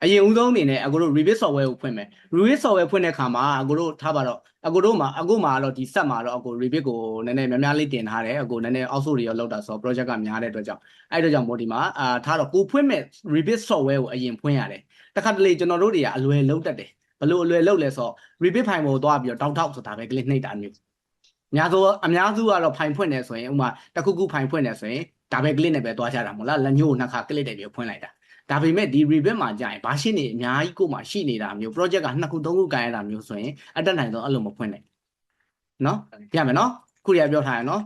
အရင်ဦးဆုံးအနေနဲ့အခုတို့ Revit software ကိုဖွင့်မယ် Revit software ဖွင့်တဲ့အခါမှာအခုတို့ထားပါတော့အခုမှာတော့ဒီset မှာတော့အခု Revit ကိုနည်းနည်းများများလေးတင်ထားတယ်အခုနည်းနည်းအောက်ဆိုတွေရောလောက်တာဆိုတော့ project ကများတဲ့အတွက်ကြောင့်အဲ့တော့ကြောင့်မို့ဒီမှာထားတော့ကိုဖွင့်မဲ့ Revit software ကိုအရင်ဖွင့်ရတယ်တခါတလေကျွန်တော်တို့တွေကအလွယ်လုံးတက်တယ်ဘလို့အလွယ်လုံးလဲဆိုတော့ Revit file ကိုသွားပြီးတော့တောက်ဆိုတာပဲကလစ်နှိပ်တာမျိုးအများစုကတော့ file ဖွင့်နေဆိုရင်ဥမာတစ်ခုခု file ဖွင့်နေဆိုရင်ဒါပဲကလစ်နဲ့ပဲသွားကြတာမဟုတ်လားလက်ညှိုးနှစ်ခါကလစ်တယ်ပြီးဖွင့်လိုက်တာဒါပေမဲ့ဒီ Revit မှာကြာရင်ဘာရှိနေအများကြီးကိုမှရှိနေတာမျိုး project က2ခု3ခုကန်ရတာမျိုးဆိုရင်အတက်နိုင်ဆုံးအဲ့လိုမဖွင့်နဲ့နော်ရမယ်နော်ခုရပြောထားရနော်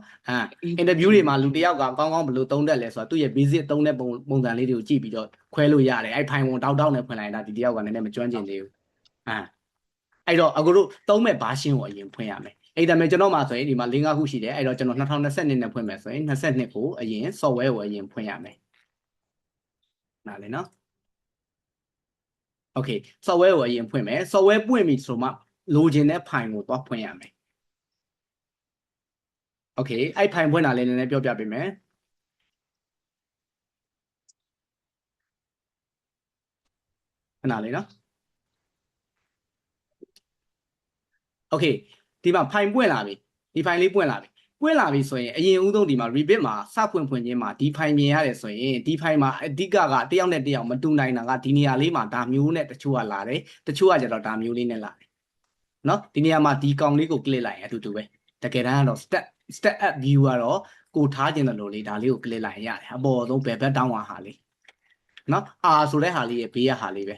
interview တွေမှာလူတယောက်ကကောင်းကောင်းဘယ်လိုသုံးတတ်လဲဆိုတော့သူ့ရဲ့ basic သုံးတဲ့ပုံစံလေးတွေကိုကြည့်ပြီးတော့ခွဲလို့ရတယ်အဲ့ file ဝင်တောက်နဲ့ဖွင့်လိုက်တာဒီတယောက်ကလည်းမကျွမ်းကျင်သေးဘူးအဲ့တော့အခုတို့သုံးမဲ့ version ကိုအရင်ဖွင့်ရမယ်အဲ့ဒါမဲ့ကျွန်တော်မှာဆိုရင်ဒီမှာ၄-၅ခုရှိတယ်အဲ့တော့ကျွန်တော်2022နဲ့ဖွင့်မယ်ဆိုရင်22ကိုအရင် software ကိုအရင်ဖွင့်ရမယ်နားလည်နော် Okay software ကိုအရင်ဖွင့်မယ် software ပွင့်ပြီဆိုမှလိုချင်တဲ့ file ကိုသွားဖွင့်ရမယ် Okay အဲ့ file ဖွင့်တာလေးနည်းနည်းပြောပြပေးမယ်ခဏလေးနော် Okay ဒီမှာ file ပွင့်လာပြီဒီ file လေးပွင့်လာပြီဆိုရင်အရင်ဦးဆုံးဒီမှာ Revit မှာစဖွင့်ခြင်းမှာဒီ file မြင်ရတယ်ဆိုရင်ဒီ file မှာအဓိကတယောက်နဲ့တယောက်မတူနိုင်တာကဒီနေရာလေးမှာဒါမျိုးနဲ့တချို့ကလာတယ်တချို့ကကျတော့ဒါမျိုးလေးနဲ့လာတယ်နော်ဒီနေရာမှာဒီကောင်လေးကို click လိုက်ရင်အတူတူပဲတကယ်တမ်းကတော့ step up view ကတော့ကိုထားခြင်းတယ်လို့လေဒါလေးကို click လိုက်ရင်ရတယ်အပေါ်ဆုံးဘယ်ဘက်တောင်းဟာလေးနော် R ဆိုတဲ့ဟာလေးရဲ့ဘေးကဟာလေးပဲ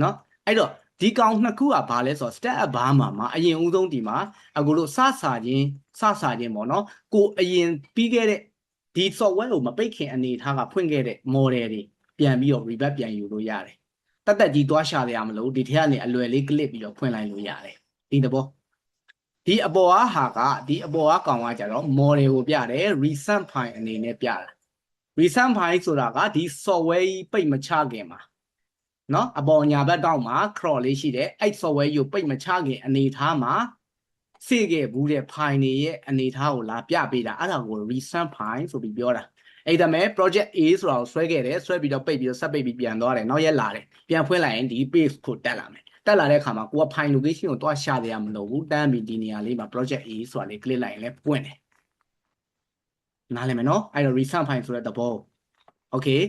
နော်အဲ့တော့ဒီကောင်နှစ်ခုကဘာလဲဆိုတော့ step up bar မှာအရင်ဦးဆုံးဒီမှာအခုလို့စစာခြင်းပေါ့နော်ကိုအရင်ပြီးခဲ့တဲ့ဒီ software ကိုမပိတ်ခင်အနေထားကဖွင့်ခဲ့တဲ့ model တွေပြန်ပြီးတော့ revert ပြန်ယူလို့ရတယ်တက်ကြီးသွားရှာရမလို့ဒီထဲကနေအလွယ်လေး click ပြီးတော့ဖွင့်လိုက်လို့ရတယ်ဒီသဘောဒီအပေါ်ကောင်ကကြတော့ model ကိုပြတယ် recent file အနေနဲ့ပြတာ recent file ဆိုတာကဒီ software ကြီးပိတ်မချခင်မှာနော်အပေါ်ညာဘက်တောက်မှာ crawl လေးရှိတယ်အဲ့ software ကိုပိတ်မချခင်အနေထားမှာစေခဲ့ဘူးတဲ့ file တွေရဲ့အနေထားကိုလာပြပေးတာအဲ့ဒါကို recent file ဆိုပြီးပြောတာအဲ့ဒါမဲ့ project A ဆိုတာကိုဆွဲခဲ့တယ်ဆွဲပြီးတော့ပိတ်ပြီးတော့ဆက်ပိတ်ပြီးပြန်သွားတယ်နောက်ရက်လာတယ်ပြန်ဖွင့်လိုက်ရင်ဒီ page ကိုတက်လာမယ်တက်လာတဲ့အခါမှာကိုက file location ကိုတွားရှာရမလို့ဘူးတန်းပြီးဒီနေရာလေးမှာ project A ဆိုတာလေး click လိုက်ရင်လည်းပွင့်တယ်နားလည်မယ်နော်အဲ့တော့ recent file ဆိုတဲ့သဘော okay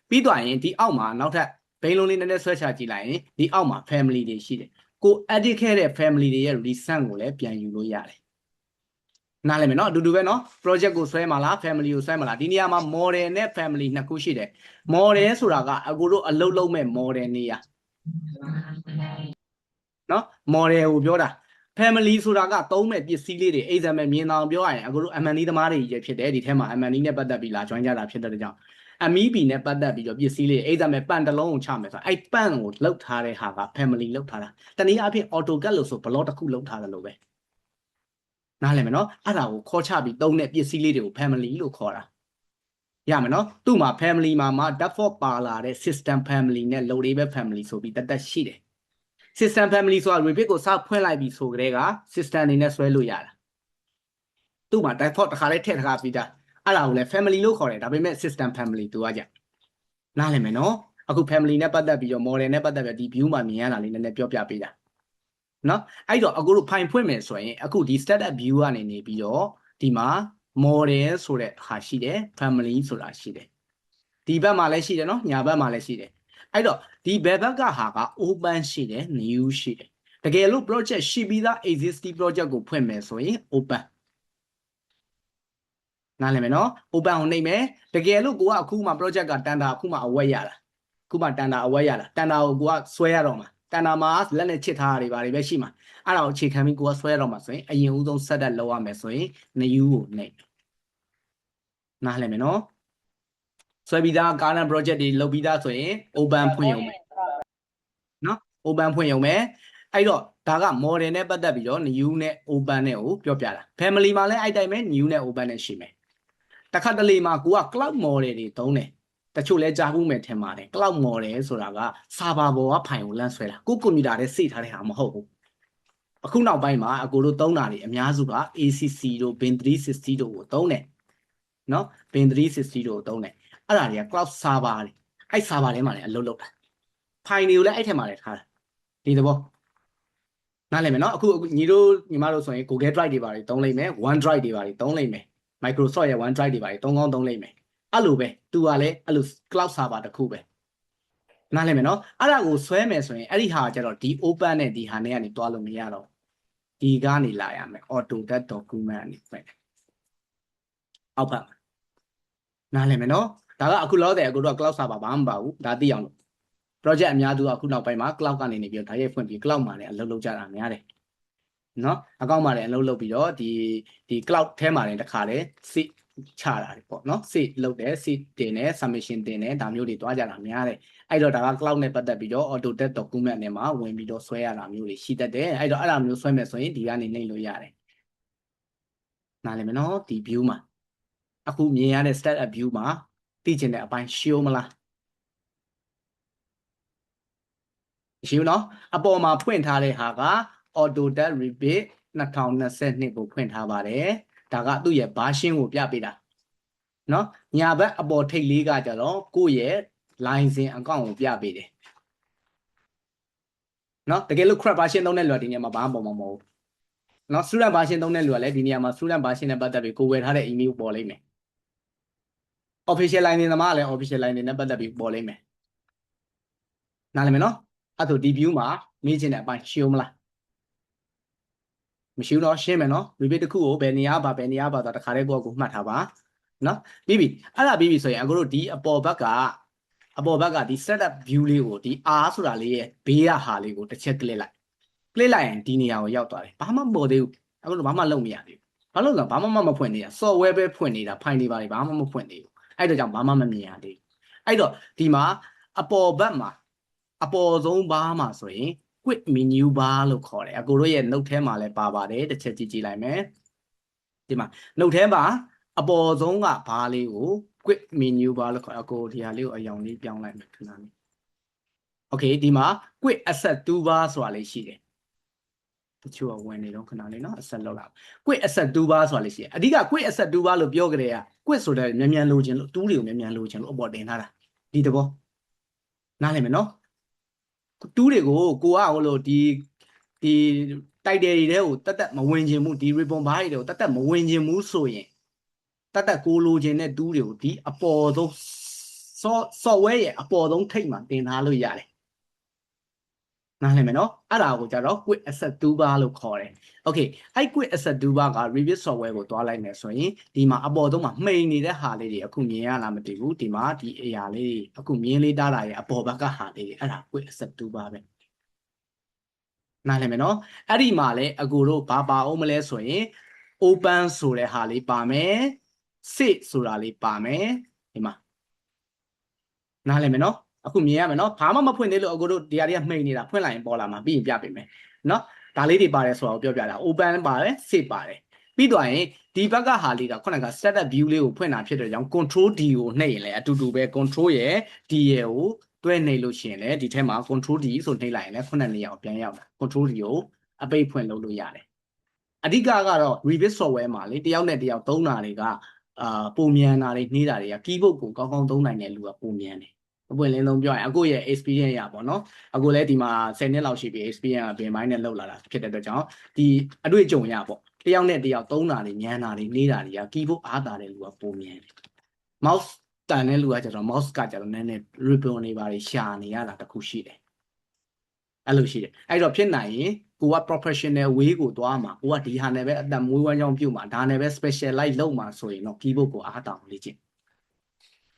ပြီးသွားရင်ဒီအောက်မှာနောက်ထပ်ဘိန်းလုံးလေးနည်းနည်းဆွဲချကြည့်လိုက်ရင်ဒီအောက်မှာ family တွေရှိတယ်ကို edit ခဲ့တဲ့ family တွေရဲ့ recent ကိုလည်းပြန်ယူလို့ရတယ်နားလည်မယ်နော်အတူတူပဲနော် project ကိုဆွဲမှာလား family ကိုဆွဲမှာလားဒီနေရာမှာ model နဲ့ family နှစ်ခုရှိတယ် model ဆိုတာကအခုတို့အလုပ်လုပ်မဲ့ model နေရာနော် model ကိုပြောတာ family ဆိုတာကသုံးမဲ့ပစ္စည်းလေးတွေ example မြင်အောင်ပြောရရင်အခုတို့ M&E သမားတွေကြီးဖြစ်တယ်ဒီထဲမှာ M&E နဲ့ပတ်သက်ပြီးလာ join ကြတာဖြစ်တဲ့ကြောင့် MEP နဲ့ပတ်သက်ပြီးတော့ပစ္စည်းလေးအဲ့ဒါမဲ့ပန်တလုံးကိုချမယ်ဆိုအဲ့ပန်ကိုလောက်ထားတဲ့ဟာက family လောက်ထားတာတနည်းအားဖြင့် AutoCAD လို့ဆို block တစ်ခုလောက်ထားတယ်လို့ပဲနားလည်မယ်နော်အဲ့ဒါကိုခေါ်ချပြီးသုံးတဲ့ပစ္စည်းလေးတွေကို family လို့ခေါ်တာရမယ်နော်သူ့မှာ family မှာ default ပါလာတဲ့ system family နဲ့ loadable family ဆိုပြီးတက်ရှိတယ် system family ဆိုတာ Revit ကိုစဖွင့်လိုက်ပြီးဆိုကြတဲ့က system အနေနဲ့ဆွဲလို့ရတာသူ့မှာ default တစ်ခါလေးထည့်ထားပြီးသားအဲ့ဒါကိုလည်း family လို့ခေါ်တယ်ဒါပေမဲ့ system family သူကကြနားလည်မယ်နော်အခု family နဲ့ပတ်သက်ပြီးတော့ model နဲ့ပတ်သက်ပြီးဒီ view မှာမြင်ရတာလေးနည်းနည်းပြောပြပေးတာနော်အဲ့တော့အခုတို့ file ဖွင့်မယ်ဆိုရင်အခုဒီ static view ကနေနေပြီးတော့ဒီမှာ model ဆိုတဲ့ဟာရှိတယ် family ဆိုတာရှိတယ်ဒီဘက်မှာလည်းရှိတယ်နော်ညာဘက်မှာလည်းရှိတယ်အဲ့တော့ဒီဘက်ဘက်ကဟာက open ရှိတယ် new ရှိတယ်တကယ်လို့ project ရှိပြီးသား existing project ကိုဖွင့်မယ်ဆိုရင် open နားလည်မယ်နော် open ကိုနှိပ်မယ်တကယ်လို့ကိုကအခုမှ project ကတန်တာအခုမှအဝက်ရတာအခုမှတန်တာအဝက်ရတာတန်တာကိုကိုကဆွဲရတော့မှာတန်တာမှာလက်နဲ့ချစ်ထားတာတွေပါတွေပဲရှိမှာအဲ့ဒါကိုအခြေခံပြီးကိုကဆွဲရတော့မှာဆိုရင်အရင်ဦးဆုံး set up လုပ်ရမယ်ဆိုရင် new ကိုနှိပ်နားလည်မယ်နော်ဆွဲပြီးသား current project တွေလုပ်ပြီးသားဆိုရင် open ဖွင့်ရုံပဲနော် open ဖွင့်ရုံပဲအဲ့တော့ဒါက model နဲ့ပတ်သက်ပြီးတော့ new နဲ့ open နဲ့ကိုပြောပြတာ family မှာလည်းအဲ့တိုင်းပဲ new နဲ့ open နဲ့ရှိမယ်တခါတလေမှာကိုက cloud model တွေသုံးတယ်တချို့လဲကြားဘူးမယ်ထင်ပါတယ် cloud model ဆိုတာက server ပေါ်ကဖိုင်ကိုလမ်းဆွဲတာကိုကွန်ပျူတာထဲစိတ်ထားတဲ့ဟာမဟုတ်ဘူးအခုနောက်ပိုင်းမှာအကိုတို့သုံးတာတွေအများစုက ACC တို့ Bin 360တို့ကိုသုံးတယ်နော် Bin 360တို့ကိုသုံးတယ်အဲ့ဒါတွေက cloud server တွေအဲ့ server ထဲမှာလည်းအလုပ်လုပ်တာ file တွေကိုလည်းအဲ့ထက်မှာလည်းထားတာဒီသဘောနားလည်မယ်နော်အခုညီမတို့ဆိုရင် Google Drive တွေပါတယ်သုံးလိုက်မယ် OneDrive တွေပါတယ်သုံးလိုက်မယ် Microsoft ရဲ့ OneDrive တွေပါတယ်သုံးလိုက်မယ်အဲ့လိုပဲသူကလည်းအဲ့လို cloud server တစ်ခုပဲနားလည်မယ်နော်အဲ့ဒါကိုဆွဲမယ်ဆိုရင်အဲ့ဒီဟာကျတော့ဒီ open နဲ့ဒီဟာနဲ့ကနေတွားလို့မရတော့ဒီကနေလာရမယ် Autodesk document ကနေဖွင့်တယ်အောက်ဖက်နားလည်မယ်နော်ဒါကအခုလောတယ်အခုတော့ cloud server ဘာမှမပါဘူးဒါသိအောင်လို့ project အများစုကအခုနောက်ပိုင်းမှာ cloud ကနေနေပြီးတော့ဒါရိုက်ဖွင့်ပြီး cloud မှာလည်းအလုပ်လုပ်ကြတာများတယ်နော်အကောင့်မှာလည်းအလုပ်လုပ်ပြီးတော့ဒီ cloud ထဲမှာလည်းတစ်ခါတည်း seat ချတာပေါ့နော် seat လုပ်တယ် seat တင်တယ် submission တင်တယ်ဒါမျိုးတွေတွားကြတာများတယ်အဲ့တော့ဒါက cloud နဲ့ပတ်သက်ပြီးတော့ Autodesk document နဲ့မှာဝင်ပြီးတော့ဆွဲရတာမျိုးတွေရှိတတ်တယ်အဲ့တော့အဲ့ဒါမျိုးဆွဲမယ်ဆိုရင်ဒီကနေနှိပ်လို့ရတယ်နားလည်မယ်နော်ဒီ view မှာအခုမြင်ရတဲ့ start up view မှာသိချင်တဲ့အပိုင်းရှင်းမလားရှင်းနော်အပေါ်မှာဖွင့်ထားတဲ့ဟာက Autodesk Revit 2022ကိုဖွင့်ထားပါတယ်ဒါကသူ့ရဲ့ version ကိုပြပေးတာနော်ညာဘက်အပေါ်ထိပ်လေးကကြတော့ကိုယ့်ရဲ့ license account ကိုပြပေးတယ်နော်တကယ်လို့ crap version သုံးတဲ့လူကဒီနေရာမှာဘာမှပေါ်မှာမဟုတ်ဘူးနော် student version သုံးတဲ့လူကလည်းဒီနေရာမှာ student version နဲ့ပတ်သက်ပြီးကိုဝယ်ထားတဲ့ email ပေါ်လိမ့်မယ် official license သမားကလည်း official license နဲ့ပတ်သက်ပြီးပေါ်လိမ့်မယ်နားလည်မယ်နော်အဲ့ဒါဒီ view မှာမေးချင်တဲ့အပိုင်းရှင်းမလားမရှိဘူးနော်ရှင်းမယ်နော် Revit တစ်ခုကိုဘယ်နေရာပါဆိုတခါတည်းကိုယ့်ကိုမှတ်ထားပါနော်ပြီးပြီအဲ့ဒါပြီးပြီဆိုရင်အခုတို့ဒီအပေါ်ဘက်ကဒီ setup view လေးကိုဒီ R ဆိုတာလေးရဲ့ဘေးကဟာလေးကိုတစ်ချက် click လိုက်ရင်ဒီနေရာကိုရောက်သွားတယ်ဘာမှမပေါ်သေးဘူးအခုတို့ဘာမှလုပ်မရသေးဘူးဘာလို့လဲဘာမှမဖွင့်နေတာ software ပဲဖွင့်နေတာ file တွေပါဘာမှမဖွင့်သေးဘူးအဲ့တော့ကြောင့်ဘာမှမမြင်ရသေးဘူးအဲ့တော့ဒီမှာအပေါ်ဘက်မှာအပေါ်ဆုံးဘားမှာဆိုရင် quick menu bar လို့ခေါ်တယ်အကိုတို့ရဲ့ note ထဲမှာလည်းပါပါတယ်တစ်ချက်ကြည့်လိုက်မယ်ဒီမှာ note ထဲမှာအပေါ်ဆုံးကဘားလေးကို quick menu bar လို့ခေါ်အကိုဒီဟာလေးကိုအယောင်လေးပြောင်းလိုက်မယ်ခဏလေး okay ဒီမှာ quick asset toolbar ဆိုတာလေးရှိတယ်တချို့ကဝင်နေတော့ခဏလေးနော် asset လောက်လာ quick asset toolbar ဆိုတာလေးရှိတယ်အဓိက quick asset toolbar လို့ပြောကြတဲ့က quick ဆိုတဲ့မြန်လိုချင်လို့ tool တွေကိုမြန်လိုချင်လို့အပေါ်တင်ထားတာဒီသဘောနားလည်မယ်နော်တူးတွေကိုကိုကဟိုလိုဒီတိုက်တယ်တွေကိုတက်မဝင်ခြင်းမှုဒီ ribbon bar တွေကိုတက်မဝင်ခြင်းမှုဆိုရင်တက်ကိုလိုချင်တဲ့တူးတွေကိုဒီအပေါ်ဆုံး software ရဲ့အပေါ်ဆုံးထိပ်မှာတင်ထားလို့ရတယ်နားလည်မယ်နော်အဲ့ဒါကိုကြတော့ quick asset toolbar လို့ခေါ်တယ် okay အဲ့ quick asset toolbar က Revit software ကိုတွားလိုက်မယ်ဆိုရင်ဒီမှာအပေါ်ဆုံးမှာမှိန်နေတဲ့ဟာလေးတွေအခုမြင်ရလားမသိဘူးဒီမှာဒီအရာလေးတွေအခုမြင်လေးတားတာရဲ့အပေါ်ဘက်ကဟာလေးတွေအဲ့ဒါ quick asset toolbar ပဲနားလည်မယ်နော်အဲ့ဒီမှာလဲအကိုတို့ဘာပါအောင်မလဲဆိုရင် open ဆိုတဲ့ဟာလေးပါမယ် save ဆိုတာလေးပါမယ်ဒီမှာနားလည်မယ်နော်အခုမြင်ရမယ်နော်ဘာမှမဖွင့်သေးလို့အကိုတို့ဒီဟာတွေကမှိန်နေတာဖွင့်လိုက်ရင်ပေါ်လာမှာပြီးရင်ပြပေးမယ်နော်ဒါလေးတွေပါတယ်ဆိုတာကိုပြောပြတာ open ပါတယ် save ပါတယ်ပြီးတော့ရင်ဒီဘက်ကဟာလေးကခုနက setup view လေးကိုဖွင့်တာဖြစ်တဲ့ကြောင့် control D ကိုနှိပ်ရင်လည်းအတူတူပဲ control ရဲ့ D ရဲ့ကိုတွဲနှိပ်လို့ရှိရင်လည်းဒီထဲမှာ control D ဆိုနှိပ်လိုက်ရင်လည်းခုနနေရာကိုပြန်ရောက်တာ control D ကိုအပိတ်ဖွင့်လုပ်လို့ရတယ်အဓိကကတော့ Revit software မှာလေတယောက်နဲ့တယောက်သုံးတာတွေကပုံမြန်တာတွေနှေးတာတွေက keyboard ကိုကောင်းကောင်းသုံးနိုင်တဲ့လူကပုံမြန်တယ်အပွင့်လင်းဆုံးပြောရင်အကိုရဲ့ experience ရပါတော့အကိုလည်းဒီမှာ10နှစ်လောက်ရှိပြီ experience ကဘယ်မိုင်းနဲ့လောက်လာတာဖြစ်တဲ့အတွက်ကြောင့်ဒီအတွေ့အကြုံရပေါ့တယောက်နဲ့တယောက်သုံးတာတွေညံတာတွေနှေးတာတွေက keyboard အားတာတဲ့လူကပုံမြန်တယ် mouse တန်တဲ့လူကကျတော့ mouse ကကျတော့နည်းနည်း ribbon တွေပါရှာနေရတာတခုရှိတယ်အဲ့လိုရှိတယ်အဲ့တော့ဖြစ်နိုင်ရင်ကိုက professional way ကိုသွားမှာကိုကဒီဟာနဲ့ပဲအသက်မွေးဝမ်းကြောင်းပြုတ်မှာဒါနဲ့ပဲ specialize လုပ်မှာဆိုရင်တော့ keyboard ကိုအားတောင်းလေ့ကျင့်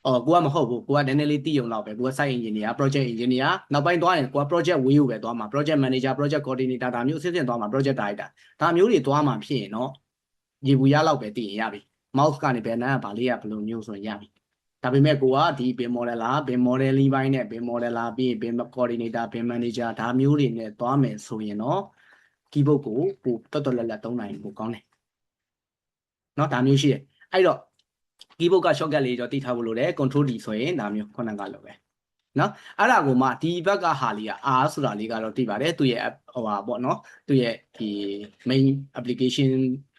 ကိုကမဟုတ်ဘူးကိုကနည်းနည်းလေးသိုံတော့ပဲကိုက site engineer project engineer နောက်ပိုင်းသွားရင်ကိုက project way ကိုပဲသွားမှာ project manager project coordinator ဒါမျိုးအဆင့်ဆင့်သွားမှာ project director ဒါမျိုးတွေသွားမှာဖြစ်ရင်တော့ရေဘူးရလောက်ပဲသိရင်ရပြီ mouse ကနေဘယ်နားကဘာလေးကဘယ်လိုမျိုးဆိုရင်ရပြီဒါပေမဲ့ကိုကဒီ BIM model လား BIM modeling ဘိုင်းနဲ့ BIM model လားပြီးရင် BIM coordinator BIM manager ဒါမျိုးတွေနဲ့သွားမယ်ဆိုရင်တော့ keyboard ကိုပိုတော်တော်လက်သုံးနိုင်ပိုကောင်းတယ်เนาะဒါမျိုးရှိတယ်အဲ့တော့ keyboard က shortcut လေးတော့တိထားဖို့လိုတယ် control D ဆိုရင်ဒါမျိုးခုနကလိုပဲเนาะအဲ့ဒါကိုမှဒီဘက်ကဟာလေးက R ဆိုတာလေးကတော့သိပါတယ်သူရဲ့ဟိုပါပေါ့เนาะသူရဲ့ဒီ main application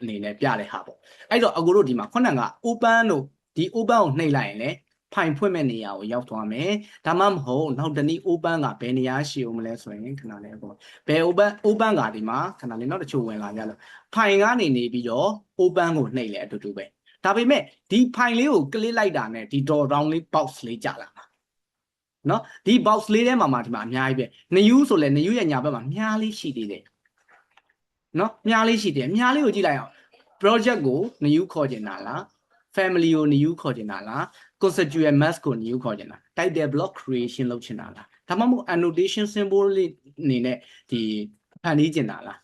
အနေနဲ့ပြတဲ့ဟာပေါ့အဲ့တော့အကိုတို့ဒီမှာခုနက open တို့ဒီ open ကိုနှိပ်လိုက်ရင်လည်း ဖိုင်ဖွင့်မဲ့နေရာကိုရောက်သွားမယ်ဒါမှမဟုတ်နောက်တနည်း open ကဘယ်နေရာရှိအောင်မလဲဆိုရင်ခဏလေးပေါ့ဘယ် open ကဒီမှာခဏလေးနောက်တစ်ချို့ဝင်လာကြလို့ဖိုင်ကနေနေပြီးတော့ open ကိုနှိပ်လဲအတူတူပဲဒါပေမဲ့ဒီဖိုင်လေးကို click လိုက်တာနဲ့ဒီ drop down လေး box လေးကြာလာမှာနော်ဒီ box လေးထဲမှာဒီမှာအများကြီးပဲnew ဆိုလဲ new ရဲ့ညာဘက်မှာမြားလေးရှိသေးတယ်နော်မြားလေးရှိတယ်မြားလေးကိုကြည့်လိုက်အောင် project ကို new ခေါ်ကျင်တာလား family ကို new ခေါ်ကျင်တာလား constituent mask ကို new ခေါ်ကျင်တာ title block creation လုပ်ချင်တာလားဒါမှမဟုတ် annotation symbol လေးအနေနဲ့ဒီဖန်တီးကျင်တာလား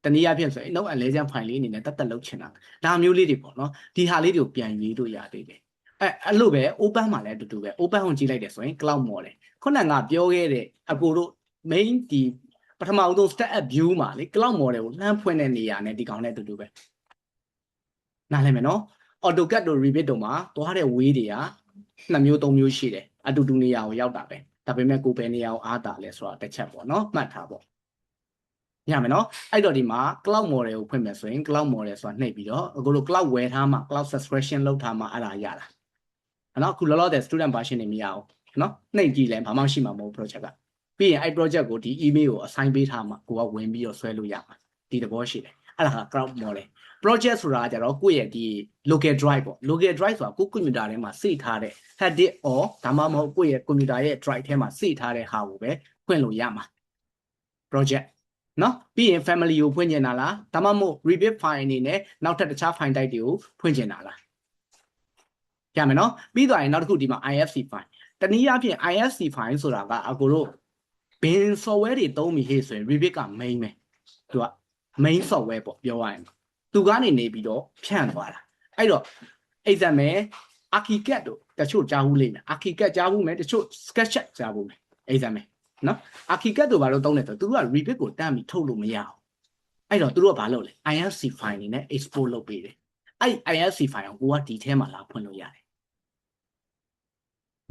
တနည်းအားဖြင့်ဆိုရင် note and legend file လေးအနေနဲ့တတ်လုပ်ချင်တာဒါမျိုးလေးတွေပေါ့နော်ဒီဟာလေးတွေကိုပြန်ရေးလို့ရသေးတယ်အဲ့လိုပဲ open မှာလည်းအတူတူပဲ open ကိုကြည့်လိုက်တယ်ဆိုရင် cloud model ခုနကပြောခဲ့တဲ့အကိုတို့ main ဒီပထမဦးဆုံး step up view မှာလေ cloud model ကိုလှမ်းဖွင့်တဲ့နေရာနဲ့ဒီကောင်နဲ့အတူတူပဲနားလည်မယ်နော် AutoCAD တို့ Revit တို့မှာသွားတဲ့ way တွေက2မျိုး3မျိုးရှိတယ်အတူတူနေရာကိုရောက်တာပဲဒါပေမဲ့ကိုယ်ပဲနေရာကိုအားတာလဲဆိုတာတစ်ချက်ပေါ့နော်မှတ်ထားပေါ့ညမယ်နော်အဲ့တော့ဒီမှာ cloud model ကိုဖွင့်မယ်ဆိုရင် cloud model ဆိုတာနှိပ်ပြီးတော့အခုလို cloud ဝယ်ထားမှာ cloud subscription လုပ်ထားမှာအဲ့ဒါရတာနော်အခုလောလောဆယ် student version နေမရအောင်နော်နှိပ်ကြည့်လဲဘာမှရှိမှာမဟုတ် project ကပြီးရင်အဲ့ project ကိုဒီ email ကို assign ပေးထားမှာကိုကဝင်ပြီးတော့ဆွဲလို့ရမှာဒီသဘောရှိတယ်အဲ့ဒါက cloud model project ဆိုတာကြတော့ကိုယ့်ရဲ့ဒီ local drive ပေါ့ local drive ဆိုတာကိုယ့် computer ထဲမှာစိတ်ထားတဲ့ hard disk or ဒါမှမဟုတ်ကိုယ့်ရဲ့ computer ရဲ့ drive ထဲမှာစိတ်ထားတဲ့ဟာကိုပဲဖွင့်လို့ရမှာ project နော်ပြီးရင် family ကိုဖွင့်ကျင်တာလားဒါမှမဟုတ် Revit file အနေနဲ့နောက်ထပ်တခြား file type တွေကိုဖွင့်ကျင်တာလားရမယ်နော်ပြီးသွားရင်နောက်တစ်ခုဒီမှာ IFC file တနည်းအားဖြင့် IFC file ဆိုတာကအကိုတို့ဘင် software တွေသုံးပြီးဟေ့ဆိုရင် Revit က main ပဲသူက main software ပေါ့ပြောရရင်သူကနေနေပြီးတော့ဖြန့်သွားတာအဲ့တော့ example ArchiCAD တို့တချို့ကြားဘူးလိမ့်မယ် ArchiCAD ကြားဘူးမယ်တချို့ SketchUp ကြားဘူးမယ် example နော် ArchiCAD တို့ဘာလို့သုံးလဲဆိုတော့သူတို့က Revit ကိုတန်းပြီးထုတ်လို့မရအောင်အဲ့တော့သူတို့ကဘာလုပ်လဲ IFC file နေနဲ့ export လုပ်ပေးတယ်အဲ့ IFC file ကိုကဒီထဲမှာလာဖွင့်လို့ရတယ်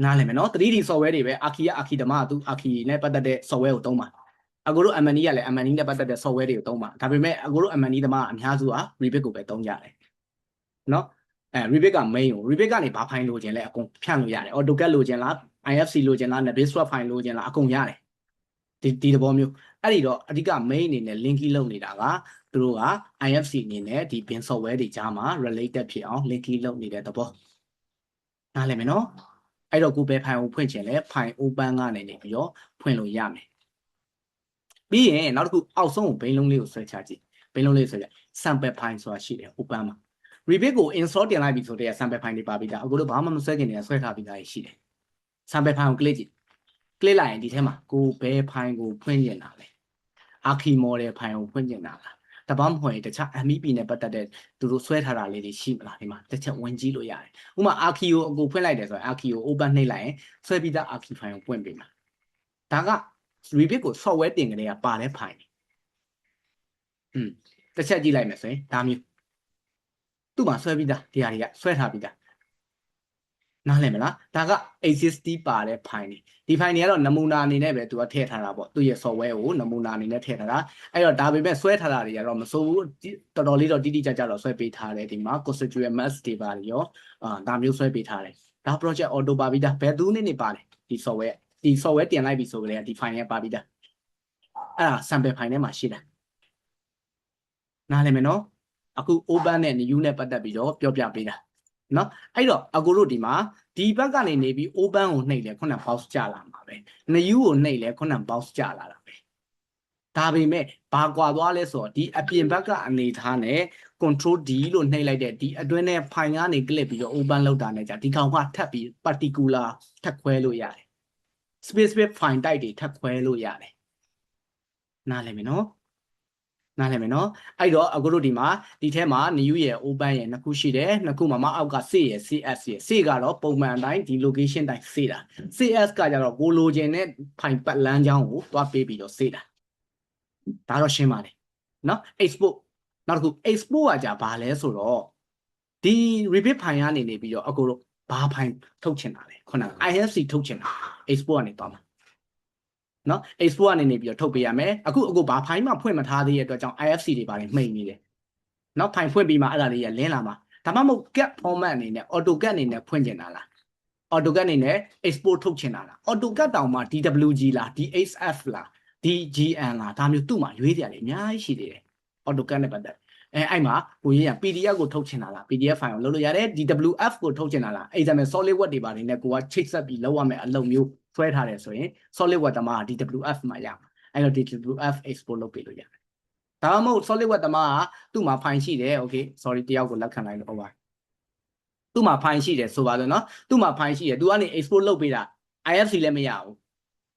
နားလည်မယ်နော် 3D software တွေပဲ Archi က Archi ဓမ္မသူ Archi နဲ့ပတ်သက်တဲ့ software ကိုသုံးပါအကိုတို့ M&E ကလည်း M&E နဲ့ပတ်သက်တဲ့ software တွေကိုသုံးပါဒါပေမဲ့အကိုတို့ M&E သမားအများစုက Revit ကိုပဲသုံးကြတယ်နော်Revit က main ကို Revit ကနေဘာ file လိုချင်လဲအကုန်ဖြန့်လို့ရတယ် AutoCAD လိုချင်လား IFC လိုချင်လား Navisworks file လိုချင်လားအကုန်ရတယ်ဒီသဘောမျိုးအဲ့ဒီတော့အဓိက main အနေနဲ့ linking လုပ်နေတာကသူတို့က IFC အနေနဲ့ဒီ bin software တွေကြားမှာ related ဖြစ်အောင် linking လုပ်နေတဲ့သဘောနားလည်မယ်နော်အဲ့တော့ကိုပဲ file ကိုဖွင့်ချင်လဲ file open ကနေနေပြီးတော့ဖွင့်လို့ရမယ်ပြီးရင်နောက်တစ်ခုအောက်ဆုံးကိုဘိန်းလုံးလေးကိုဆွဲချကြည့်ဘိန်းလုံးလေးဆိုရ sample file ဆိုတာရှိတယ် open မှာ Revit ကို install တင်လိုက်ပြီဆိုတော့ sample file တွေပါပြီးသားအခုတို့ဘာမှမဆွဲခင်နေဆွဲထားပြီးသားရှိတယ် sample file ကို click ကြည့် click လိုက်ရင်ဒီထဲမှာကိုဘယ် file ကိုဖွင့်ကျင်တာလဲ Archi model file ကိုဖွင့်ကျင်တာလားတပတ်မဟုတ်ရင်တခြား MEP နဲ့ပတ်သက်တဲ့သူတို့ဆွဲထားတာလေးတွေရှိမလားဒီမှာတစ်ချက်ဝင်ကြည့်လို့ရတယ်ဥပမာ Archi ကိုအကိုဖွင့်လိုက်တယ်ဆိုရင် Archi ကို open နှိပ်လိုက်ရင်ဆွဲပြီးသား Archi file ကိုပွင့်ပေးမှာဒါကRevit ကို software တင်ကြတဲ့ကပါတဲ့ file တစ်ချက်ကြည့်လိုက်မယ်ဆိုရင်ဒါမျိုးသူ့မှာဆွဲပြီးသားဒီဟာတွေကဆွဲထားပြီးသားနားလည်မလားဒါက existing ပါတဲ့ file ဒီ file တွေကတော့နမူနာအနေနဲ့ပဲသူကထည့်ထားတာပေါ့သူ့ရဲ့ software ကိုနမူနာအနေနဲ့ထည့်ထားတာအဲ့တော့ဒါပေမဲ့ဆွဲထားတာတွေကတော့မစိုးဘူးတော်တော်လေးတော့တိတိကျကျတော့ဆွဲပေးထားတယ်ဒီမှာ constituent mask တွေပါရောဒါမျိုးဆွဲပေးထားတယ်ဒါ project auto ပါပြီးသားဘယ်သူနေပါတယ်ဒီ software ဒီ software တင်လိုက်ပြီဆိုကြတဲ့ဒီ file နဲ့ပါပြီးသားအဲ့ဒါ sample file ထဲမှာရှိတာနားလည်မယ်နော်အခု open နဲ့ new နဲ့ပတ်သက်ပြီးတော့ပြောပြပေးတာနော်အဲ့တော့အကိုတို့ဒီမှာဒီဘက်ကနေနေပြီး open ကိုနှိပ်လဲခုန box ကျလာမှာပဲ new ကိုနှိပ်လဲခုန box ကျလာတာပဲဒါပေမဲ့ဘာကွာသွားလဲဆိုတော့ဒီအပြင်ဘက်ကအနေထားနဲ့ control D လို့နှိပ်လိုက်တဲ့ဒီအတွင်းနဲ့ file ကနေ click ပြီးတော့ open လုပ်တာနဲ့じゃဒီကောင်ကထပ်ပြီး particular ထပ်ခွဲလို့ရတယ် specific file type တွေထပ်ခွဲလို့ရတယ်နားလည်မယ်နော်နားလည်မယ်နော်အဲ့တော့အခုတို့ဒီမှာဒီထဲမှာ new ရယ် open ရယ်နှစ်ခုရှိတယ်နှစ်ခုမှာအောက်က save ရယ် cs ရယ် save ကတော့ပုံမှန်အတိုင်းဒီ location တိုင်း save တာ cs ကကြတော့ကိုလိုချင်တဲ့ file ပတ်လမ်းကြောင်းကိုတွားပေးပြီးတော့ save တာဒါတော့ရှင်းပါတယ်နော် export နောက်တစ်ခု export ကကြဘာလဲဆိုတော့ဒီ Revit file ကနေနေပြီးတော့အခုတို့ဘာ file ထုတ်ချင်တာလဲခုန IFC ထုတ်ချင်တာ export ကနေသွားမှာနော် export ကနေနေပြီးတော့ထုတ်ပေးရမယ်အခုဘာ file မှဖွင့်မထားသေးတဲ့အတွက်ကြောင့် IFC တွေပါတယ်မှိန်နေတယ်နော် file ဖွင့်ပြီးမှအဲ့ဒါလေးရလင်းလာမှာဒါမှမဟုတ် CAD format အနေနဲ့ AutoCAD အနေနဲ့ဖွင့်ကျင်တာလား AutoCAD အနေနဲ့ export ထုတ်ချင်တာလား AutoCAD တောင်မှ DWG လား DXF လား DGN လားဒါမျိုးသူ့မှာရွေးစရာတွေအများကြီးရှိသေးတယ် AutoCAD နဲ့ပတ်သက်အဲ့မှာကိုကြီးက PDF ကိုထုတ်ချင်တာလား PDF file ကိုလုပ်လို့ရတယ် DWF ကိုထုတ်ချင်တာလားအဲ့ဒါမဲ့ SolidWorks တွေပါတယ်နဲ့ကိုကချိတ်ဆက်ပြီးလုပ်ရမယ်အလုပ်မျိုးဆွဲထားတယ်ဆိုရင် SolidWorks တမ DWF မှာရမှာအဲ့တော့ DWF export လုပ်ပေးလို့ရတယ်ဒါမှမဟုတ် SolidWorks တမကသူ့မှာ file ရှိတယ် okay sorry တယောက်ကိုလက်ခံလိုက်လို့ဟုတ်ပါသူ့မှာ file ရှိတယ်ဆိုပါတော့เนาะသူ့မှာ file ရှိတယ်သူကနေ export လုပ်ပေးတာ IFC လည်းမရဘူး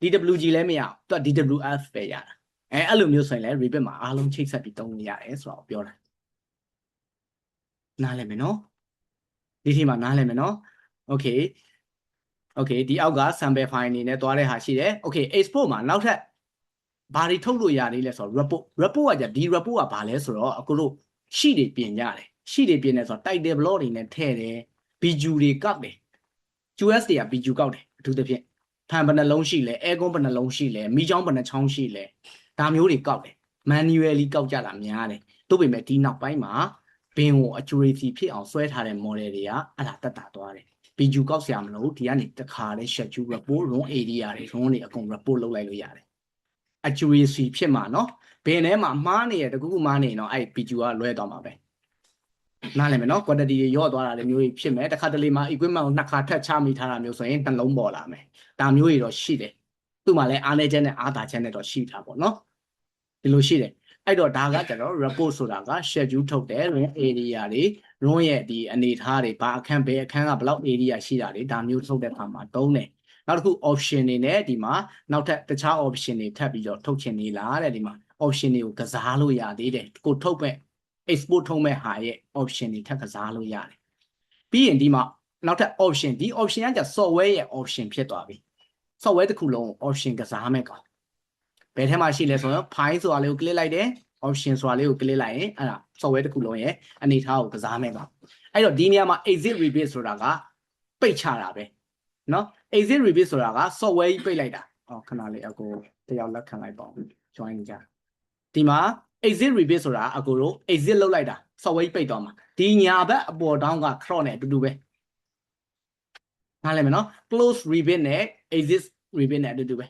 DWG လည်းမရဘူးသူက DWF ပဲရတာအဲ့လိုမျိုးဆိုရင်လည်း Revit မှာအားလုံးချိတ်ဆက်ပြီးသုံးလို့ရတယ်ဆိုတော့ပြောတာနားလည်မယ်နော်ဒီทีမှာနားလည်မယ်နော် okay okay ဒီအောက်က sample file အနေနဲ့သွားတဲ့ဟာရှိတယ် okay export မှာနောက်ထပ်ဘာတွေထုတ်လို့ရသေးလဲဆိုတော့ report ကဒီ report ကဘာလဲဆိုတော့အခုတို့ရှိတွေပြင်ကြတယ်ရှိတွေပြင်တယ်ဆိုတော့ title block တွေနဲ့ထည့်တယ် BU တွေကောက်တယ် QS တွေက BU ကောက်တယ်အထူးသဖြင့်ဖန်ဘယ်နှလုံးရှိလဲ air con ဘယ်နှလုံးရှိလဲမိချောင်းဘယ်နှချောင်းရှိလဲဒါမျိုးတွေကောက်တယ် manually ကောက်ကြတာများတယ်တို့ပေမဲ့ဒီနောက်ပိုင်းမှာဘင်ကို accuracy ဖြစ်အောင်ဆွဲထားတဲ့ model တွေကအဲ့ဒါတက်တာသွားတယ် BU ကောက်ဆရာမလို့ဒီကနေတခါလေး schedule report run area တွေ run တွေအကုန် report လုပ်လိုက်လို့ရတယ် accuracy ဖြစ်မှာเนาะဘင်ထဲမှာမှားနေရတကူကူမှားနေရင်တော့အဲ့ BU ကလွဲသွားမှာပဲနားလည်မယ်နော် quantity တွေရော့သွားတာလည်းမျိုးကြီးဖြစ်မယ်တခါတလေမှာ equipment ကိုနှစ်ခါထပ်ချမိထားတာမျိုးဆိုရင်နှလုံးပေါ်လာမယ်ဒါမျိုးတွေတော့ရှိတယ်သူ့မှာလည်းအားနည်းချက်နဲ့အားသာချက်နဲ့တော့ရှိတာပေါ့နော်ဒီလိုရှိတယ်အဲ့တော့ဒါကကျတော့ report ဆိုတာက schedule ထုတ်တယ် run area တွေ run ရဲ့ဒီအနေထားတွေဘာအခန်းဘယ်အခန်းကဘယ်လောက် area ရှိတာတွေဒါမျိုးထုတ်တဲ့အခါမှာတုံးတယ်နောက်တစ်ခု option တွေနဲ့ဒီမှာနောက်ထပ်တခြား option တွေထပ်ပြီးတော့ထုတ်ချင်နေလားတဲ့ဒီမှာ option တွေကိုကစားလို့ရသေးတယ်ကိုထုတ်မဲ့ export ထုတ်မဲ့ဟာရဲ့ option တွေထပ်ကစားလို့ရတယ်ပြီးရင်ဒီမှာနောက်ထပ် option ဒီ option ကကျ software ရဲ့ option ဖြစ်သွားပြီ software တစ်ခုလုံး option ကစားမဲ့ကောင်ဘယ်ထဲမှာရှိလဲဆိုတော့ file ဆိုတာလေးကို click လိုက်တယ် option ဆိုတာလေးကို click လိုက်ရင်အဲ့ဒါ software တစ်ခုလုံးရဲ့အနေထားကိုကစားမဲ့ကောင်အဲ့တော့ဒီနေရာမှာ exit rebate ဆိုတာကပိတ်ချတာပဲเนาะ exit rebate ဆိုတာက software ကြီးပိတ်လိုက်တာခဏလေးအကိုတယောက်လက်ခံလိုက်ပါဦး join ကြဒီမှာ exit rebate ဆိုတာအကိုတို့ exit လုပ်လိုက်တာ software ပိတ်သွားမှာဒီညာဘက်အပေါ်တောင်းက cross နဲ့အတူတူပဲနားလည်မယ်နော် close rebate နဲ့ exit rebate နဲ့အတူတူပဲ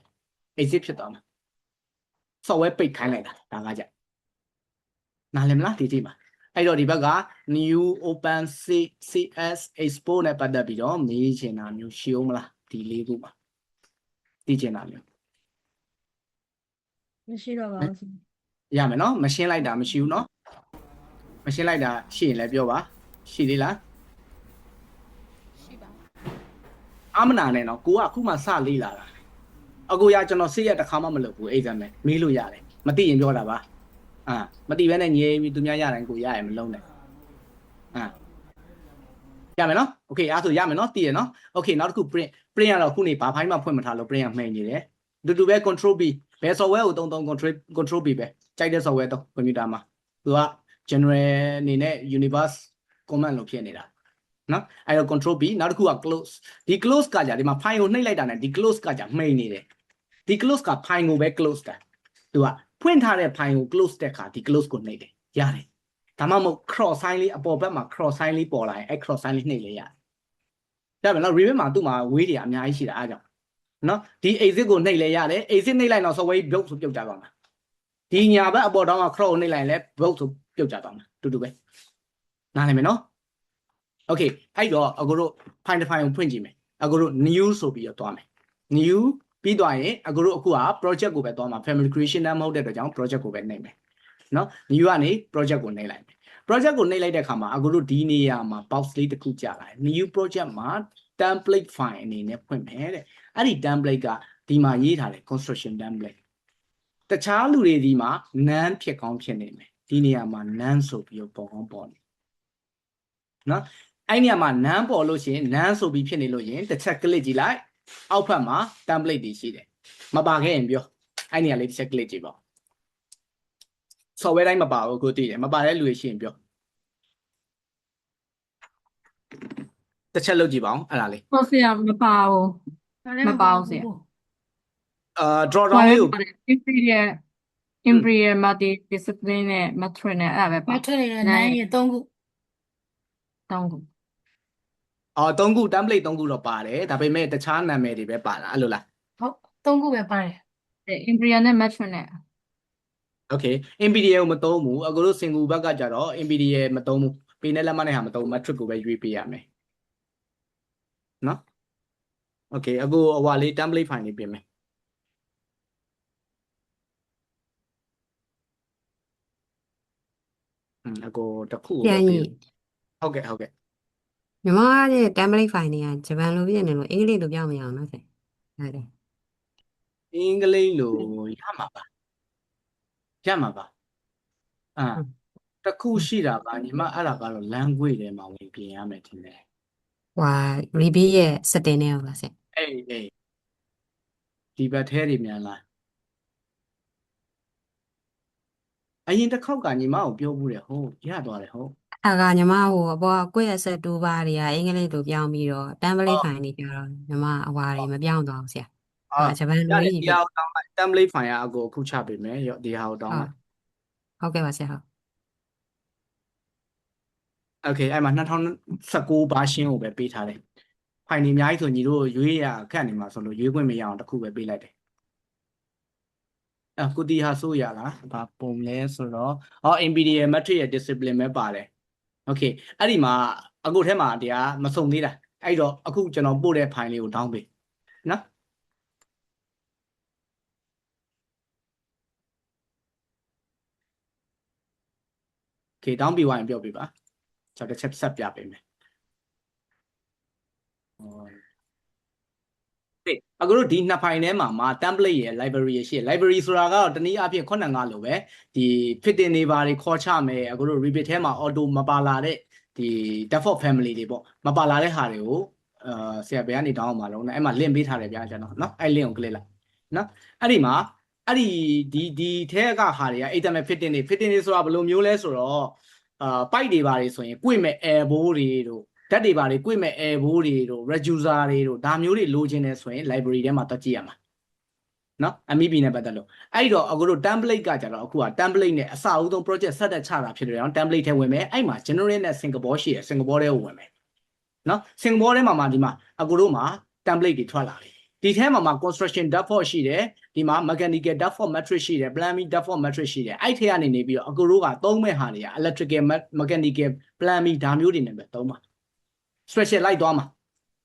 exit ဖြစ်သွားမှာ software ပိတ်ခိုင်းလိုက်တာဒါကကြနားလည်မလားဒီတိမှာအဲ့တော့ဒီဘက်က new open cs export နဲ့ပတ်သက်ပြီးတော့မေးချင်တာမျိုးရှိအောင်မလားဒီလေးခုမှာသိချင်တာမျိုးမရှိတော့ပါဘူး ရမယ်နော်မရှင်းလိုက်တာမရှိဘူးနော်မရှင်းလိုက်တာရှိရင်လည်းပြောပါရှိသေးလားရှိပါအမနာနဲ့နော်ကိုကအခုမှစလေးလာတာအကိုရကျွန်တော်စိတ်ရတစ်ခါမှမလုပ်ဘူးအဲ့ဒါမဲ့မေးလို့ရတယ်မသိရင်ပြောတာပါမသိဘဲနဲ့ညေးပြီးသူများရတိုင်းကိုရရင်မလုံးနဲ့ရမယ်နော်โอเคအားဆိုရမယ်နော်သိရနော်โอเคနောက်တစ်ခု print ကတော့ခုနေဘာဖိုင်းမှဖွင့်မထားလို့ print ကမှိန်နေတယ်တူတူပဲ control B ဘယ် software ကိုသုံး control B ပဲကြိုက်တဲ့ software သုံး computer မှာသူက general အနေနဲ့ universe command လို့ဖြစ်နေတာနော်အဲ့တော့ control B နောက်တစ်ခုက close ဒီ close ကကြာဒီမှာ file ကိုနှိပ်လိုက်တာနဲ့ဒီ close ကကြာမှိန်နေတယ်ဒီ close က file ကိုပဲ close တာသူကဖွင့်ထားတဲ့ file ကို close တဲ့အခါဒီ close ကိုနှိပ်တယ်ရတယ်ဒါမှမဟုတ် cross sign လေးအပေါ်ဘက်မှာ cross sign လေးပေါ်လာရင်အဲ့ cross sign လေးနှိပ်လေရတယ်ဒါပဲနော် Revit မှာသူ့မှာဝေးတွေအများကြီးရှိတာအားကြောင့်နော်ဒီ exit ကိုနှိပ်လေရတယ် exit နှိပ်လိုက်တော့ software build ဆိုပြုတ်ကြပါမှာဒီညာဘက်အပေါ်တောင်းက cross ကိုနှိပ်လိုက်ရင်လည်း build ဆိုပြုတ်ကြပါမှာတူတူပဲနားလည်မယ်နော် okay အဲ့တော့အကိုတို့ file တစ် file ကိုဖွင့်ကြည့်မယ်အကိုတို့ new ဆိုပြီးတော့တွားမယ် new ပြီးသွားရင်အကိုတို့အခုက project ကိုပဲတွားမှာ family creation နဲ့မဟုတ်တဲ့အတွက်ကြောင့် project ကိုပဲနှိပ်မယ်နော် new ကနေ project ကိုနှိပ်လိုက်မယ် project ကိုနှိပ်လိုက်တဲ့အခါမှာအကိုတို့ဒီနေရာမှာ box လေးတစ်ခုကြာလာတယ် new project မှာ template file အနေနဲ့ဖွင့်မယ်တဲ့အဲ့ဒီ template ကဒီမှာရေးထားတယ် construction template တခြားလူတွေဒီမှာ none ဖြစ်ကောင်းဖြစ်နေမယ်ဒီနေရာမှာ none ဆိုပြီးတော့ပေါ်ကောင်းပေါ်နေနော်အဲ့နေရာမှာ none ပေါ်လို့ရှိရင် none ဆိုပြီးဖြစ်နေလို့ရင်တစ်ချက် click ကြည့်လိုက်အောက်ဘက်မှာ template တွေရှိတယ်မပါခဲ့ရင်ပြောအဲ့နေရာလေးတစ်ချက် click ကြည့်ပါ software တိုင်းမပါဘူးကိုသိတယ်မပါတဲ့လူတွေရှိရင်ပြောတစ်ချက်လုပ်ကြည့်ပါအောင်အဲ့ဒါလေး ဟုတ်ဆရာမပါဘူးမပါဘူးဆရာ draw down လေးကို Imperial Imperial Multi Discipline နဲ့ Matrix နဲ့အဲ့ဒါပဲပါ မထွက်ရတဲ့နိုင်ရ3ခု 3ခု 3ခု template 3ခုတော့ပါတယ်ဒါပေမဲ့တခြားနာမည်တွေပဲပါလားအဲ့လိုလား ဟုတ်သုံးခုပဲပါတယ် Imperial နဲ့ Metro နဲ့ Okay Imperial ကိုမသုံးဘူးအခုတို့ single ဘက်ကကြတော့ Imperial မသုံးဘူးပေးနဲ့လက်မှတ်နဲ့ဟာမသုံး matrix ကိုပဲရွေးပေးရမယ်နော် Okay အခုဟိုလေး template file လေးပြင်မယ်အခုတစ်ခုကို ပြန် ပဲ ကြီး ပြင်ဟုတ်ကဲ့ ညီမရဲ့ template file တွေကဂျပန်လိုပြည့်နေလို့အင်္ဂလိပ်လိုပြောင်းမရအောင်နော်ဆင်ဟုတ်တယ် အင်္ဂလိပ်လိုရမှာပါအာ ဟုတ် တစ်ခုရှိတာကညီမအဲ့ဒါကတော့ language ထဲမှာဝင်ပြင်ရမယ်ထင်တယ် ဟွာ repeat ရဲ့ setting နဲ့ဟုတ်လားဆင် အေးဒီဘက်ထဲတွေမြန်လားအရင်တစ်ခေါက်ကညီမကိုပြောဘူးတယ်ဟုတ်ရသွားတယ်ဟုတ် အဲ့ကညီမဟိုအပေါ်ကိုယ့်ရဲ့ set 2ပါးတွေကအင်္ဂလိပ်လိုပြောင်းပြီးတော့ template file တွေကြတော့ညီမအဝါတွေမပြောင်းသွားဘူးဆရာ အာ ဂျပန် ရ လို တယ် ကြီး ဒီ ပြ ဟာကိုတောင်းလိုက် template file ကအခုချပေးမယ်ရောဒီဟာကိုတောင်းလိုက် ဟုတ်ကဲ့ပါဆရာဟုတ် Okay အဲ့မှာ2019 version ကိုပဲပေးထားတယ် file တွေအများကြီးဆိုညီတို့ရွေးရခက်နေမှာဆိုလို့ရွေးခွင့်မရအောင်တစ်ခုပဲပေးလိုက်တယ်အခုဒီဟာဆိုရလားဘာပုံလဲဆိုတော့Imperial matrix ရဲ့ discipline ပဲပါတယ် Okay အဲ့ဒီမှာအခုထဲမှာတရားမစုံသေးတာအဲ့တော့အခုကျွန်တော်ပို့တဲ့ file လေးကိုတောင်းပေးနော် Okay တောင်းပြီးဝိုင်းပြောပြပါကျွန်တော်တစ်ချက်ဆက်ပြပေးမယ်အခုတို့ဒီနှစ် file ထဲမှာ template ရဲ့ library ရဲ့ရှိ library ဆိုတာကတော့တနည်းအားဖြင့်ခုနကလိုပဲဒီ fitting တွေဘာတွေခေါ်ချမယ်အခုတို့ repeat ထဲမှာ auto မပါလာတဲ့ဒီ default family တွေပေါ့မပါလာတဲ့ဟာတွေကိုဆရာဘယ်ကနေတောင်းအောင်မလုပ်နဲ့အဲ့မှာ link ပေးထားတယ်ဗျာကျွန်တော်နော်အဲ့ link ကို click လိုက်နော်အဲ့ဒီမှာအဲ့ဒီထဲကဟာတွေက HTML fitting တွေဆိုတာဘယ်လိုမျိုးလဲဆိုတော့ပိုက်တွေဘာတွေဆိုရင်꿰မဲ့ elbow တွေတို့ဓာတ်တွေဘာတွေ꿰မဲ့ elbow တွေတို့ reducer တွေတို့ဒါမျိုးတွေလိုချင်တယ်ဆိုရင် library ထဲမှာတွက်ကြည့်ရမှာနော် MEP နဲ့ပတ်သက်လို့အဲ့တော့အခုတို့ template ကကြတော့အခုက template နဲ့အစအဦးဆုံး project ဆက်တက်ချတာဖြစ်တယ်အောင် template ထဲဝင်မယ်အဲ့မှာ general နဲ့ Singapore ရှိတယ် Singapore ထဲကိုဝင်မယ်နော် Singapore ထဲမှာဒီမှာအခုတို့မှာ template တွေထွက်လာပြီဒီထဲမှာ construction default ရှိတယ်ဒီမှာ mechanical default matrix ရှိတယ် plumbing default matrix ရှိတယ်အဲ့ထဲကနေနေပြီးတော့အခုတို့ကသုံးမဲ့ဟာတွေက electrical mechanical plumbing ဒါမျိုးတွေနဲ့ပဲသုံးပါ special light သွားမှာ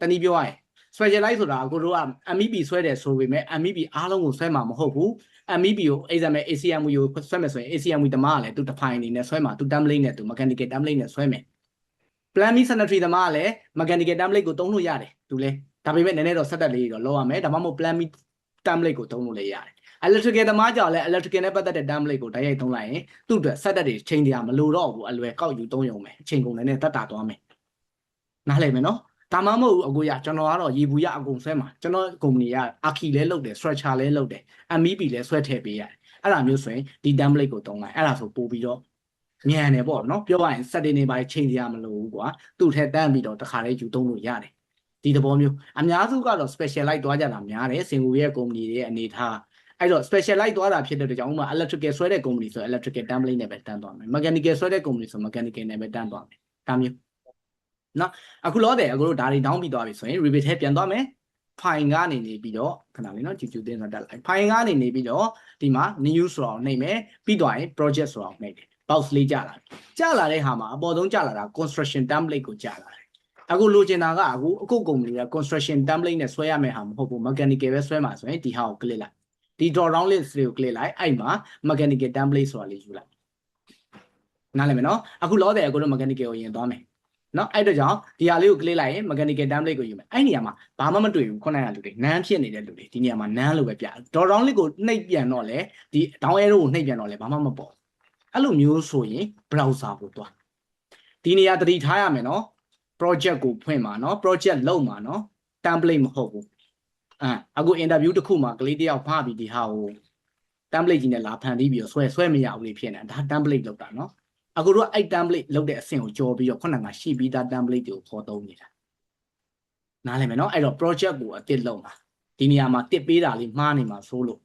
တနည်းပြောရရင် special light ဆိုတာအခုတို့က MEP ဆွဲတယ်ဆိုပေမဲ့ MEP အားလုံးကိုဆွဲမှာမဟုတ်ဘူး MEP ကို example ACMU ကိုဆွဲမယ်ဆိုရင် ACMU တမားကလည်းသူ define အနေနဲ့ဆွဲမှာသူ template နဲ့သူ mechanical template နဲ့ဆွဲမယ် plumbing sanitary တမားကလည်း mechanical template ကိုသုံးလို့ရတယ်သူလဲဒါပေမဲ့နည်းနည်းတော့ဆက်တက်လေးတော့လောက်ရမယ်ဒါမှမဟုတ် plumbing template ကိုသုံးလို့လည်းရတယ် electrical တမားကြောင့်လည်း electrical နဲ့ပတ်သက်တဲ့ template ကိုတိုက်ရိုက်သုံးလိုက်ရင်သူ့အတွက်ဆက်တက်တွေချိန်တရားမလိုတော့ဘူးအလွယ်ကောက်ယူသုံးရုံပဲအချိန်ကုန်လည်းနဲ့တက်တာသွားမယ်နားလည်မယ်နော်ဒါမှမဟုတ်အခုရကျွန်တော်ကတော့ရေဘူးရအကုန်ဆွဲမှာကျွန်တော်ကုမ္ပဏီက Archi လဲလုပ်တယ် structure လဲလုပ်တယ် MEP လဲဆွဲထည့်ပေးရတယ်အဲ့ဒါမျိုးဆိုရင်ဒီ template ကိုသုံးလိုက်အဲ့ဒါဆိုပို့ပြီးတော့မြန်တယ်ပေါ့နော်ပြောရရင် setting တွေပါချိန်တရားမလိုဘူးကွာသူ့ထဲတန်းပြီးတော့တခါလေးယူသုံးလို့ရတယ်ဒီသဘောမျိုးအများစုကတော့ special light သွားကြတာများတယ်စင်ကူရဲ့ကုမ္ပဏီတွေရဲ့အနေထားအဲ့တော့ special light သွားတာဖြစ်တဲ့ကြောင့်ဥပမာ electrical ဆွဲတဲ့ကုမ္ပဏီဆို electrical template နဲ့ပဲတန်းသွားမယ် mechanical ဆွဲတဲ့ကုမ္ပဏီဆို mechanical နဲ့ပဲတန်းသွားမယ်ဒါမျိုးနော်အခုလောတယ်အခုတို့ဒါတွေတောင်းပြီးသွားပြီဆိုရင် repeat ထဲပြန်သွားမယ် file ကနေနေပြီးတော့ခဏလေးနော်ကြည့်တင်းဆိုတက်လိုက် file ကနေနေပြီးတော့ဒီမှာ new ဆိုအောင်နှိပ်မယ်ပြီးသွားရင် project ဆိုအောင်နှိပ်တယ် box လေးကြာလာတဲ့ဟာမှာအပေါ်ဆုံးကြာလာတာ construction template ကိုကြာလာတယ်အခုလိုချင်တာကအခုကုမ္ပဏီက construction template နဲ့ဆွဲရမယ့်ဟာမဟုတ်ဘူး mechanical ပဲဆွဲမှာဆိုရင်ဒီဟာကို click လိုက်ဒီ drop down list လေးကို click လိုက်အဲ့မှာ mechanical template ဆိုတာလေးယူလိုက်နားလည်မယ်နော်အခုလောတယ်အခုတို့ mechanical ကိုရင်သွားမယ်နော်အဲ့တော့ကြောင့်ဒီဟာလေးကို click လိုက်ရင် mechanical template ကိုယူမယ်အဲ့နေရာမှာဘာမှမတွေ့ဘူးခုနကလူတွေ none ဖြစ်နေတဲ့လူတွေဒီနေရာမှာ none လို့ပဲပြ drop down list ကိုနှိပ်ပြန်တော့လေဒီ down arrow ကိုနှိပ်ပြန်တော့လေဘာမှမပေါ်အဲ့လိုမျိုးဆိုရင် browser ကိုသွားဒီနေရာတတိထားရမယ်နော် project ကိုဖွင့်ပါနော် project လုပ်မှာနော် template မဟုတ်ဘူးအခု interview တစ်ခုမှာကလေးတယောက်ဖားပြီးဒီဟာကို template ကြီးနဲ့လာဖန်ပြီးတော့ဆွဲမရဘူးလေဖြစ်နေတာဒါ template လောက်တာနော်အခုတို့အဲ့ template လောက်တဲ့အဆင့်ကိုကြော်ပြီးတော့ခုနကရှိပြီးသား template တွေကိုခေါ်သုံးနေတာနားလည်မယ်နော်အဲ့တော့ project ကိုအတစ်လုပ်မှာဒီနေရာမှာတစ်ပေးတာလေးမှားနေမှာဆိုလို့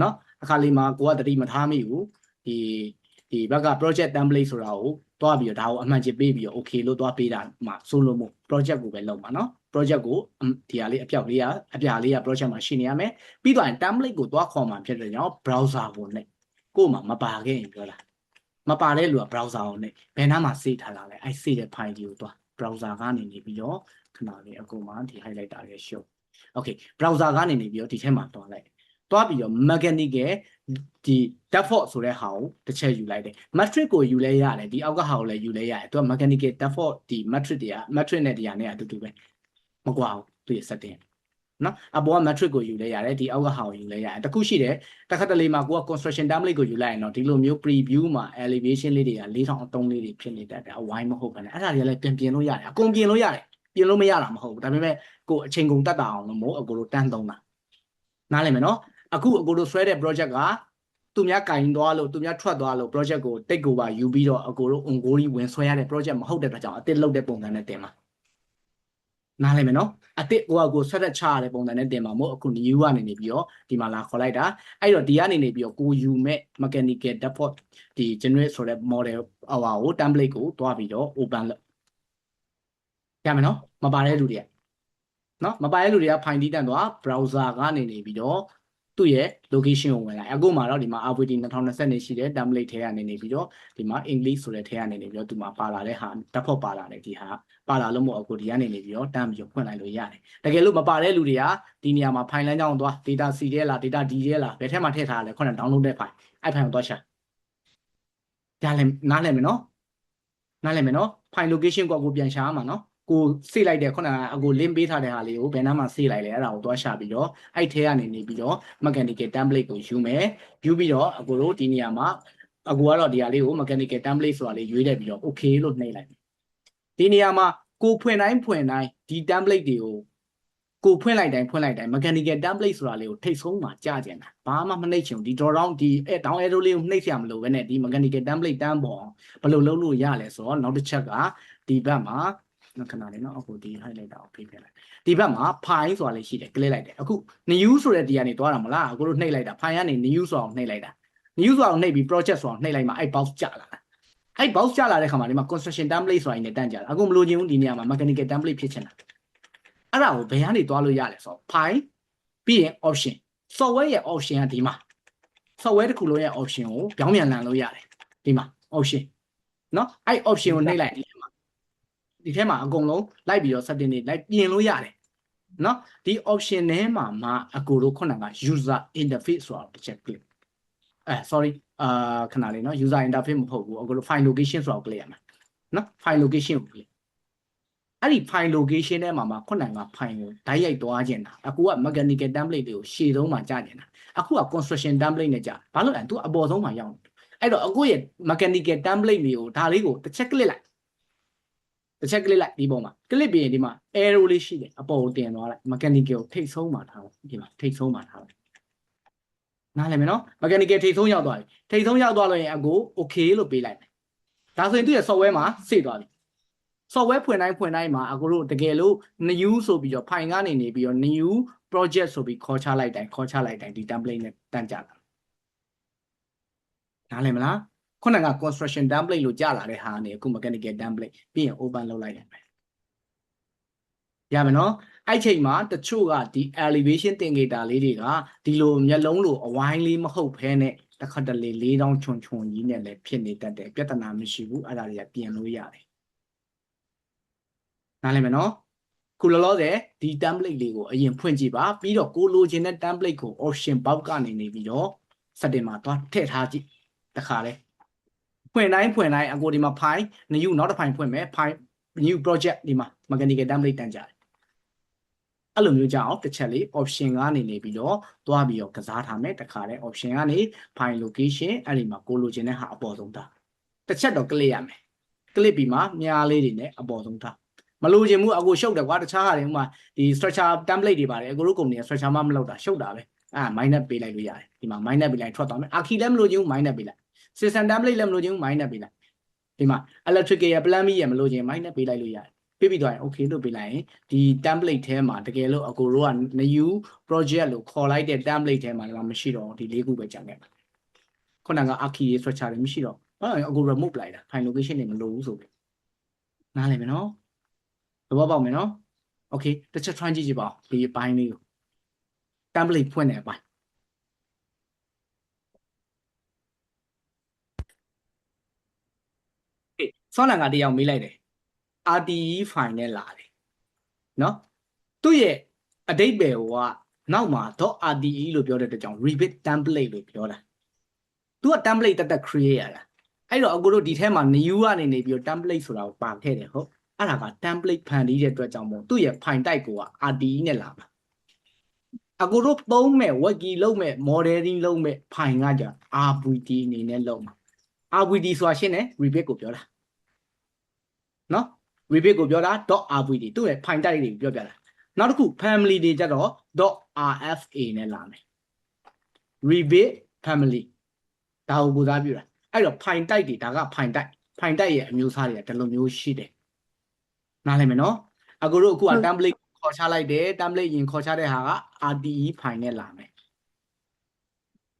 နော်အခါလေးမှာကိုကတတိမထားမိဘူးဒီဘက်က project template ဆိုတာကို သွားပြီးတော့ဒါကိုအမှန်ချပေးပြီးတော့ okay လို့သွားပေးတာမှာဆိုလို့မို့ project ကိုပဲလုပ်မှာနော် project ကိုဒီဟာလေးအပြာလေးက project မှာရှိနေရမယ်ပြီးတော့ template ကိုသွားခေါ်မှာဖြစ်တဲ့ကြောင့် browser ကိုနဲ့ကို့မှာမပါခဲ့ရင်ပြောတာမပါတဲ့လူက browser ကိုနဲ့ဘယ်နှမှာ save ထားတာလဲအဲ့ save တဲ့ file ကိုသွား browser ကနေနေပြီးတော့ခဏလေးအကုန်မှာဒီ highlight တာလေး show okay browser ကနေနေပြီးတော့ဒီထဲမှာသွားလိုက်သွားပြီးတော့ mechanical ဒီ default ဆိုတဲ့ဟာကိုတစ်ချက်ယူလိုက်တယ် matrix ကိုယူလဲရတယ်ဒီအောက်ကဟာကိုလည်းယူလဲရတယ်သူက mechanical default ဒီ matrix တွေက matrix နဲ့တရားနဲ့အတူတူပဲမကွာဘူးသူရဲ့ setting နော်အပေါ်က matrix ကိုယူလဲရတယ်ဒီအောက်ကဟာကိုယူလဲရတယ်တခုရှိတယ်တစ်ခါတလေမှာကိုက construction template ကိုယူလိုက်ရင်တော့ဒီလိုမျိုး preview မှာ elevation လေးတွေက4000လေးတွေဖြစ်နေတတ်တယ်အဝိုင်းမဟုတ်ဘူးနဲ့အဲ့ဒါတွေကလည်းပြင်လို့ရတယ်အကုန်ပြင်လို့ရတယ်ပြင်လို့မရတာမဟုတ်ဘူးဒါပေမဲ့ကိုအချိန်ကုန်တတ်တာအောင်လို့မို့အကိုတို့တန်းသုံးတာနားလည်မယ်နော်အခုအကိုတို့ဆွဲတဲ့ project ကသူများကင်သွားလို့သူများထွက်သွားလို့ project ကို take over ယူပြီးတော့အကိုတို့ ongori ဝင်ဆွဲရတဲ့ project မဟုတ်တဲ့အတွက်ကြောင့်အစ်စ်လုပ်တဲ့ပုံစံနဲ့တင်မှာနားလည်မယ်နော်အစ်စ်ကိုဆက်သက်ချရတဲ့ပုံစံနဲ့တင်မှာမို့အခု new ကနေနေပြီးတော့ဒီမှာလာခေါ်လိုက်တာအဲ့တော့ဒီကနေနေပြီးတော့ကိုယူမဲ့ mechanical default ဒီ generate ဆိုတဲ့ model ဟိုကို template ကိုတွားပြီးတော့ open လုပ်ရမယ်နော်မပါတဲ့လူတွေကနော်မပါတဲ့လူတွေက find တီးတန့်သွား browser ကနေနေပြီးတော့သူ့ရဲ့ location ကိုဝင်လိုက်အခုမှတော့ဒီမှာ AWD 2020နေရှိတဲ့ template ထဲကနေနေပြီးတော့ဒီမှာ English ဆိုတဲ့ထဲကနေနေပြီးတော့ဒီမှာပါလာတဲ့ဟာ default ပါလာတယ်ဒီဟာပါလာလို့မို့အခုဒီကနေနေပြီးတော့တန်းပြီးတော့ဖွင့်လိုက်လို့ရတယ်တကယ်လို့မပါတဲ့လူတွေကဒီနေရာမှာ file လမ်းကြောင်းသွား data C ထဲလား data D ထဲလားဘယ်ထဲမှာထည့်ထားလဲခုန download တဲ့ file အဲ့ file ကိုသွားရှာဒါလည်းနားလည်မယ်နော်နားလည်မယ်နော် file location ကိုပြန်ရှာရမှာနော်ကိုစေ့လိုက်တဲ့ခုနကအကို link ပေးထားတဲ့ဟာလေးကိုဘယ်နှမှာစေ့လိုက်လဲအဲ့ဒါကိုသွားရှာပြီးတော့အဲ့ထဲကနေနေပြီးတော့ mechanical template ကိုယူမယ်ယူပြီးတော့အကိုတို့ဒီနေရာမှာအကိုကတော့ဒီဟာလေးကို mechanical template ဆိုတာလေးရွေးလိုက်ပြီးတော့ okay လို့နှိပ်လိုက်ဒီနေရာမှာကိုဖွင့်တိုင်းဒီ template တွေကိုကိုဖွင့်လိုက်တိုင်း mechanical template ဆိုတာလေးကိုထိတ်ဆုံးမှာကြားကျင်တာဘာမှမနှိပ်ချင်ဘူးဒီ draw down ဒီ down arrow လေးကိုနှိပ်ရမလို့ပဲနဲ့ဒီ mechanical template တန်းပေါ်ဘယ်လိုလုပ်လို့ရလဲဆိုတော့နောက်တစ်ချက်ကဒီဘက်မှာခဏလေးနော်အခုဒီ highlight တာကိုဖိခဲ့လိုက်ဒီဘက်မှာ file ဆိုတာလေးရှိတယ် click လိုက်တယ်အခု new ဆိုတဲ့ဒီကနေတွားတာမလားအခုတို့နှိပ်လိုက်တာ file ကနေ new ဆိုတာကိုနှိပ်လိုက်တာ new ဆိုတာကိုနှိပ်ပြီး project ဆိုတာကိုနှိပ်လိုက်မှအဲ့ box ကျလာတာအဲ့ box ကျလာတဲ့ခါမှာဒီမှာ construction template ဆိုတာနဲ့တန်းကြတာအခုမလို့ချင်းဘူးဒီနေရာမှာ mechanical template ဖြစ်ချင်တာအဲ့ဒါကိုဘယ်ကနေတွားလို့ရလဲဆိုတော့ file ပြီးရင် option software ရဲ့ option ကဒီမှာ software တစ်ခုလုံးရဲ့ option ကိုပြောင်းပြန်လှန်လို့ရတယ်ဒီမှာ option နော်အဲ့ option ကိုနှိပ်လိုက်ဒီထဲမှာအကုန်လုံးလိုက်ပြီးတော့ setting တွေလိုက်ပြင်လို့ရတယ်နော်ဒီ option ထဲမှာမှအကိုတို့ခုနက user interface ဆိုတာတစ်ချက် click sorry ခဏလေးနော် user interface မဟုတ်ဘူးအကိုတို့ file location ဆိုတာကို click ရမှာနော် file location ကို click အဲ့ဒီ file location ထဲမှာခုနက file ကိုဓာတ်ရိုက်သွားခြင်းတာအခုက mechanical template တွေကိုရှေ့ဆုံးမှာကြာနေတာအခုက construction template နဲ့ကြာဘာလို့လဲသူကအပေါ်ဆုံးမှာရောက်အဲ့တော့အခုရဲ့ mechanical template တွေကိုဒါလေးကိုတစ်ချက် click လိုက်တစ်ချက် click လိုက်ဒီပေါ်မှာ click ပြီးရင်ဒီမှာ arrow လေးရှိတယ်အပေါ်ကိုတင်သွားလိုက် mechanical ကိုထိတ်ဆုံးမှာထားလိုက်ဒီမှာထိတ်ဆုံးမှာထားလိုက်နားလည်မယ်နော် mechanical ထိတ်ဆုံးရောက်သွားပြီထိတ်ဆုံးရောက်သွားလို့ရင်အကို okay လို့ပေးလိုက်မယ်ဒါဆိုရင်သူ့ရဲ့ software မှာစေ့သွားပြီ software ဖွင့်တိုင်းမှာအကိုတို့တကယ်လို့ new ဆိုပြီးတော့ file ကနေနေပြီးတော့ new project ဆိုပြီးခေါ်ချလိုက်တိုင်းဒီ template နဲ့တန်းကြတာနားလည်မလားခုနက construction template လို့ကြာလာတဲ့ဟာကနေအခု mechanical template ပြီးရင် open လုပ်လိုက်ရမယ်ရမယ်နော်အဲ့ချိန်မှာတချို့ကဒီ elevation indicator လေးတွေကဒီလိုမျက်လုံးလိုအဝိုင်းလေးမဟုတ်ဘဲနဲ့တစ်ခါတလေ4000ချွန်ကြီးနဲ့လည်းဖြစ်နေတတ်တယ်ပြဿနာမရှိဘူးအဲ့ဒါတွေကပြင်လို့ရတယ်နားလည်မယ်နော်ခုလောလောဆယ်ဒီ template လေးကိုအရင်ဖွင့်ကြည့်ပါပြီးတော့ကိုလိုချင်တဲ့ template ကို option box ကနေနေပြီးတော့ setting မှာသွားထည့်ထားကြည့်တခါလေဖွင့်တိုင်းအကိုဒီမှာ file new နောက်တစ် file ဖွင့်မယ် file new project ဒီမှာ mechanical template တန်းကြတယ်အဲ့လိုမျိုးကြအောင်တစ်ချက်လေး option ကနေနေပြီးတော့သွားပြီးတော့ကစားထားမယ်တခါလေ option ကနေ file location အဲ့ဒီမှာကိုလိုချင်တဲ့ဟာအပေါ်ဆုံးထားတစ်ချက်တော့ click ရမယ် click ပြီးမှမြားလေးတွေနဲ့အပေါ်ဆုံးထားမလိုချင်ဘူးအကိုရှုပ်တယ်ကွာတခြားဟာတွေဥမာဒီ structure template တွေပါတယ်အကိုတို့ကုမ္ပဏီက structure မှမလုပ်တာရှုပ်တာပဲminus ပေးလိုက်လို့ရတယ်ဒီမှာ minus ပေးလိုက်ထွက်သွားမယ် archi လည်းမလိုချင်ဘူး minus ပေးလိုက် system template လည်းမလိုချင်ဘူး minus ပေးလိုက်ဒီမှာ electrical ရ plumbing ရမလိုချင် minus ပေးလိုက်လို့ရတယ်ပေးပြီးသွားရင် okay လို့ပေးလိုက်ရင်ဒီ template ထဲမှာတကယ်လို့အကိုတို့က new project လို့ခေါ်လိုက်တဲ့ template ထဲမှာလည်းမရှိတော့ဒီ၄ခုပဲကျန်ခဲ့ပါခုနက archi structure တွေမရှိတော့ အခု remove လိုက်တာ file location တွေမလိုဘူးဆိုပြီနားလည်မယ်နော်သဘောပေါက်မယ်နော် okay တစ်ချက် try ကြည့်ကြပါဦးဒီအပိုင်းလေးကို template ဖွင့်တဲ့အပိုင်းဆောင်းလန်ကတယောက်မေးလိုက်တယ် RTE file နဲ့လာတယ်နော်သူ့ရဲ့အဓိပ္ပာယ်ကနောက်မှာ .rte လို့ပြောတဲ့အတွက်ကြောင့် rebit template လို့ပြောတာသူက template တက် create ရတာအဲ့တော့အခုတို့ဒီထဲမှာ new ကနေနေပြီးတော့ template ဆိုတာကိုပါထည့်တယ်ဟုတ်အဲ့ဒါက template ဖန်တီးတဲ့အတွက်ကြောင့်မို့သူ့ရဲ့ file type ကို RTE နဲ့လာမှာအခုတို့သုံးမဲ့ wiki လုပ်မဲ့ modeling လုပ်မဲ့ file ကကြာ RVD အနေနဲ့လုပ်မှာ RVD ဆိုတာရှင်းတယ် rebit ကိုပြောတာနော် rebit ကိုပြောတာ .rvd သူ့ရဲ့ file type တွေပြောပြတာနောက်တစ်ခု family တွေကြတော့ .rfa နဲ့လာမယ် rebit family ဒါကိုကိုစားပြုတာအဲ့တော့ file type တွေဒါက file type ရဲ့အမျိုးအစားတွေကဒီလိုမျိုးရှိတယ်နားလည်မယ်နော်အခုတို့အခုက template ခေါ်ချလိုက်တယ် template ရင်ခေါ်ချတဲ့ဟာက RTE file နဲ့လာမယ်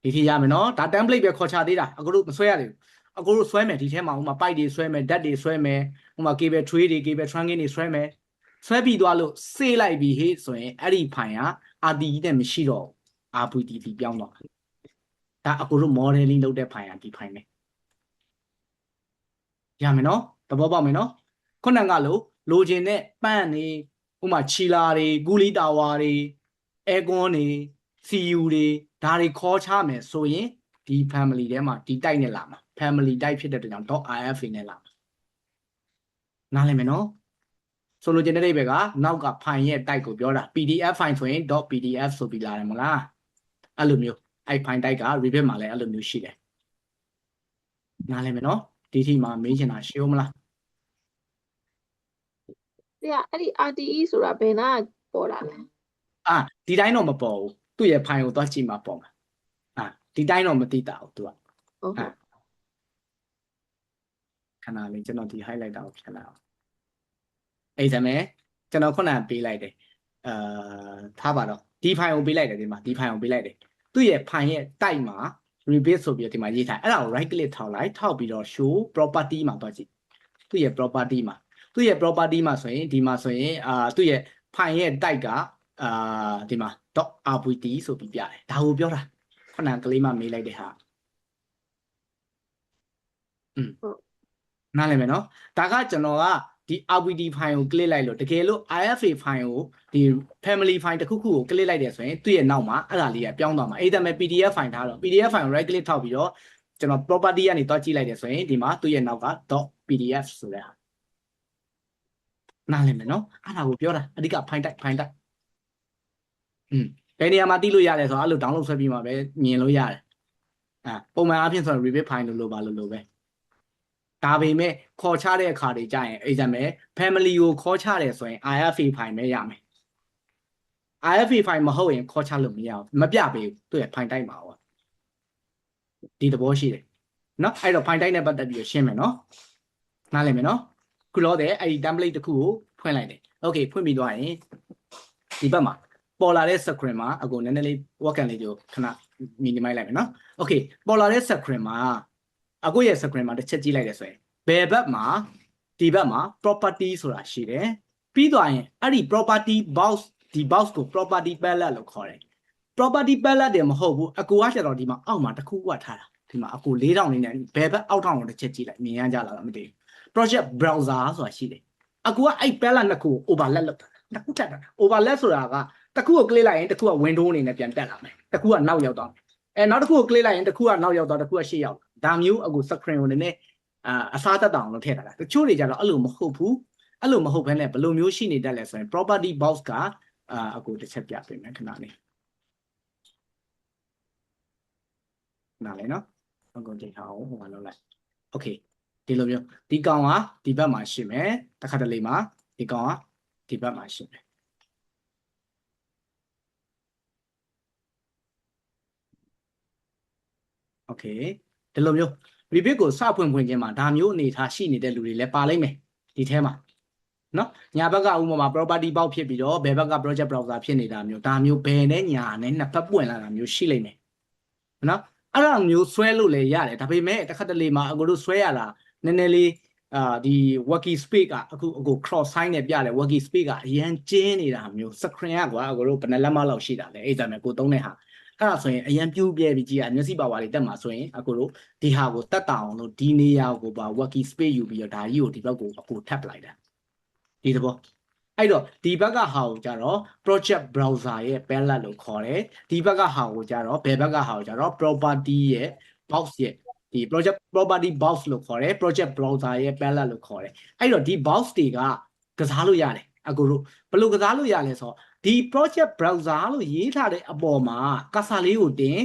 ဒီထိရမယ်နော်ဒါ template ပဲခေါ်ချသေးတာအခုတို့မဆွဲရသေးဘူးအခုတို့ဆွဲမယ်ဒီထဲမှာဥမာ pipe တွေဆွဲမယ် DAT တွေဆွဲမယ်ဥမာ cable tray တွေ cable trunking တွေဆွဲမယ်ဆွဲပြီးသွားလို့စေးလိုက်ပြီးဟေ့ဆိုရင်အဲ့ဒီ file က RTE နဲ့မရှိတော့ RVD ပြောင်းတော့ဒါအခုတို့ modeling လုပ်တဲ့ file ကဒီ file ပဲရမယ်နော်သဘောပေါက်မယ်နော်ခုနကလိုချင်တဲ့ပန့်နေဥမာချီလာတွေဂူလီတာဝါတွေအဲကွန်တွေ CU တွေဒါတွေခေါ်ချမယ်ဆိုရင်ဒီ family ထဲမှာဒီ type နဲ့လာမှာ family type ဖြစ်တဲ့အတွက်ကြောင့် .rfa နဲ့လာမှာနားလည်မယ်နော်ဆိုလိုချင်တဲ့အိဗယ်ကနောက်က file ရဲ့ type ကိုပြောတာ PDF file ဆိုရင် .pdf ဆိုပြီးလာတယ်မလားအဲ့လိုမျိုးအဲ့ file type က rebit မှာလည်းအဲ့လိုမျိုးရှိတယ်နားလည်မယ်နော်ဒီထိမှာမေးချင်တာရှိဦးမလား ဆရာအဲ့ဒီ RTE ဆိုတာဘယ်နာပေါ်တာလဲဒီတိုင်းတော့မပေါ်ဘူးသူ့ရဲ့ file ကိုသွားကြည့်မှာပေါ်မှာဒီတိုင်းတော့မသိတာဘူးသူကဟုတ်ဟုတ်ခဏလေးကျွန်တော်ဒီ highlight တာကိုဖြတ်လိုက်အောင်အဲ့ဒါမဲ့ကျွန်တော်ခုနကပေးလိုက်တယ်ထားပါတော့ဒီ file ကိုပေးလိုက်တယ်ဒီမှာဒီ file ကိုပေးလိုက်တယ်သူ့ရဲ့ file ရဲ့ type မှာ rebit ဆိုပြီးတော့ဒီမှာရေးထားအဲ့ဒါကို right click ထောက်လိုက်ထောက်ပြီးတော့ show property မှာသွားကြည့်သူ့ရဲ့ property မှာဆိုရင်ဒီမှာဆိုရင်သူ့ရဲ့ file ရဲ့ type ကဒီမှာ .rvd ဆိုပြီးပြတယ်ဒါကိုပြောတာခုနကလေးမှမေးလိုက်တဲ့ဟာနားလည်မယ်နော်ဒါကကျွန်တော်ကဒီ RVD file ကို click လိုက်လို့တကယ်လို့ IFA file ကိုဒီ family file တစ်ခုခုကို click လိုက်တယ်ဆိုရင်သူ့ရဲ့နောက်မှာအဲ့ဒါလေးကပြောင်းသွားမှာအဲ့ဒါမဲ့ PDF file ထားတော့ PDF file ကို right click ထောက်ပြီးတော့ကျွန်တော် property ကနေတွားကြည့်လိုက်တယ်ဆိုရင်ဒီမှာသူ့ရဲ့နောက်က .pdf ဆိုတဲ့ဟာနားလည်မယ်နော်အဲ့ဒါကိုပြောတာအဓိက file type ဘယ်နေရာမှာသိလို့ရတယ်ဆိုတော့အဲ့လို download ဆွဲပြီးမှပဲမြင်လို့ရတယ်ပုံမှန်အားဖြင့်ဆိုတော့ rebit file လို့ပါလို့ပဲဒါပေမဲ့ခေါ်ချတဲ့အခါတွေကြာရင်အဲ့ဒါမဲ့ family ကိုခေါ်ချတယ်ဆိုရင် IFA file ပဲရမယ် IFA file မဟုတ်ရင်ခေါ်ချလို့မရဘူးမပြပေးဘူးသူ့ရဲ့ file type မှာဟောဒီသဘောရှိတယ်နော်အဲ့တော့ file type နဲ့ပတ်သက်ပြီးရှင်းမယ်နော်နားလည်မယ်နော်ခုလောတဲ့အဲ့ဒီ template တစ်ခုကိုဖွင့်လိုက်တယ် okay ဖွင့်ပြီးသွားရင်ဒီဘက်မှာပေါ်လာတဲ့ screen မှာအခုနည်းနည်းလေး work လေးကိုခဏ minimize လိုက်မယ်နော် okay ပေါ်လာတဲ့ screen မှာအခုရဲ့ screen မှာတစ်ချက်ကြည့်လိုက်တယ်ဆိုရင်ဘယ်ဘက်မှာဒီဘက်မှာ property ဆိုတာရှိတယ်ပြီးသွားရင်အဲ့ဒီ property box ဒီ box ကို property palette လို့ခေါ်တယ် property palette တယ်မဟုတ်ဘူးအကူကကျတော့ဒီမှာအောက်မှာတစ်ခုကထားတာဒီမှာအကူ4000လေးနဲ့ဘယ်ဘက်အောက်ထောင်ကိုတစ်ချက်ကြည့်လိုက်မြင်ရကြလားမသိဘူး project browser ဆိုတာရှိတယ်အကူကအဲ့ palette နှစ်ခု overlap လုပ်တာတစ်ခုထပ်တာ overlap ဆိုတာကတစ်ခုကို click လိုက်ရင်တစ်ခုက window အနေနဲ့ပြန်တက်လာမယ်တစ်ခုကနောက်ရောက်သွားမယ်နောက်တစ်ခုကို click လိုက်ရင်တစ်ခုကနောက်ရောက်သွားတစ်ခုကရှေ့ရောက်ဒါမျိုးအခု screen ကိုနည်းနည်းအစားတက်တောင်လို့ထည့်ထားတာတချို့တွေကြတော့အဲ့လိုမဟုတ်ဘူးအဲ့လိုမဟုတ်ဘဲနဲ့ဘယ်လိုမျိုးရှိနေတတ်လဲဆိုရင် property box ကအခုတစ်ချက်ပြပေးမယ်ခဏလေးနားလဲနော်အခုချိန်ထားအောင်ဟိုမှာလုပ်လိုက် okay ဒီလိုမျိုးဒီကောင်ကဒီဘက်မှာရှိမယ်တစ်ခါတလေမှာဒီကောင်ကဒီဘက်မှာရှိမယ်okay ဒီလိုမျိုး rebit ကိုစဖွင့်ခြင်းမှာဒါမျိုးအနေထားရှိနေတဲ့လူတွေလည်းပါလိမ့်မယ်ဒီထဲမှာနော်ညာဘက်ကဥပမာ property box ဖြစ်ပြီးတော့ဘယ်ဘက်က project browser ဖြစ်နေတာမျိုးဒါမျိုးဘယ်နဲ့ညာနဲ့နှစ်ဖက်ပွင့်လာတာမျိုးရှိလိမ့်မယ်နော် အဲ့ဒါမျိုးဆွဲလို့လည်းရတယ်ဒါပေမဲ့တစ်ခါတလေမှာအကိုတို့ဆွဲရတာနည်းနည်းလေးဒီ working space ကအခုအကို cross sign နဲ့ပြတယ် working space ကအရန်ကျင်းနေတာမျိုး screen ကကွာအကိုတို့ဘယ်နှလက်မလောက်ရှိတာလဲအဲ့ဒါမဲ့ကိုသုံးတဲ့ဟာအဲ့ဒါဆိုရင်အရန်ပြူးပြဲပြီးကြည့်ရမျက်စိပါဝါတွေတက်မှာဆိုရင်အကိုတို့ဒီဟာကိုတက်တာအောင်လို့ဒီနေရာကိုပါ working space ယူပြီးတော့ဒါကြီးကိုဒီဘက်ကိုအကိုထပ်ပလိုက်တာဒီသဘောအဲ့တော့ဒီဘက်ကဟာကိုကြတော့ project browser ရဲ့ palette လို့ခေါ်တယ်ဒီဘက်ကဟာကိုကြတော့ဘယ်ဘက်ကဟာကိုကြတော့ property ရဲ့ box ရဲ့ဒီ project property box လို့ခေါ်တယ် project browser ရဲ့ palette လို့ခေါ်တယ်အဲ့တော့ဒီ box တွေကကစားလို့ရတယ်အကိုတို့ဘယ်လိုကစားလို့ရလဲဆိုတော့ဒီ project browser လို့ရေးထားတဲ့အပေါ်မှာကာဆာလေးကိုတင်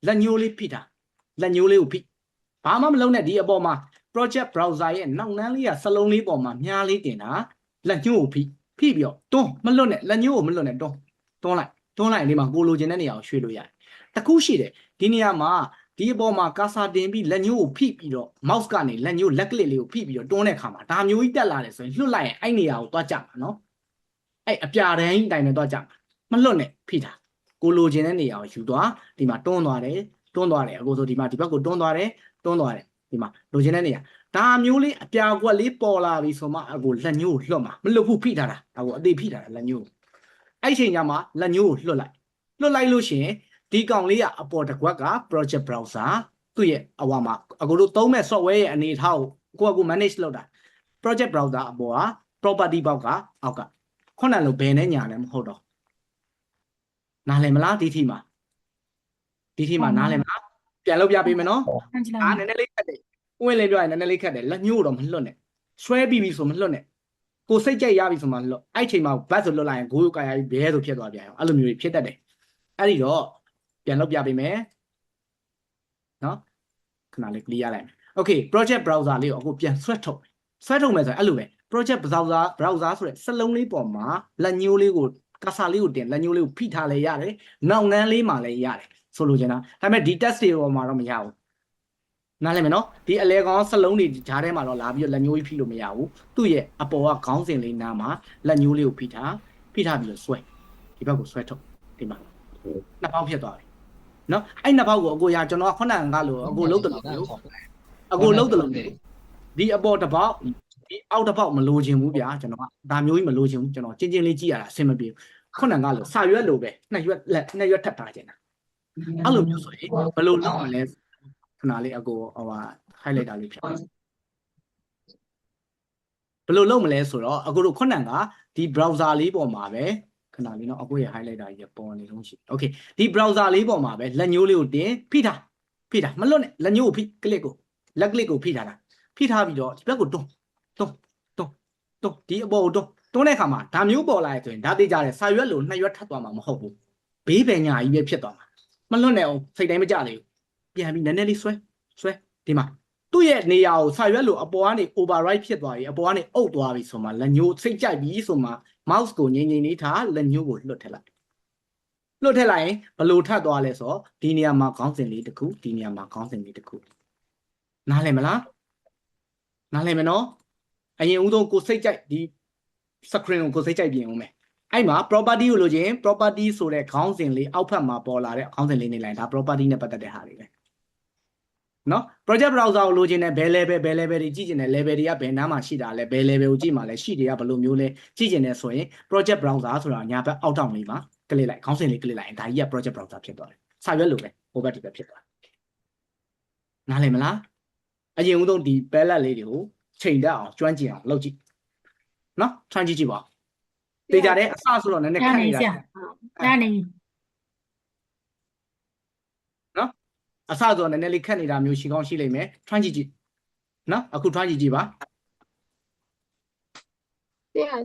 လက်ညှိုးလေးဖိတာလက်ညှိုးလေးကိုဖိဘာမှမလုပ်နဲ့ဒီအပေါ်မှာ project browser ရဲ့နောက်နှမ်းလေးကစလုံးလေးပေါ်မှာမြားလေးတင်တာလက်ညှိုးကိုဖိပြီးတော့တွန်းမလွတ်နဲ့လက်ညှိုးကိုမလွတ်နဲ့တွန်းလိုက်ဒီမှာကိုလိုချင်တဲ့နေရာကိုရွှေ့လို့ရတယ်တခုရှိတယ်ဒီနေရာမှာဒီအပေါ်မှာကာဆာတင်ပြီးလက်ညှိုးကိုဖိပြီးတော့ mouse ကနေလက်ညှိုးလက်ကလစ်လေးကိုဖိပြီးတော့တွန်းတဲ့အခါမှာဒါမျိုးကြီးတက်လာတယ်ဆိုရင်လွတ်လိုက်ရင်အဲ့နေရာကိုသွားကြမှာနော်အဲ့အပြာတန်းကြီးတိုင်နဲ့သွားကြမှာမလွတ်နဲ့ဖိတာကိုလိုချင်တဲ့နေရာကိုယူသွားဒီမှာတွန်းသွားတယ်အကိုဆိုဒီမှာဒီဘက်ကိုတွန်းသွားတယ်ဒီမှာလိုချင်တဲ့နေရာဒါမျိုးလေးအပြာကွက်လေးပေါ်လာပြီဆိုမှအကိုလက်ညှိုးကိုလွတ်မှာမလွတ်ဘူးဖိထားတာအကိုအသေးဖိထားတာလက်ညှိုးအဲ့ချိန်ကျမှလက်ညှိုးကိုလွတ်လိုက်လို့ရှိရင်ဒီကောင်လေးကအပေါ်တစ်ကွက်က project browser သူ့ရဲ့အဝါမှာအကိုတို့သုံးမဲ့ software ရဲ့အနေအထားကိုကို manage လုပ်တာ project browser အပေါ်က property box ကအောက်ကခုနလိုဘယ်နဲ့ညာလဲမဟုတ်တော့နားလည်မလားဒီထီမှာနားလည်မလားပြန်လုပ်ပြပေးမယ်နော်အားနည်းနည်းလေးခက်တယ်ဥဝင်လေးပြောရင်နည်းနည်းလေးခက်တယ်လက်ညှိုးတော့မလွတ်နဲ့ဆွဲပြီးပြီဆိုမလွတ်နဲ့ကိုစိတ်ကြိုက်ရပြီဆိုမှလွတ်အဲ့ချိန်မှာဘတ်ဆိုလွတ်လိုက်ရင်ဂိုးကိုကာရပြီးဘဲဆိုဖြစ်သွားပြန်ရောအဲ့လိုမျိုးဖြစ်တတ်တယ်အဲ့ဒီတော့ပြန်လုပ်ပြပေးမယ်နော်ခဏလေး clear လိုက်မယ် okay project browser လေးကိုအခုပြန်ဆွဲထုတ်မယ်ဆိုရင်အဲ့လိုပဲ project browser ဆိုတဲ့စလုံးလေးပေါ်မှာလက်ညှိုးလေးကိုကာဆာလေးကိုတင်လက်ညှိုးလေးကိုဖိထားလဲရတယ်နောက်နှမ်းလေးမှာလည်းရတယ်ဆိုလိုချင်တာဒါပေမဲ့ဒီ test တွေပေါ်မှာတော့မရဘူးနားလည်မယ်နော်ဒီအလဲကောင်စလုံးတွေဂျားထဲမှာတော့လာပြီးတော့လက်ညှိုးကြီးဖိလို့မရဘူးသူ့ရဲ့အပေါ်ကခေါင်းစဉ်လေးနားမှာလက်ညှိုးလေးကိုဖိထားပြီးတော့ဆွဲဒီဘက်ကိုဆွဲထုတ်ဒီမှာနှစ်ပေါက်ဖြစ်သွားပြီနော်အဲ့နှစ်ပေါက်ကိုအကိုရကျွန်တော်ကခုနကလို့အကိုလုံးတယ်လို့ဒီအပေါ်တစ်ပေါက်ဒီအောက်တစ်ပေါက်မလိုချင်ဘူးဗျာကျွန်တော်ကဒါမျိုးကြီးမလိုချင်ဘူးကျွန်တော်ချင်းချင်းလေးကြည့်ရတာအဆင်မပြေဘူးခုနကလို့စာရွက်လိုပဲနှစ်ရွက်ထပ်ထားခြင်းတာအဲ့လိုမျိုးဆိုရင်ဘယ်လိုလုပ်မလဲခဏလေးအကိုhighlight တာလေးဖြစ်ဘယ်လိုလုပ်မလဲဆိုတော့အကိုတို့ခုနကဒီ browser လေးပေါ်မှာပဲခဏလေးနော်အကိုရဲ့ highlight တာကြီးပေါ်နေလုံးရှိ okay ဒီ browser လေးပေါ်မှာပဲလက်ညှိုးလေးကိုတင်ဖိထားမလွတ်နဲ့လက်ညှိုးကိုဖိကလစ်ကိုလက်ကလစ်ကိုဖိထားပြီးတော့ဒီဘက်ကိုတွန်းဒီအပေါ်ကိုတွန်းတဲ့အခါမှာဒါမျိုးပေါ်လာရဆိုရင်ဒါသိကြတယ်စာရွက်လိုနှစ်ရွက်ထပ်သွားမှာမဟုတ်ဘူးဘေးပညာကြီးပဲဖြစ်သွားမှာမလွတ်နဲ့အောင်စိတ်တိုင်းမကြသေးဘူးပြန်ပြီးနည်းနည်းလေးဆွဲဒီမှာသူ့ရဲ့နေရာကိုစာရွက်လိုအပေါ်ကနေ override ဖြစ်သွားပြီအပေါ်ကနေအုပ်သွားပြီဆိုမှလက်ညှိုးစိတ်ကြိုက်ပြီဆိုမှ mouse ကိုငြိမ်လေးထားလက်ညှိုးကိုလွတ်ထည့်လိုက်ရင်ဘယ်လိုထပ်သွားလဲဆိုတော့ဒီနေရာမှာခေါင်းစဉ်လေးတစ်ခုဒီနေရာမှာခေါင်းစဉ်လေးတစ်ခုနားလည်မလားနားလည်မယ်နော်အရင်ဦးဆုံးကိုစိတ်ကြိုက်ဒီ screen ကိုစိတ်ကြိုက်ပြင်ဦးမယ်အဲ့မှာ property ကိုလိုချင် property ဆိုတဲ့ခေါင်းစဉ်လေးအောက်ဖက်မှာပေါ်လာတဲ့ခေါင်းစဉ်လေးနေလိုက်ဒါ property နဲ့ပတ်သက်တဲ့ဟာတွေပဲနော် project browser ကိုလိုချင်တဲ့ဘယ် level တွေကြည့်ချင်တဲ့ level တွေကဘယ်နားမှာရှိတာလဲဘယ် level ကိုကြည့်မှာလဲရှိတွေကဘယ်လိုမျိုးလဲကြည့်ချင်တယ်ဆိုရင် project browser ဆိုတာညာဘက်အောက်တောင်လေးမှာကလစ်လိုက်ခေါင်းစဉ်လေးကလစ်လိုက်ရင်ဒါကြီးက project browser ဖြစ်သွားတယ်စာရွက်လိုပဲဟိုဘက်ဒီဘက်ဖြစ်သွားနားလည်မလားအရင်ဦးဆုံးဒီ palette လေးတွေကိုချိန်တက်အောင်ကျွမ်းကျင်အောင်လုပ်ကြည့်နော်ထွန်းကြည့်ပါတေးကြတဲ့အစဆိုတော့နည်းနည်းခက်နေတာနော်အစဆိုတော့နည်းနည်းလေးခက်နေတာမျိုးရှိကောင်းရှိလိမ့်မယ်ထွန်းကြည့်နော်အခုထွန်းကြည့်ပါဆရာ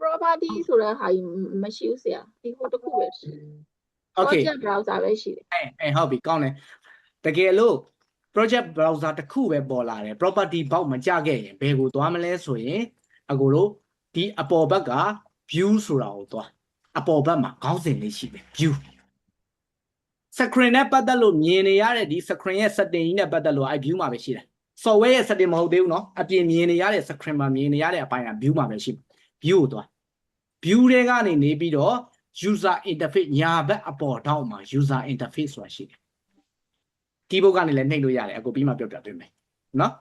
property ဆိုတဲ့ဟာကြီးမရှိဘူးဆရာဒီဟိုတစ်ခုပဲရှိတယ် okay project browser ပဲရှိတယ်ဟုတ်ပြီကောင်းတယ်တကယ်လို့ project browser တစ်ခုပဲပေါ်လာတယ် property box မကြခဲ့ရင်ဘယ်ကိုသွားမလဲဆိုရင်အကိုတို့ဒီအပေါ်ဘက်က view ဆိုတာကိုသွားအပေါ်ဘက်မှာခေါင်းစဉ်လေးရှိတယ် view screen နဲ့ပတ်သက်လို့မြင်နေရတဲ့ဒီ screen ရဲ့ setting ကြီးနဲ့ပတ်သက်လို့view မှာပဲရှိတယ် software ရဲ့ setting မဟုတ်သေးဘူးเนาะအပြင်မြင်နေရတဲ့ screen မှာမြင်နေရတဲ့အပိုင်းက view မှာပဲရှိတယ် view ကိုသွား view တွေကနေနေပြီးတော့ user interface ညာဘက်အပေါ်ထောက်မှာ user interface ဆိုတာရှိတယ် keyboard ကနေလည်းနှိပ်လို့ရတယ်အကိုပြီးမှပြောပြပေးမယ်နော်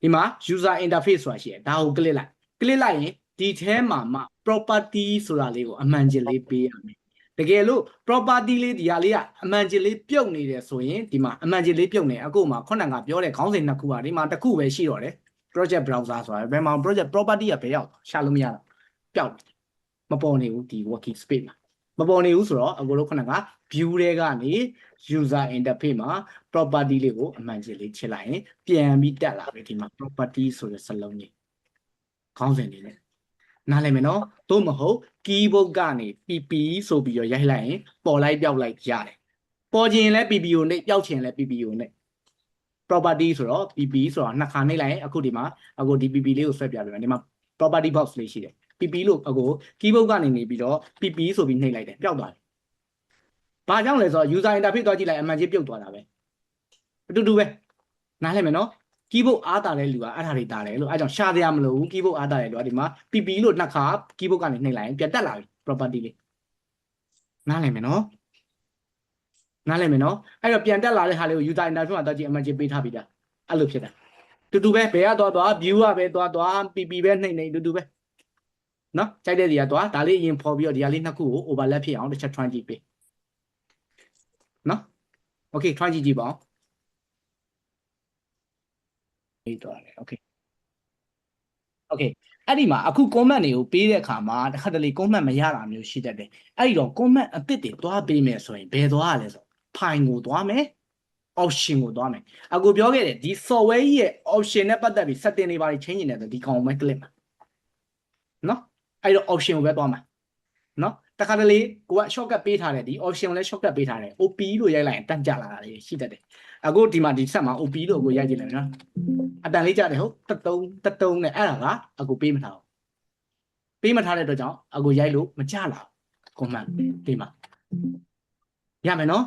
ဒီမှာ user interface ဆိုတာရှိတယ်ဒါကို click လိုက်ရင်ဒီထဲမှာမှ property ဆိုတာလေးကိုအမှန်ကျင်လေးပေးရမယ်တကယ်လို့ property လေးဒီဟာလေးကအမှန်ကျင်လေးပြုတ်နေတယ်ဆိုရင်ဒီမှာအမှန်ကျင်လေးပြုတ်နေအခုမှခုနကပြောတဲ့ခေါင်းစဉ်နှစ်ခုကဒီမှာတစ်ခုပဲရှိတော့တယ် project browser ဆိုတာဘယ်မှာ project property ကဘယ်ရောက်ရှာလို့မရတော့ပျောက်မပေါ်နေဘူးဒီ working space မှာမပေါ်နေဘူးဆိုတော့အခုလို့ခုနက view တွေကနေ user interface မှာ property လေးကိုအမှန်ကျင်လေးချစ်လိုက်ရင်ပြန်ပြီးတက်လာပြီဒီမှာ property ဆိုတဲ့စလုံးကြီးခေါင်းစဉ်လေးနဲ့နားလည်မယ်နော်သို့မဟုတ် keyboard ကနေ pp ဆိုပြီးတော့ရိုက်လိုက်ရင်ပေါ်လိုက်ပြောက်လိုက်ရတယ်ပေါ်ခြင်းလဲ pp ကိုနဲ့ပြောက်ခြင်းလဲ pp ကိုနဲ့ property ဆိုတော့ pp ဆိုတာနှစ်ခါနှိပ်လိုက်ရင်အခုဒီမှာအခုဒီ pp လေးကိုဆွဲပြပေးမယ်ဒီမှာ property box လေးရှိတယ် pp လို့အခု keyboard ကနေနေပြီးတော့ pp ဆိုပြီးနှိပ်လိုက်တယ်ပျောက်သွားတယ်ဘာကြောင့်လဲဆိုတော့ user interface သွားကြည့်လိုက်အမှန်ကြီးပြုတ်သွားတာပဲအတူတူပဲနားလည်မယ်နော် keyboard အားတာတဲ့လူကအဲ့ဒါတွေတာတယ်လို့အဲ့ကြောင့်ရှာတရားမလို့ဘူး keyboard အားတာတဲ့လူကဒီမှာ pp လို့နှစ်ခါ keyboard ကနေနှိပ်လိုက်ရင်ပြန်တက်လာပြီ property လေးနားလည်မယ်နော်နားလည်မယ်နော်အဲ့တော့ပြန်တက်လာတဲ့ဟာလေးကို user interface မှာသွားကြည့်အမှန်ကြီးပေးထားပြီးတာအဲ့လိုဖြစ်တာတူတူပဲဘယ်ကသွား view ကပဲသွား pp ပဲနှိပ်တူတူပဲနော်ကြိုက်တဲ့နေရာသွားဒါလေးရင်ဖော်ပြီးတော့ဒီဟာလေးနှစ်ခုကို overlap ဖြစ်အောင်တစ်ချက် try ကြည့်ပေးနော် okay try ကြည့်ပါဦးပြီးတော့တယ် okay okay အဲ့ဒီမှာအခု comment တွေကိုပေးတဲ့အခါမှာတစ်ခါတလေ comment မရတာမျိုးရှိတတ်တယ်အဲ့ဒီတော့ comment အသစ်တွေတွားပေးမယ်ဆိုရင်ဘယ်သွားရလဲဆို file ကိုတွားမယ် option ကိုတွားမယ်အခုပြောခဲ့တယ်ဒီ software ကြီးရဲ့ option နဲ့ပတ်သက်ပြီး setting တွေပါ change နေတယ်ဆိုဒီကောင်ကိုပဲ click မှာနော်အဲ့တော့ option ကိုပဲတွားမှာနော်တခါတလေကိုက shortcut ပေးထားတယ်ဒီ option ကိုလည်း shortcut ပေးထားတယ် op လို့ရိုက်လိုက်ရင်တက်ကြလာတာလေးရှိတတ်တယ်အခုဒီမှာဒီဆက်မှာ op လို့ကိုရိုက်ကြည့်လိုက်နော်အတန်လေးကြတယ်ဟုတ်တတုံးနဲ့အဲ့ဒါကအခုပေးမထားဘူးပေးမထားတဲ့အတွက်ကြောင့်အခုရိုက်လို့မကြလာဘူး comment ပေးမှာရမယ်နော်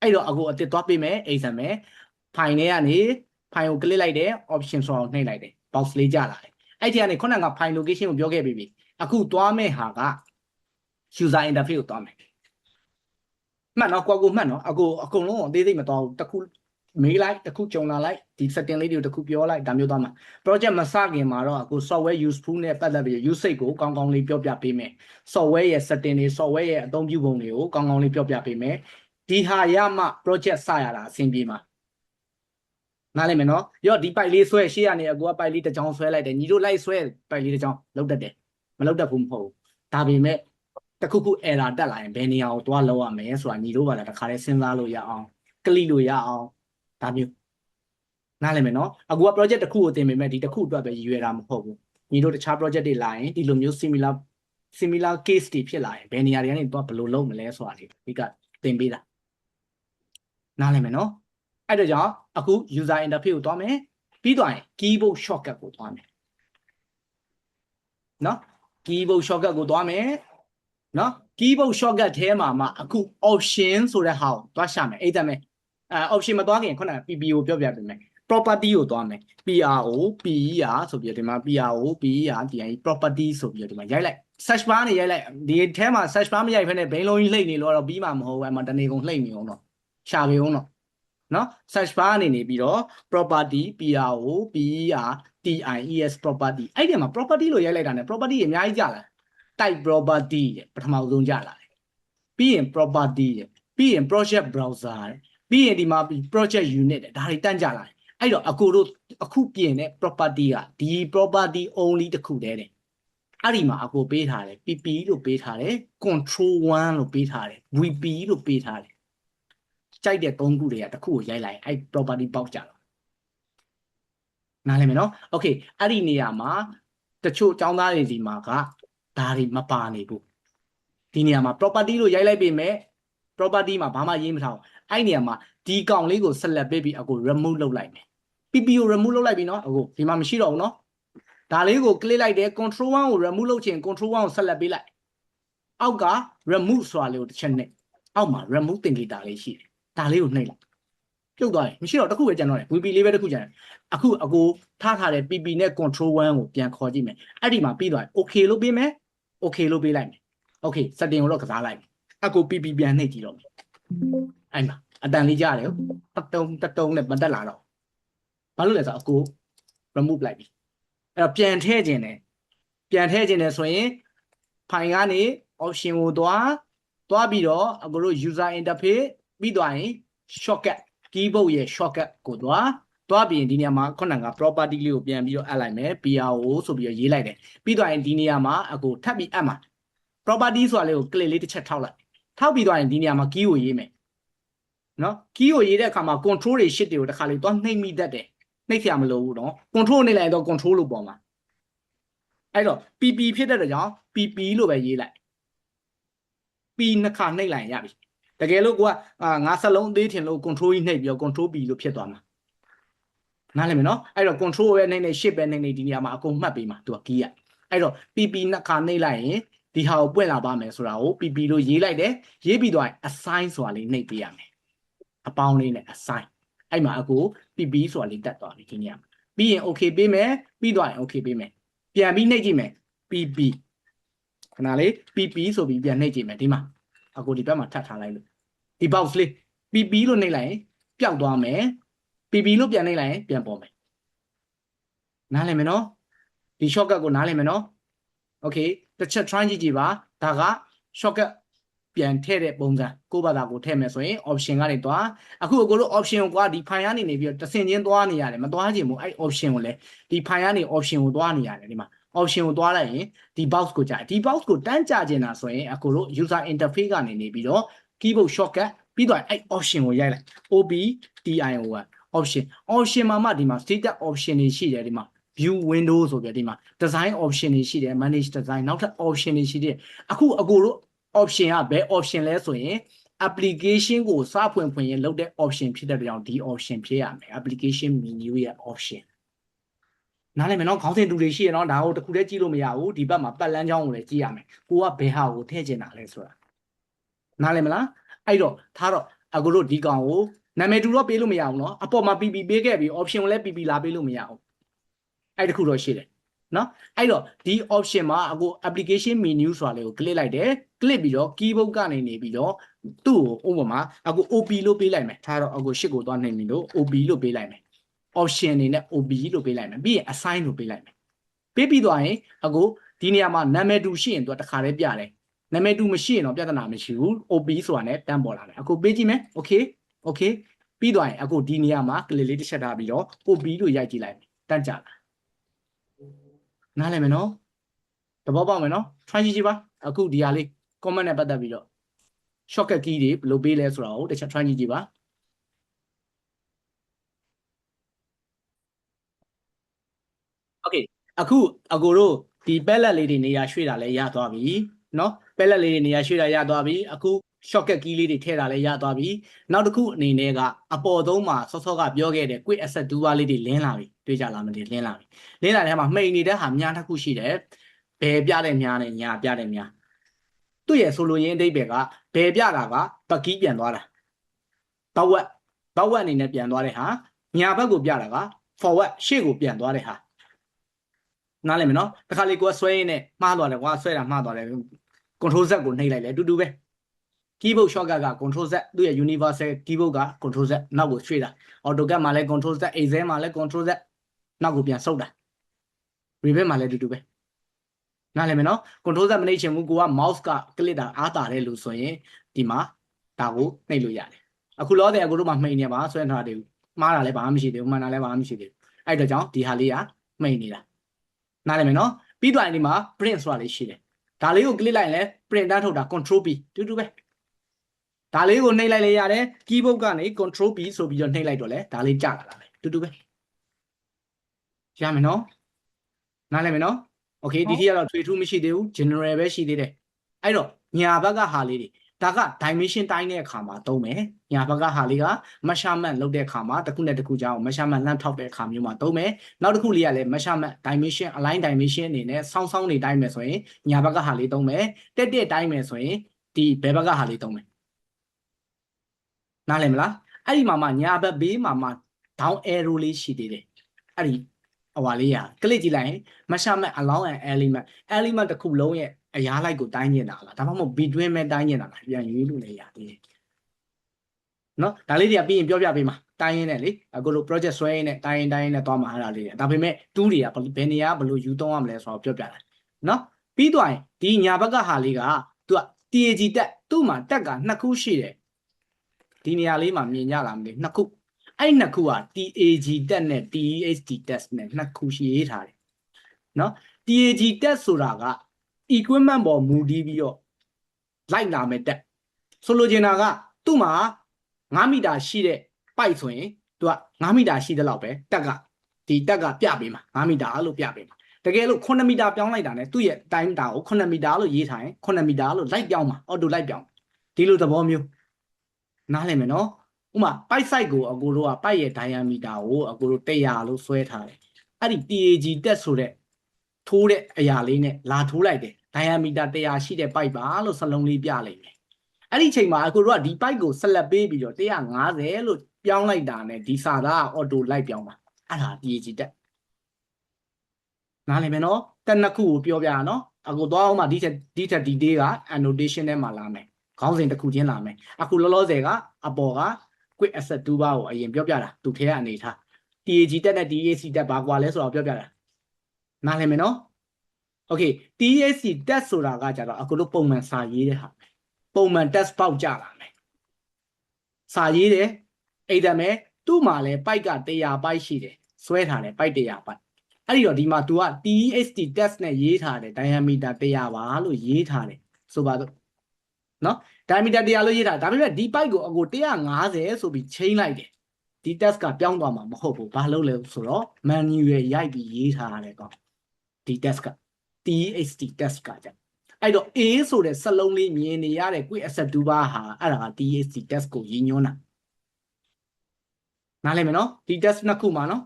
အဲ့တော့အခုအတစ်သွားပေးမယ်အိမ်ဆန်မယ် file ထဲကနေ file ကို click လိုက်တယ် option ဆိုအောင်နှိပ်လိုက်တယ် box လေးကြလာတယ်အဲ့ဒီကနေခုနက file location ကိုပြောခဲ့ပြီးပြီအခုသွားမဲ့ဟာက user interface ကိုသွားမယ်မှတ်နော်ကိုမှတ်နော်အကုန်လုံးအသေးစိတ်မသွားဘူးတစ်ခုမေးလိုက်တစ်ခုကြုံလာလိုက်ဒီ setting လေးတွေကိုတစ်ခုပြောလိုက်ဒါမျိုးသွားမှာ project မစခင်မှာတော့အခု software useful နဲ့ပတ်သက်ပြီး usage ကိုကောင်းကောင်းလေးပြောပြပေးမယ် software ရဲ့ setting တွေ software ရဲ့အသုံးပြုပုံတွေကိုကောင်းကောင်းလေးပြောပြပေးမယ်ဒီဟာရမှ project စရတာအဆင်ပြေမှာနားလည်မယ်နော်ရောဒီ pipe လေးဆွဲရှေ့ကနေအကူက pipe လေးတစ်ချောင်းဆွဲလိုက်တယ်ညီတို့လိုက်ဆွဲ pipe လေးတစ်ချောင်းလောက်တတ်တယ်မလောက်တတ်ဘူးမဟုတ်ဘူးဒါပေမဲ့တခုခု error တက်လာရင်ဘယ်နေရာကိုသွားလောက်ရမယ်ဆိုတာညီတို့ကလည်းတစ်ခါလေးစဉ်းစားလို့ရအောင် click လို့ရအောင်ဒါမျိုးနားလည်မယ်နော်အခုက project တစ်ခုကိုတင်ပေမဲ့ဒီတစ်ခုအတွက်ပဲရည်ရွယ်တာမဟုတ်ဘူးညီတို့တခြား project တွေလာရင်ဒီလိုမျိုး similar case တွေဖြစ်လာရင်ဘယ်နေရာတွေကနေသွားဘယ်လိုလုပ်မလဲဆိုတာဒီကတင်ပေးတာနားလည်မယ်နော်အဲ့တော့ကြောင့်အခု user interface ကိုသွားမယ်ပြီးသွားရင် keyboard shortcut ကိုသွားမယ်နော် keyboard shortcut ကိုသွားမယ်နော် keyboard shortcut ထဲမှာမှအခု option ဆိုတဲ့ဟာကိုသွားရှာမယ်အဲ့ဒါမဲ့option မသွားခင်ခုနက pp ကိုပြောပြပေးမယ် property ကိုသွားမယ် pro per ဆိုပြီးဒီမှာ pro per ဒီ property ဆိုပြီးဒီမှာရိုက်လိုက် search bar နဲ့ရိုက်လိုက်ဒီထဲမှာ search bar မရိုက်ဖ ೇನೆ ဘိန်းလုံးကြီးလှိမ့်နေလို့တော့ပြီးမှာမဟုတ်ဘူးအဲ့မှာတနေကုန်လှိမ့်နေအောင်တော့ရှာပေးအောင်တော့နော် search bar နေပြီးတော့ property pro per tis property အဲ့ဒီမှာ property လို့ရိုက်လိုက်တာနဲ့ property အများကြီးကြလာ type property ပထမဆုံးကြလာတယ်ပြီးရင် property ပြီးရင် project browser ပြီးရင်ဒီမှာ project unit ဒါတွေတန်းကြလာတယ်အဲ့တော့အကိုတို့အခုပြင်တဲ့ property ကဒီ property only တစ်ခုတည်းတယ်အဲ့ဒီမှာအကိုပေးထားတယ် pp လို့ပေးထားတယ် control 1လို့ပေးထားတယ် vp လို့ပေးထားတယ်ကြိုက်တဲ့၃ခုတွေကတစ်ခုကိုရိုက်လိုက်အဲ့ property ပေါက်ကြတော့နားလည်မယ်နော် okay အဲ့ဒီနေရာမှာတချို့ចောင်းသားတွေဒီမှာကဒါတွေမပါနေဘူးဒီနေရာမှာ property လို့ရိုက်လိုက်ပေမဲ့ property မှာဘာမှရေးမထားဘူးအဲ့နေရာမှာဒီကောင်လေးကို select ပေးပြီးအကို remove လုပ်လိုက်မယ် pp ကို remove လုပ်လိုက်ပြီနော်အကိုဒီမှာမရှိတော့ဘူးနော်ဒါလေးကို click လိုက်တယ် control 1ကို remove လုပ်ချင် control 1ကို select ပေးလိုက်အောက်က remove ဆိုတာလေးကိုတစ်ချက်နှိပ်အောက်မှာ remove သင်္ကေတလေးရှိတယ်ဒါလေးကိုနှိပ်လိုက်ပြုတ်သွားတယ်မရှိတော့တစ်ခုပဲကျန်တော့တယ် vp လေးပဲတစ်ခုကျန်တယ်အခုအကိုထားထားတဲ့ pp နဲ့ control 1ကိုပြန်ခေါ်ကြည့်မယ်အဲ့ဒီမှာပြီးသွားတယ် okay လို့ပေးမယ် okay လို့ပေးလိုက်မယ် okay setting ကိုတော့ကစားလိုက်မယ်အကို pp ပြန်နှိပ်ကြည့်တော့မယ်အဲ့မှာ အတန်လေးကြားတယ်တတုံနဲ့မတက်လာတော့ဘာလို့လဲဆိုတော့အကို remove လိုက်ပြီအဲ့တော့ပြန်ထည့်ခြင်းတယ်ဆိုရင်ဖိုင်ကနေ option ကိုသွားပြီးတော့အကိုတို့ user interface ပြီးသွားရင် shortcut keyboard ရဲ့ shortcut ကိုသွားပြီးရင်ဒီနေရာမှာခုနက property လေးကိုပြန်ပြီးတော့အပ်လိုက်မယ် PRO ဆိုပြီးတော့ရေးလိုက်တယ်ပြီးသွားရင်ဒီနေရာမှာအကိုထပ်ပြီးအပ်မှာ property ဆိုတာလေးကို click လေးတစ်ချက်ထောက်လိုက်ထောက်ပြီးသွားရင်ဒီနေရာမှာ key ကိုရေးမယ်နော် key ကိုရေးတဲ့အခါမှာ control တွေ shift တွေကိုတစ်ခါလေးသွားနှိပ်မိတတ်တယ်နှိပ်ဆရာမလိုဘူးနော် control နှိပ်လိုက်တော့ control လို့ပေါ်မှာအဲ့တော့ PP ဖြစ်တဲ့အတွက်ကြောင့် PP လို့ပဲရေးလိုက် P နှစ်ခါနှိပ်လိုက်ရပြီတကယ်လို့ကိုကငါစလုံးအသေးထင်လို့ control ကြီးနှိပ်ပြီးတော့ control P လို့ဖြစ်သွားမှာနားလည်မယ်နော်အဲ့တော့ control ပဲနှိပ်နှိပ် shift ပဲနှိပ်နှိပ်ဒီနေရာမှာအကုန်မှတ်ပေးမှာသူက key ရအဲ့တော့ PP နှစ်ခါနှိပ်လိုက်ရင်ဒီဟာကိုပွင့်လာပါမယ်ဆိုတာကို PP လို့ရေးလိုက်တယ်ရေးပြီးတော့ assign ဆိုတာလေးနှိပ်ပေးရမယ်အပေါင်းလေးနဲ့ assign အဲ့မှာအကို PP ဆိုတာလေးတက်သွားပြီဒီနေရာမှာပြီးရင် okay ပေးမယ်ပြီးတော့ရင် okay ပေးမယ်ပြန်ပြီးနှိပ်ကြည့်မယ် PP ခဏလေး PP ဆိုပြီးပြန်နှိပ်ကြည့်မယ်ဒီမှာအကိုဒီဘက်မှာထပ်ထားလိုက်လို့ဒီ box လေး PP လို့နှိပ်လိုက်ရင်ပျောက်သွားမယ် PP လို့ပြန်နှိပ်လိုက်ရင်ပြန်ပေါ်မယ်နားလည်မယ်နော်ဒီ shortcut ကိုနားလည်မယ်နော် okay တစ်ချက် try ကြည့်ပါဒါက shortcut ပြန်ထည့်တဲ့ပုံစံကိုယ့်ဘာသာကိုထည့်မယ်ဆိုရင် option ကနေသွားအခုအကိုတို့ option ကိုကွာဒီ file ကနေနေပြီးတော့တဆင့်ချင်းသွားနေရတယ်မသွားချင်ဘူးအဲ့ option ကိုလည်းဒီ file ကနေ option ကိုသွားနေရတယ်ဒီမှာ option ကိုသွားလိုက်ရင်ဒီ box ကိုကြာဒီ box ကိုတန်းကြကျင်တာဆိုရင်အကိုတို့ user interface ကနေနေပြီးတော့ keyboard shortcut ပြီးတော့အဲ့ option ကိုရိုက်လိုက် OPTIO option မှာမှဒီမှာ status option တွေရှိတယ်ဒီမှာ view window ဆိုပြီးဒီမှာ design option တွေရှိတယ် manage design နောက်ထပ် option တွေရှိတယ်အခုအကိုတို့ option ကဘယ် option လဲဆိုရင် application ကိုစဖွင့်ရင်လုပ်တဲ့ option ဖြစ်တဲ့ကြောင့်ဒီ option ဖြစ်ရမယ် application menu ရဲ့ option နားလည်မယ်နော်ခေါင်းစဉ်တူတွေရှိရနော်ဒါကိုတစ်ခုတည်းကြည့်လို့မရဘူးဒီဘက်မှာပတ်လန်းချောင်းကိုလည်းကြည့်ရမယ်ကိုကဘယ်ဟာကိုထည့်ချင်တာလဲဆိုတာနားလည်မလားအဲ့တော့ထားတော့အကိုတို့ဒီကောင်ကိုနာမည်တူတော့ပေးလို့မရဘူးနော်အပေါ်မှာ PP ပေးခဲ့ပြီး option ကိုလည်း PP လာပေးလို့မရဘူးအဲ့တခုတော့ရှိတယ်နော်အဲ့တော့ဒီ option မှာအကို application menu ဆိုတာလေးကို click လိုက်တယ် click ပြီးတော့ keyboard ကနေနေပြီးတော့သူ့ကိုဥပမာအကို OP လို့ပေးလိုက်မယ်ထားတော့အကိုရှစ်ကိုသွားနှိပ်ပြီးလို့ OP လို့ပေးလိုက်မယ် option အနေနဲ့ OP လို့ပေးလိုက်မယ်ပြီးရင် assign လို့ပေးလိုက်မယ်ပေးပြီးသွားရင်အကိုဒီနေရာမှာနာမည်တူရှိရင်သူကတစ်ခါတည်းပြတယ်နာမည်တူမရှိရင်တော့ပြဿနာမရှိဘူး OP ဆိုတာနဲ့တန်းပေါ်လာမယ်အကိုပေးကြည့်မယ် okay ပြီးသွားရင်အကိုဒီနေရာမှာ click လေးတစ်ချက်ထားပြီးတော့ OP လို့ရိုက်ကြည့်လိုက်မယ်တန်းကြလာနားလည်မယ်နော်သဘောပေါက်မယ်နော် try ကြည့်ပါအခုဒီဟာလေး comment နဲ့ပတ်သက်ပြီးတော့ shortcut key တွေဘယ်လိုပေးလဲဆိုတာကိုတစ်ချက် try ကြည့်ပါokay အခုအကိုတို့ဒီ palette လေးတွေနေရာရွှေ့တာလည်းရသွားပြီเนาะ palette လေးတွေနေရာရွှေ့တာရသွားပြီအခု shortcut key လေးတွေထည့်တာလည်းရသွားပြီနောက်တစ်ခုအနေနဲ့ကအပေါ်သုံးမှာစောစောကပြောခဲ့တဲ့ quick access toolbar လေးတွေလင်းလာပြီတွေ့ကြလားမသိလင်းလာပြီလင်းလာတဲ့မှာမှိန်နေတဲ့ဟာများတစ်ခုရှိတယ်ဘယ်ပြတဲ့များနဲ့ညာပြတဲ့များသူ့ရဲ့ဆိုလိုရင်းအဓိပ္ပာယ်ကဘယ်ပြတာကဘက်ကီးပြန်သွားတာဘဝက်အနေနဲ့ပြန်သွားတဲ့ဟာညာဘက်ကိုပြတာက forward ရှေ့ကိုပြန်သွားတဲ့ဟာနားလည်မယ်နော်တခါလေကိုကဆွဲရင်းနဲ့မှားသွားတယ်ကွာဆွဲတာမှားသွားတယ် control z ကိုနှိပ်လိုက်လေအတူတူပဲ keyboard shortcut က control z သူ့ရဲ့ universal keyboard က control z နောက်ကိုရွှေ့တာ AutoCAD မှာလည်း control z Excel မှာလည်း control z နောက်ကိုပြန်ဆုပ်တာ Revit မှာလည်းအတူတူပဲနားလည်မယ်နော် control z မနှိပ်ချင်ဘူးကိုက mouse က click တာအားတာတယ်လို့ဆိုရင်ဒီမှာဒါကိုနှိပ်လို့ရတယ်အခုလောတဲ့အကူတို့မှာမှိန်နေပါဆွဲထားတယ်မှားတာလည်းဘာမှမရှိသေးဘူးမှန်တာလည်းဘာမှမရှိသေးဘူးအဲ့တော့ကြောင့်ဒီဟာလေးကမှိန်နေတာနားလည်မယ်နော်ပြီးတော့ဒီမှာ print ဆိုတာလေးရှိတယ်ဒါလေးကို click လိုက်ရင်လည်း print တန်းထုတ်တာ control p တူတူပဲဒါလေးကိုနှိပ်လိုက်လေရတယ် keyboard ကနေ control p ဆိုပြီးတော့နှိပ်လိုက်တော့လေဒါလေးကြာလာတာပဲတူတူပဲရမယ်နော်နားလည်မယ်နော် okay ဒီထိကတော့ထွေထူးမရှိသေးဘူး general ပဲရှိသေးတယ်အဲ့တော့ညာဘက်ကဟာလေးတွေဒါက dimension တိုင်းတဲ့အခါမှာသုံးမယ်ညာဘက်ကဟာလေးက measurement လုပ်တဲ့အခါမှာတစ်ခုနဲ့တစ်ခုကြောင်း measurement လမ်းထောက်တဲ့အခါမျိုးမှာသုံးမယ်နောက်တစ်ခုလေးကလည်း measurement dimension align dimension အနေနဲ့စောင်းစောင်းနေတိုင်းမယ်ဆိုရင်ညာဘက်ကဟာလေးသုံးမယ်တက်တက်တိုင်းမယ်ဆိုရင်ဒီဘယ်ဘက်ကဟာလေးသုံးမယ်နားလည်မလားအဲ့ဒီမှာမှညာဘက်ဘေးမှာမှ down arrow လေးရှိသေးတယ်အဲ့ဒီဟိုဟာလေးက click ကြည့်လိုက်ရင် measurement along an element တစ်ခုလုံးရဲ့အရာလိုက်ကိုတိုင်းနေတာလားဒါမှမဟုတ် between မဲ့တိုင်းနေတာလားပြန်ရွေးလို့လည်းရသေးတယ် နော်ဒါလေးတွေကပြီးရင်ပြောပြပေးမှာတိုင်းရင်းနဲ့လေအခုလို project ဆွဲရင်းနဲ့တိုင်းရင်းနဲ့သွားမှာအဲ့ဒါလေးတွေဒါပေမဲ့တူးတွေကဘယ်နေရာဘယ်လိုယူသုံးရမလဲဆိုတော့ပြောပြတာနော်ပြီးသွားရင်ဒီညာဘက်ကဟာလေးကသူက TAG တက်သူ့မှာတက်က2ခုရှိတယ်ဒီနေရာလေးမှာမြင်ကြလားမသိ2ခုအဲ့2ခုက TAG တက်နဲ့ TEST test နဲ့2ခုရှိရေးထားတယ်နော် TAG test ဆိုတာက equipment ပေါ်မူတည်ပြီးတော့လိုက်လာမယ်တက်ဆိုလိုချင်တာကသူ့မှာ9 မီတာရှိတဲ့ pipe ဆိုရင်သူက9 မီတာရှိတဲ့လောက်ပဲတက်ကဒီတက်ကပြပေးမှာ9 မီတာလို့ပြပေးမှာတကယ်လို့9 မီတာပြောင်းလိုက်တာနဲ့သူ့ရဲ့ time တာကို9 မီတာလို့ရေးထားရင်9 မီတာလို့လိုက်ပြောင်းမှာ auto လိုက်ပြောင်းဒီလိုသဘောမျိုးနားလည်မယ်နော်ဥပမာ pipe site ကိုအကိုတို့က pipe ရဲ့ diameter ကိုအကိုတို့100လို့ဆွဲထားတယ်အဲ့ဒီ TAG တက်ဆိုတဲ့ထိုးတဲ့အရာလေးနဲ့လာထိုးလိုက်တယ် diameter 100ရှိတဲ့ pipe ပါလို့စလုံးလေးပြလိုက်မယ်အဲ့ဒီအချိန်မှာအကိုတို့ကဒီ pipe ကိုဆက်လက်ပေးပြီးတော့150လို့ပြောင်းလိုက်တာနဲ့ဒီစာသား auto လိုက်ပြောင်းပါအဲ့ဒါ TAG တက်နားလည်မယ်နော်တက်နှစ်ခုကိုပြောပြရနော်အကိုသွားအောင်မှဒီထက် detail က annotation ထဲမှာလာမယ်ခေါင်းစဉ်တစ်ခုချင်းလာမယ်အခုလောလောဆယ်ကအပေါ်က quick asset 2ပါးကိုအရင်ပြောပြတာသူထဲကအနေထား TAG တက်နဲ့ TAC တက်ဘာကွာလဲဆိုတော့ပြောပြတာနားလည်မယ်နော် okay TAC တက်ဆိုတာကကြတော့အခုတို့ပုံမှန်စာရေးတဲ့ဟာပုံမှန် test ပေါက်ကြလာမယ်စာရေးတယ်အိတ်တယ်မယ်သူ့မှာလဲ pipe က100 pipe ရှိတယ်ဆွဲထားတယ် pipe 100 pipe အဲ့ဒီတော့ဒီမှာ तू က TEST test နဲ့ရေးထားတယ် diameter 100ပါလို့ရေးထားတယ်ဆိုပါတော့နော် diameter 100လို့ရေးထားဒါပေမဲ့ဒီ pipe ကိုအကို150ဆိုပြီးချိန်လိုက်တယ်ဒီ test ကပြောင်းသွားမှာမဟုတ်ဘူးဘာလို့လဲဆိုတော့ manual ရိုက်ပြီးရေးထားရတယ်ကောဒီ test က TEST test ကကြအဲ့တော့ A ဆိုတဲ့စက်လုံးလေးမြင်နေရတဲ့ quick asset 2ပါးဟာအဲ့ဒါက TEST test ကိုရည်ညွှန်းတာနားလည်မယ်နော်ဒီ test နှစ်ခုမှာနော်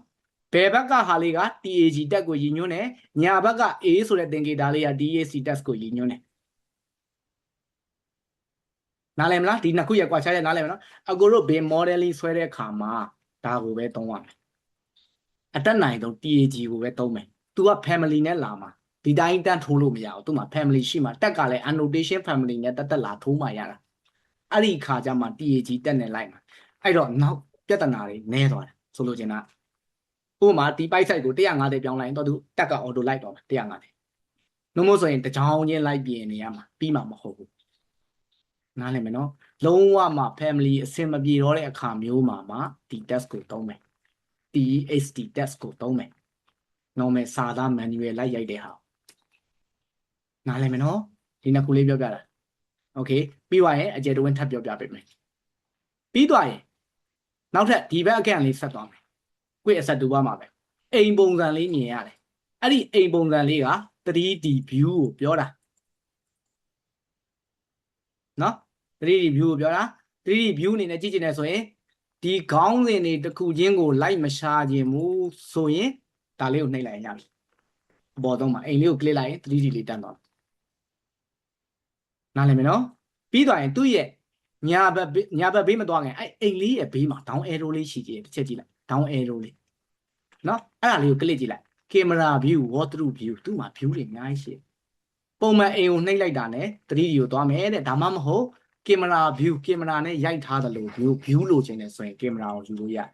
ဘယ်ဘက်ကဟာလေးက TAG တက်ကိုရည်ညွှန်းတယ်ညာဘက်က A ဆိုတဲ့သင်္ကေတလေးက TAC test ကိုရည်ညွှန်းတယ်နားလည်မလားဒီနှစ်ခုရဲ့ကွာခြားချက်နားလည်မလားအကိုတို့ဘယ် modeling ဆွဲတဲ့အခါမှာဒါကိုပဲသုံးရမယ်အတက်နိုင်ဆုံး TAG ကိုပဲသုံးမယ် तू က family နဲ့လာမှာဒီတိုင်းတန်းထိုးလို့မရဘူးသူ့မှာ family ရှိမှာတက်ကလည်း annotation family နဲ့တက်လာထိုးမှရတာအဲ့ဒီခါကျမှ TAG တက်နေလိုက်မှာအဲ့တော့နောက်ပြဿနာတွေနည်းသွားတယ်ဆိုလိုချင်တာဥပမာဒီ pipe site ကို150ပြောင်းလိုက်ရင်တော့သူတက်က auto လိုက်တော့မှာ150နှုတ်မို့ဆိုရင်တကြောင်ချင်းလိုက်ပြင်နေရမှာပြီးမှာမဟုတ်ဘူးနားလည်မယ်နော်လုံးဝမှ family အဆင်မပြေတော့တဲ့အခါမျိုးမှာဒီ test ကိုသုံးမယ် TEST test ကိုသုံးမယ် normal စာသား manual လိုက်ရိုက်တဲ့ဟာနားလည်မယ်နော်ဒီနှစ်ခုလေးပြောပြတာ okay ပြီးသွားရင်အကျယ်တဝင်းထပ်ပြောပြပေးမယ်ပြီးသွားရင်နောက်ထပ်ဒီဘက်အခန့်လေးဆက်သွားမယ် quick asset 2ပါမှာပဲအိမ်ပုံစံလေးမြင်ရတယ်အဲ့ဒီအိမ်ပုံစံလေးက 3D view ကိုပြောတာနော် 3D view ကိုပြောတာ 3D view အနေနဲ့ကြည့်ချင်တယ်ဆိုရင်ဒီခေါင်းစဉ်တွေတစ်ခုချင်းကိုလိုက်မရှာခြင်းဘူးဆိုရင်ဒါလေးကိုနှိပ်လိုက်ရပြီအပေါ်ဆုံးမှာအိမ်လေးကို click လိုက်ရင် 3D လေးတက်သွားနားလည်မယ်နော်ပြီးသွားရင်သူ့ရဲ့ညာဘက်ဘေးမသွားခင်အဲ့အိမ်လေးရဲ့ဘေးမှာ down arrow လေးရှိသေးတယ်တစ်ချက်ကြည့်လိုက် down arrow လေးနော်အဲ့ဒါလေးကို click ကြည့်လိုက် camera view walk through view သူ့မှာ view တွေအများကြီးရှိတယ်ပုံမှန်အိမ်ကိုနှိပ်လိုက်တာနဲ့ 3D ကိုသွားမယ်တဲ့ဒါမှမဟုတ် camera view camera နဲ့ရိုက်ထားသလို view လိုချင်တယ်ဆိုရင် camera ကိုယူလို့ရတယ်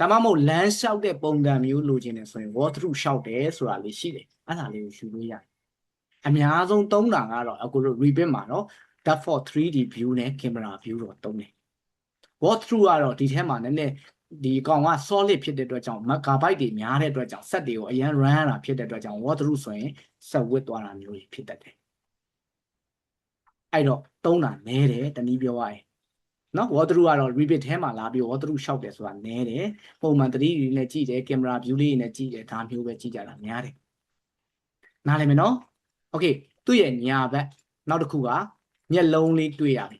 ဒါမှမဟုတ်လမ်းလျှောက်တဲ့ပုံစံမျိုးလိုချင်တယ်ဆိုရင် walk through လျှောက်တယ်ဆိုတာလေးရှိတယ်အဲ့ဒါလေးကိုယူလို့ရတယ်အများဆုံးသုံးတာကတော့အခုတို့ Revit မှာနော် depth for 3D view နဲ့ camera view တော့သုံးတယ် walk through ကတော့ဒီထဲမှာနည်းနည်းဒီအကောင်က solid ဖြစ်တဲ့အတွက်ကြောင့် megabyte တွေများတဲ့အတွက်ကြောင့် set တွေကိုအရင် run ရတာဖြစ်တဲ့အတွက်ကြောင့် walk through ဆိုရင် set width သွားတာမျိုးတွေဖြစ်တတ်တယ်အဲ့တော့သုံးတာနည်းတယ်တနည်းပြောရရင်နော် walk through ကတော့ Revit ထဲမှာလာပြီး walk through ရှောက်တယ်ဆိုတာနည်းတယ်ပုံမှန် 3D နဲ့ကြည့်တယ် camera view လေးနဲ့ကြည့်တယ်ဒါမျိုးပဲကြည့်ကြတာများတယ်နားလည်မယ်နော် okay သူ့ရဲ့ညာဘက်နောက်တစ်ခုကမျက်လုံးလေးတွေ့ရပြီ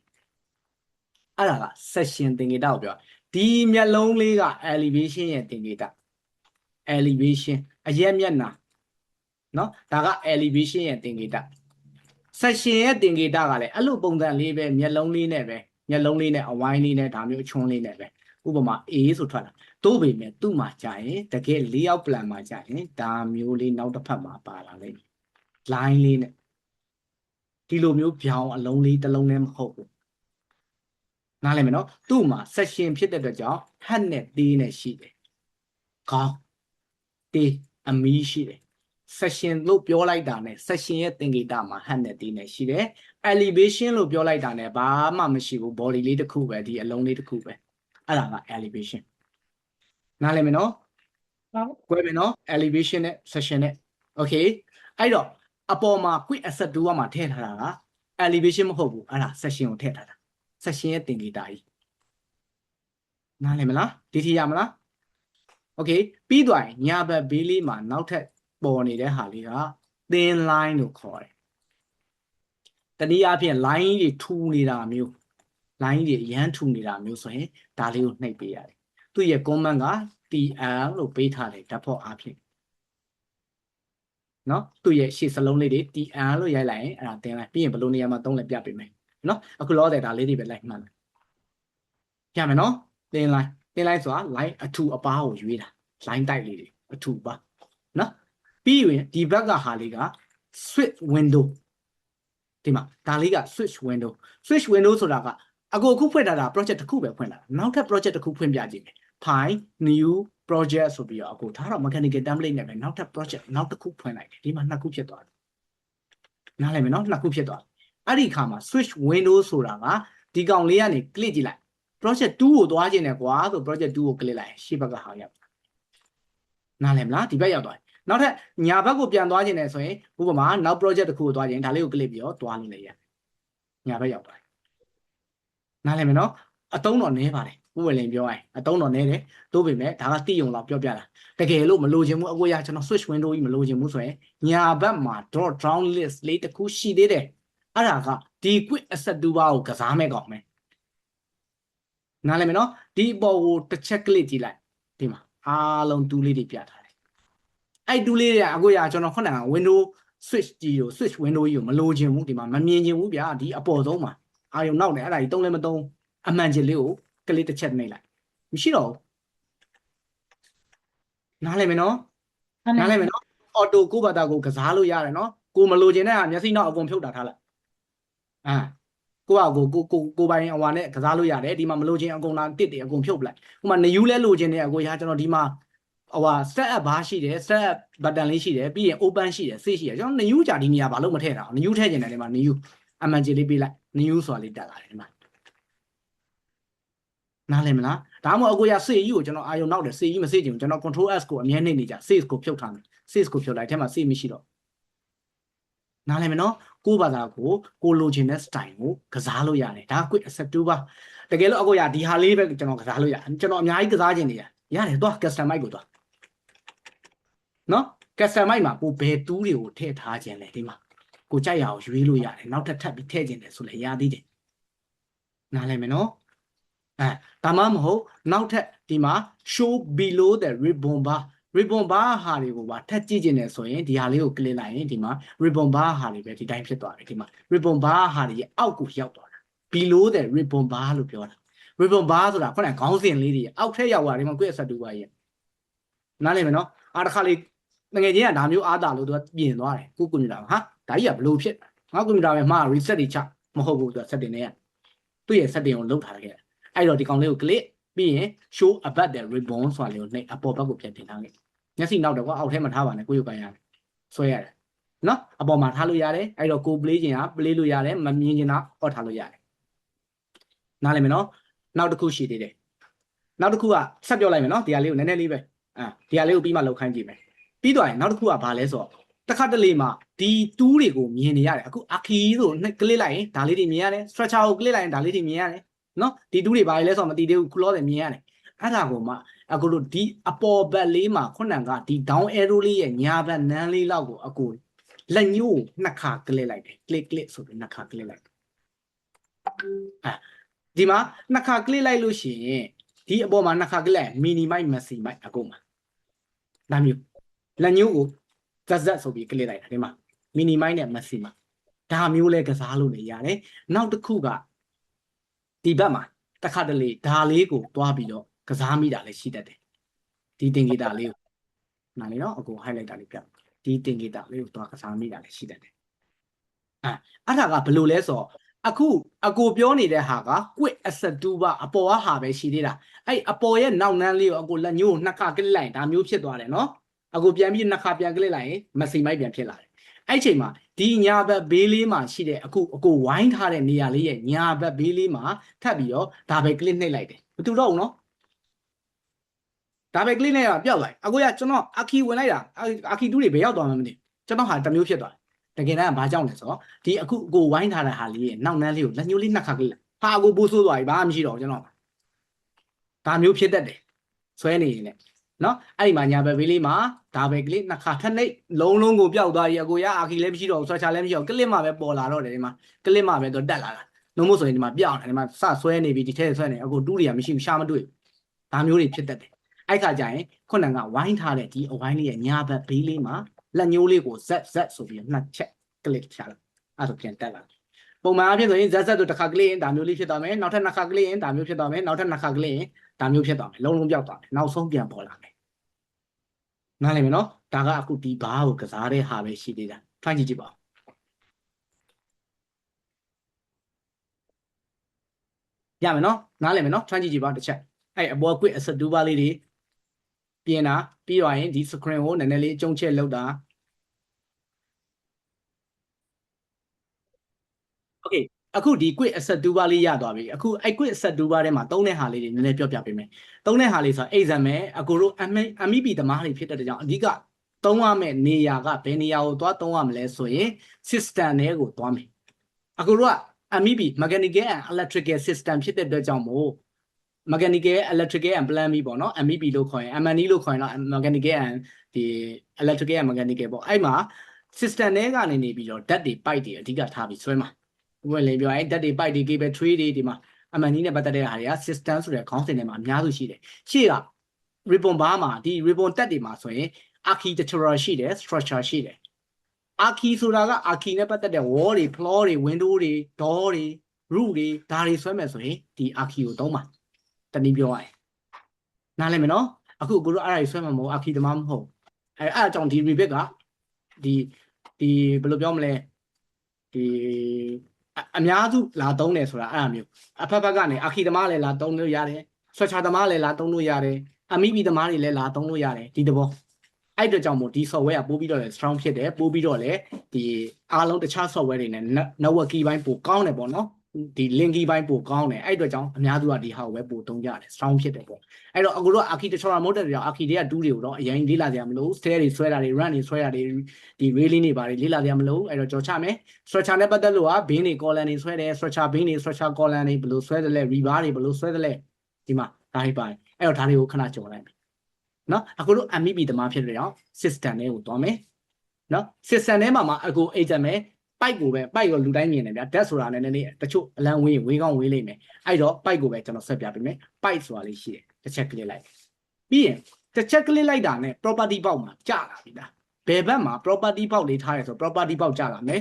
အဲ့ဒါက section သင်္ကေတကိုပြောဒီမျက်လုံးလေးက elevation ရဲ့သင်္ကေတ elevation အရက်မျက်နှာနော်ဒါက elevation ရဲ့သင်္ကေတ section ရဲ့သင်္ကေတကလည်းအဲ့လိုပုံစံလေးပဲမျက်လုံးလေးနဲ့ပဲမျက်လုံးလေးနဲ့အဝိုင်းလေးနဲ့ဒါမျိုးအချွန်းလေးနဲ့ပဲဥပမာ A ဆိုထွက်လာတိုးပေမဲ့သူ့မှာကြာရင်တကယ် layout plan မှာကြာရင်ဒါမျိုးလေးနောက်တစ်ဖက်မှာပါလာလိမ့်မယ် line လေးနဲ့ဒီလိုမျိုးပြောင်းအလုံးလေးတစ်လုံးလည်းမဟုတ်ဘူး နားလည်မယ်နော်သူ့မှာ section ဖြစ်တဲ့အတွက်ကြောင့် head နဲ့ tail နဲ့ရှိတယ်ခေါင်း tail အမီးရှိတယ် section လို့ပြောလိုက်တာနဲ့ section ရဲ့သင်္ကေတမှာ head နဲ့ tail နဲ့ရှိတယ် elevation လို့ပြောလိုက်တာနဲ့ဘာမှမရှိဘူး body လေးတစ်ခုပဲဒီအလုံးလေးတစ်ခုပဲအဲ့ဒါက elevation နားလည်မယ်နော် ကွဲမယ်နော် elevation နဲ့ section နဲ့ okay အဲ့တော့အပေါ်မှာ quick asset 2မှာထည့်ထားတာက elevation မဟုတ်ဘူးအဲ့ဒါ section ကိုထည့်ထားတာ section ရဲ့သင်္ကေတကြီးနားလည်မလားဒီထီရမလား okay ပြီးသွားရင်ညာဘက်ဘေးလေးမှာနောက်ထပ်ပေါ်နေတဲ့ဟာလေးက thin line လို့ခေါ်တယ်တနည်းအားဖြင့် line တွေထူနေတာမျိုး line တွေရမ်းထူနေတာမျိုးဆိုရင်ဒါလေးကိုနှိပ်ပေးရတယ်သူ့ရဲ့ comment က TL လို့ပေးထားတယ်ဓာတ်ဖို့အားဖြင့်နော်သူ့ရဲ့ရှေ့စလုံးလေးတွေ TL လို့ရိုက်လိုက်ရင်အဲ့ဒါတင်လိုက်ပြီးရင်ဘယ်လိုနေရာမှာသုံးလဲပြပေးမယ်နော်အခုလောတဲ့ဒါလေးတွေပဲလိုက်မှန်းပြမယ်နော်တင်လိုက်ဆိုတာ line အထူအပါးကိုရွေးတာ line တိုက်လေးတွေအထူပါနော်ပြီးရင်ဒီဘက်ကဟာလေးက switch window ဒီမှာဒါလေးက switch window ဆိုတာကအကိုအခုဖွင့်ထားတာ project တစ်ခုပဲဖွင့်လာနောက်ထပ် project တစ်ခုဖွင့်ပြကြည့်မယ် file new project ဆိုပြီးတော့အကိုထားတော့ mechanical template နဲ့ပဲနောက်ထပ် project နောက်တစ်ခုဖွင့်လိုက်တယ်ဒီမှာနှစ်ခုဖြစ်သွားတယ်နားလည်မယ်နော်နှစ်ခုဖြစ်သွားတယ်အဲ့ဒီအခါမှာ switch window ဆိုတာကဒီကောင်လေးကနေ click ကြည့်လိုက် project 2ကိုသွားခြင်းနဲ့ကွာဆို project 2ကို click လိုက်ရှေ့ဘက်ကဟာရောက်နားလည်မလားဒီဘက်ရောက်သွားတယ်နောက်ထပ်ညာဘက်ကိုပြန်သွားခြင်းနဲ့ဆိုရင်ဥပမာနောက် project တစ်ခုကိုသွားခြင်းဒါလေးကို click ပြီးတော့သွားလို့လည်းရတယ်ညာဘက်ရောက်သွားတယ်နားလည်မယ်နော်အတုံးတော့နည်းပါတယ်ဥပမာလည်းပြောရင်အတုံးတော့နည်းတယ်သို့ပေမဲ့ဒါကတိယုံလောက်ပြောပြတာတကယ်လို့မလိုချင်ဘူးအကိုရကျွန်တော် switch window ကြီးမလိုချင်ဘူးဆိုရင်ညာဘက်မှာ drop down list လေးတစ်ခုရှိသေးတယ်အဲ့ဒါကဒီ quick asset 2ပါးကိုကစားမဲ့ကောင်မယ်နားလည်မယ်နော်ဒီအပေါ်ကိုတစ်ချက် click ကြည့်လိုက်ဒီမှာအားလုံး2လေးတွေပြထားတယ်အဲ့2လေးတွေကအကိုရကျွန်တော်ခုနက window switch ကြီးကို switch window ကြီးကိုမလိုချင်ဘူးဒီမှာမမြင်ချင်ဘူးဗျာဒီအပေါ်ဆုံးမှာအာယုံနောက်တယ်အဲ့ဒါကြီးသုံးလည်းမသုံးအမှန်ချင်လေးကိုကလေးတစ်ချက်နှိပ်လိုက်မရှိတော့ဘူးနားလည်မယ်နော်နားလည်မယ်နော်အော်တိုကိုဘာသာကိုကစားလို့ရတယ်နော်ကိုမလိုချင်တဲ့ဟာမျက်စိနောက်အကုန်ဖြုတ်တာထားလိုက်ကိုကကိုပိုင်အဝါနဲ့ကစားလို့ရတယ်ဒီမှာမလိုချင်အကုန်လားတစ်တယ်အကုန်ဖြုတ်ပလိုက်ဟိုမှာနယူးလဲလိုချင်တဲ့အကိုရကျွန်တော်ဒီမှာဟိုဟာ set up bar ရှိတယ် set up button လေးရှိတယ်ပြီးရင် open ရှိတယ် save ရှိတယ်ကျွန်တော်နယူးကြာဒီနေရာဘာလို့မထည့်တာနယူးထည့်ချင်တယ်ဒီမှာနယူးအမှန်ကြီးလေးပေးလိုက်နယူးဆိုတာလေးတက်လာတယ်ဒီမှာနားလည်မလားဒါမှမဟုတ်အကိုရစေးကြီးကိုကျွန်တော်အာယုံနောက်တယ်စေးကြီးမစေးချင်ဘူးကျွန်တော် control s ကိုအမြဲနှိပ်နေကြ save ကိုဖြုတ်ထားမယ် save ကိုဖြုတ်လိုက်အဲမှာ save မရှိတော့နားလည်မယ်နော်ကိုဘာသာကိုလိုချင်တဲ့ style ကိုကစားလို့ရတယ်ဒါ quick asset 2ပါတကယ်လို့အကိုရဒီဟာလေးပဲကျွန်တော်ကစားလို့ရတယ်ကျွန်တော်အများကြီးကစားခြင်းနေရတယ်သွား customize ကိုသွားနော် customize မှာကိုဘယ်တူးတွေကိုထည့်ထားခြင်းလဲဒီမှာကိုကြိုက်ရအောင်ရွေးလို့ရတယ်နောက်ထပ်ပြီးထည့်ခြင်းတယ်ဆိုလည်းရသေးတယ်နားလည်မယ်နော်ဒါမှမဟုတ်နောက်ထပ်ဒီမှာ show below the ribbon bar ဟာတွေကိုပါထပ်ကြည့်ခြင်းတယ်ဆိုရင်ဒီဟာလေးကို click လိုက်ရင်ဒီမှာ ribbon bar ဟာတွေပဲဒီတိုင်းဖြစ်သွားပြီဒီမှာ ribbon bar ဟာတွေရဲ့အောက်ကိုရောက်သွားတာ below the ribbon bar လို့ပြောတာ ribbon bar ဆိုတာခုနကခေါင်းစဉ်လေးတွေအောက်ထက်ရောက်သွားတယ်ဒီမှာ quick asset 2ပါရဲ့နားလည်မယ်နော်တစ်ခါလေးငယ်ချင်းကဒါမျိုးအားတာလို့သူကပြင်သွားတယ်ကိုကွန်ပျူတာဟာဒါကြီးကဘလို့ဖြစ်ငါကွန်ပျူတာပဲမှာ reset တွေချမဟုတ်ဘူးသူက setting တွေကသူ့ရဲ့ setting ကိုလုပ်ထားခဲ့တယ်အဲ့တော့ဒီကောင်လေးကို click ပြီးရင် show above the ribbon ဆိုတာလေးကိုနှိပ်အပေါ်ဘက်ကိုပြန်တင်ထားခဲ့မျက်စိနောက်တော့ကွာအောက်ထဲမှာထားပါနဲ့ကိုရုပ်ကိုင်းရတယ်ဆွဲရတယ်နော်အပေါ်မှာထားလို့ရတယ်အဲ့တော့ကို play ခြင်းက play လို့ရတယ်မမြင်ခြင်းက off ထားလို့ရတယ်နားလည်မယ်နော်နောက်တစ်ခုရှိသေးတယ်နောက်တစ်ခုကဆက်ပြောလိုက်မယ်နော်ဒီဟာလေးကိုနည်းနည်းလေးပဲဒီဟာလေးကိုပြီးမှလောက်ခိုင်းကြည့်မယ်ပြီးတော့ရင်နောက်တစ်ခုကဘာလဲဆိုတော့တစ်ခါတလေမှာဒီတူးတွေကိုမြင်နေရတယ်အခုအခီဆိုကလစ်လိုက်ရင်ဒါလေးတွေမြင်ရတယ် structure ကိုကလစ်လိုက်ရင်ဒါလေးတွေမြင်ရတယ်နော်ဒီတူးတွေဘာလဲဆိုတော့မသိသေးဘူးခုလောတယ်မြင်ရတယ်အဲ့ဒါကိုမှအခုတို့ဒီအပေါ်ဘက်လေးမှာခုနကဒီ down arrow လေးရဲ့ညာဘက်နန်းလေးလောက်ကိုအခုလက်ညှိုးနှစ်ခါကလစ်လိုက်တယ် click ဆိုပြီးနှစ်ခါကလစ်လိုက်ဒီမှာနှစ်ခါကလစ်လိုက်လို့ရှိရင်ဒီအပေါ်မှာနှစ်ခါကလစ်လိုက် minimize maximize အခုမှာဒါမျိုးလက်ညှိုးကိုဇက်ဆိုပြီးကလစ်လိုက်တာဒီမှာ minimize နဲ့ maximize ဒါမျိုးလဲကစားလို့နေရတယ်နောက်တစ်ခုကဒီဘက်မှာတစ်ခါတလေဒါလေးကိုတွားပြီးတော့ကစားမိတာလည်းရှိတတ်တယ်ဒီတင်ဂီတာလေးကိုနားလေနော်အကို highlight တာလေးပြဒီတင်ဂီတာလေးကိုတွားကစားမိတာလည်းရှိတတ်တယ်အဲ့ဒါကဘယ်လိုလဲဆိုတော့ အခုပြောနေတဲ့ဟာက quick asset 2ပါအပေါ်ကဟာပဲရှိသေးတာအဲ့အပေါ်ရဲ့နောက်နန်းလေးကိုအခုလက်ညိုးကိုနှစ်ခါကလစ်လိုက်ဒါမျိုးဖြစ်သွားတယ်နော်အခုပြန်ပြီးနှစ်ခါပြန်ကလစ်လိုက်ရင်မစီမိုက်ပြန်ဖြစ်လာတယ်အဲ့ချိန်မှာဒီညာဘက်ဘေးလေးမှာရှိတဲ့အခုဝိုင်းထားတဲ့နေရာလေးရဲ့ညာဘက်ဘေးလေးမှာထပ်ပြီးတော့ဒါပဲကလစ်နှိပ်လိုက်တယ်မတူတော့ဘူးနော်ဒါပဲကလစ်နှိပ်ရပျောက်လိုက်အခုကကျွန်တော်အခီဝင်လိုက်တာအခီတူးတွေဘယ်ရောက်သွားမှမသိကျွန်တော်ဟာတစ်မျိုးဖြစ်သွားတကယ်တမ်းကဘာကြောင့်လဲဆိုတော့ဒီအခုဝိုင်းထားတဲ့ဟာလေးရဲ့နောက်နန်းလေးကိုလက်ညှိုးလေးနှစ်ခါကလေးဟာအခုပိုးဆိုးသွားပြီဘာမှမရှိတော့ဘူးကျွန်တော်ဒါမျိုးဖြစ်တတ်တယ်ဆွဲနေရင်လည်းနော်အဲ့ဒီမှာညာဘက်ဘေးလေးမှာဒါပဲကလေးနှစ်ခါထပ်နှိပ်လုံးကိုပျောက်သွားပြီအကိုရအာခီလည်းမရှိတော့ဘူးဆွဲချလည်းမရှိတော့ကလစ်မှပဲပေါ်လာတော့တယ်ဒီမှာကလစ်မှပဲတော့တက်လာတာလုံးမို့ဆိုရင်ဒီမှာပျောက်နေဒီမှာစဆွဲနေပြီဒီထဲဆွဲနေအခုတူးတွေကမရှိဘူးရှာမတွေ့ဒါမျိုးတွေဖြစ်တတ်တယ်အဲ့ခါကျရင်ခုနကဝိုင်းထားတဲ့ဒီအဝိုင်းလေးရဲ့ညာဘက်ဘေးလေးမှာလက်ညှိုးလေးကိုဇက်ဆိုပြီးနှစ်ချက်ကလစ်ချလိုက်အဲ့ဒါပြန်တက်လာပုံမှန်အဖြစ်ဆိုရင်ဇက်တို့တစ်ခါကလစ်ရင်ဒါမျိုးလေးဖြစ်သွားမယ်နောက်ထပ်နှစ်ခါကလစ်ရင်ဒါမျိုးဖြစ်သွားမယ်နောက်ထပ်နှစ်ခါကလစ်ရင်ဒါမျိုးဖြစ်သွားမယ်လုံးပျောက်သွားမယ်နောက်ဆုံးပြန်ပေါ်လာမယ်နားလည်မယ်နော်ဒါကအခုဒီဘားကိုကစားတဲ့ဟာပဲရှိသေးတာထွန်းကြည့်ပါရမယ်နော်နားလည်မယ်နော်ထွန်းကြည့်ပါတစ်ချက်အဲ့အပေါ် quick asset 2ပါးလေးတွေပြင်တာပြီးတော့ရင်ဒီ screen ကိုနည်းနည်းလေးအကျုံးချက်လောက်တာ okay အခုဒီ quick asset 2ပါးလေးရသွားပြီအခုအဲ့ quick asset 2ပါးထဲမှာသုံးတဲ့ဟာလေးတွေနည်းနည်းပြောပြပေးမယ်သုံးတဲ့ဟာလေးဆိုတော့ exam ပဲအခုတို့ MEP သမားတွေဖြစ်တဲ့ကြောင့်အဓိကသုံးရမယ့်နေရာကဘယ်နေရာကိုသွားသုံးရမလဲဆိုရင် system တွေကိုသွားမယ်အခုတို့က MEP mechanical and electrical system ဖြစ်တဲ့အတွက်ကြောင့်မို့ mechanical electrical and plumbing ပေါ့နော် MEP လို့ခေါ်ရင် MNE လို့ခေါ်ရင်တော့ mechanical and ဒီ electrical and mechanical ပေါ့အဲ့မှာ system တွေကနေနေပြီးတော့ဓာတ်တွေ pipe တွေအဓိကထားပြီးဆွဲမှာဥပမာလေးပြောရင်ဓာတ်တွေ pipe တွေ cable tray တွေဒီမှာ MNE နဲ့ပတ်သက်တဲ့ဟာတွေက system ဆိုတဲ့ခေါင်းစဉ်ထဲမှာအများစုရှိတယ်ရှေ့က ribbon bar မှာဒီ ribbon တက်တွေမှာဆိုရင် architectural ရှိတယ် structure ရှိတယ် archi ဆိုတာက archi နဲ့ပတ်သက်တဲ့ wall တွေ floor တွေ window တွေ door တွေ roof တွေဒါတွေဆွဲမယ်ဆိုရင်ဒီ archi ကိုသုံးပါတနည်းပြောရရင်နားလည်မယ်နော်အခုကိုတို့အဲ့ဒါကြီးဆွဲမှာမဟုတ် archi သမားမဟုတ်အဲ့အကြောင်းဒီ rebit ကဒီဘယ်လိုပြောမလဲဒီအများစုလာသုံးတယ်ဆိုတာအဲ့လိုမျိုးအဖက်ဖက်ကနေ archi သမားလည်းလာသုံးလို့ရတယ် structure သမားလည်းလာသုံးလို့ရတယ် MEP သမားတွေလည်းလာသုံးလို့ရတယ်ဒီတဘောအဲ့အတွက်ကြောင့်မို့ဒီ software ကပို့ပြီးတော့လည်း strong ဖြစ်တယ်ပို့ပြီးတော့လည်းဒီအားလုံးတခြား software တွေနဲ့ network key ဘိုင်းပိုကောင်းတယ်ပေါ့နော်ဒီ link key ဘိုင်းပိုကောင်းတယ်အဲ့အတွက်ကြောင့်အများစုကဒီဟာကိုပဲပိုသုံးကြတယ် strong ဖြစ်တယ်ပေါ့အဲ့တော့အခုတို့ architectural model တွေကြောင့် archi တွေက2တွေကိုတော့အရင်လေးလာကြမလို့ stair တွေဆွဲတာတွေ run တွေဆွဲတာတွေဒီ railing တွေပါတယ်လေးလာကြမလို့အဲ့တော့ကြော်ချမယ် structure နဲ့ပတ်သက်လို့က beam တွေ column တွေဆွဲတယ် structure beam တွေ structure column တွေဘယ်လိုဆွဲတယ်လဲ rebar တွေဘယ်လိုဆွဲတယ်လဲဒီမှာဒါတွေပါတယ်အဲ့တော့ဒါတွေကိုခဏကြော်လိုက်မယ်နော်အခုတို့ MEP သမားဖြစ်တဲ့ကြောင့် system တွေကိုတွားမယ်နော် system ထဲမှာအခု agent ပဲ pipe ကိုပဲ pipe ကိုလူတိုင်းမြင်တယ်ဗျာ desk ဆိုတာနဲ့နည်းနည်းတချို့အလံဝေးကောင်းဝေးလိမ့်မယ်အဲ့တော့ pipe ကိုပဲကျွန်တော်ဆက်ပြပေးမယ် pipe ဆိုတာလေးရှိတယ်တစ်ချက်ကလစ်လိုက်ပြီးရင်တစ်ချက်ကလစ်လိုက်တာနဲ့ property ပေါက်မှာကြာလာပြီလားဘယ်ဘက်မှာ property ပေါက်လေးထားရဆို property ပေါက်ကြာလာမယ်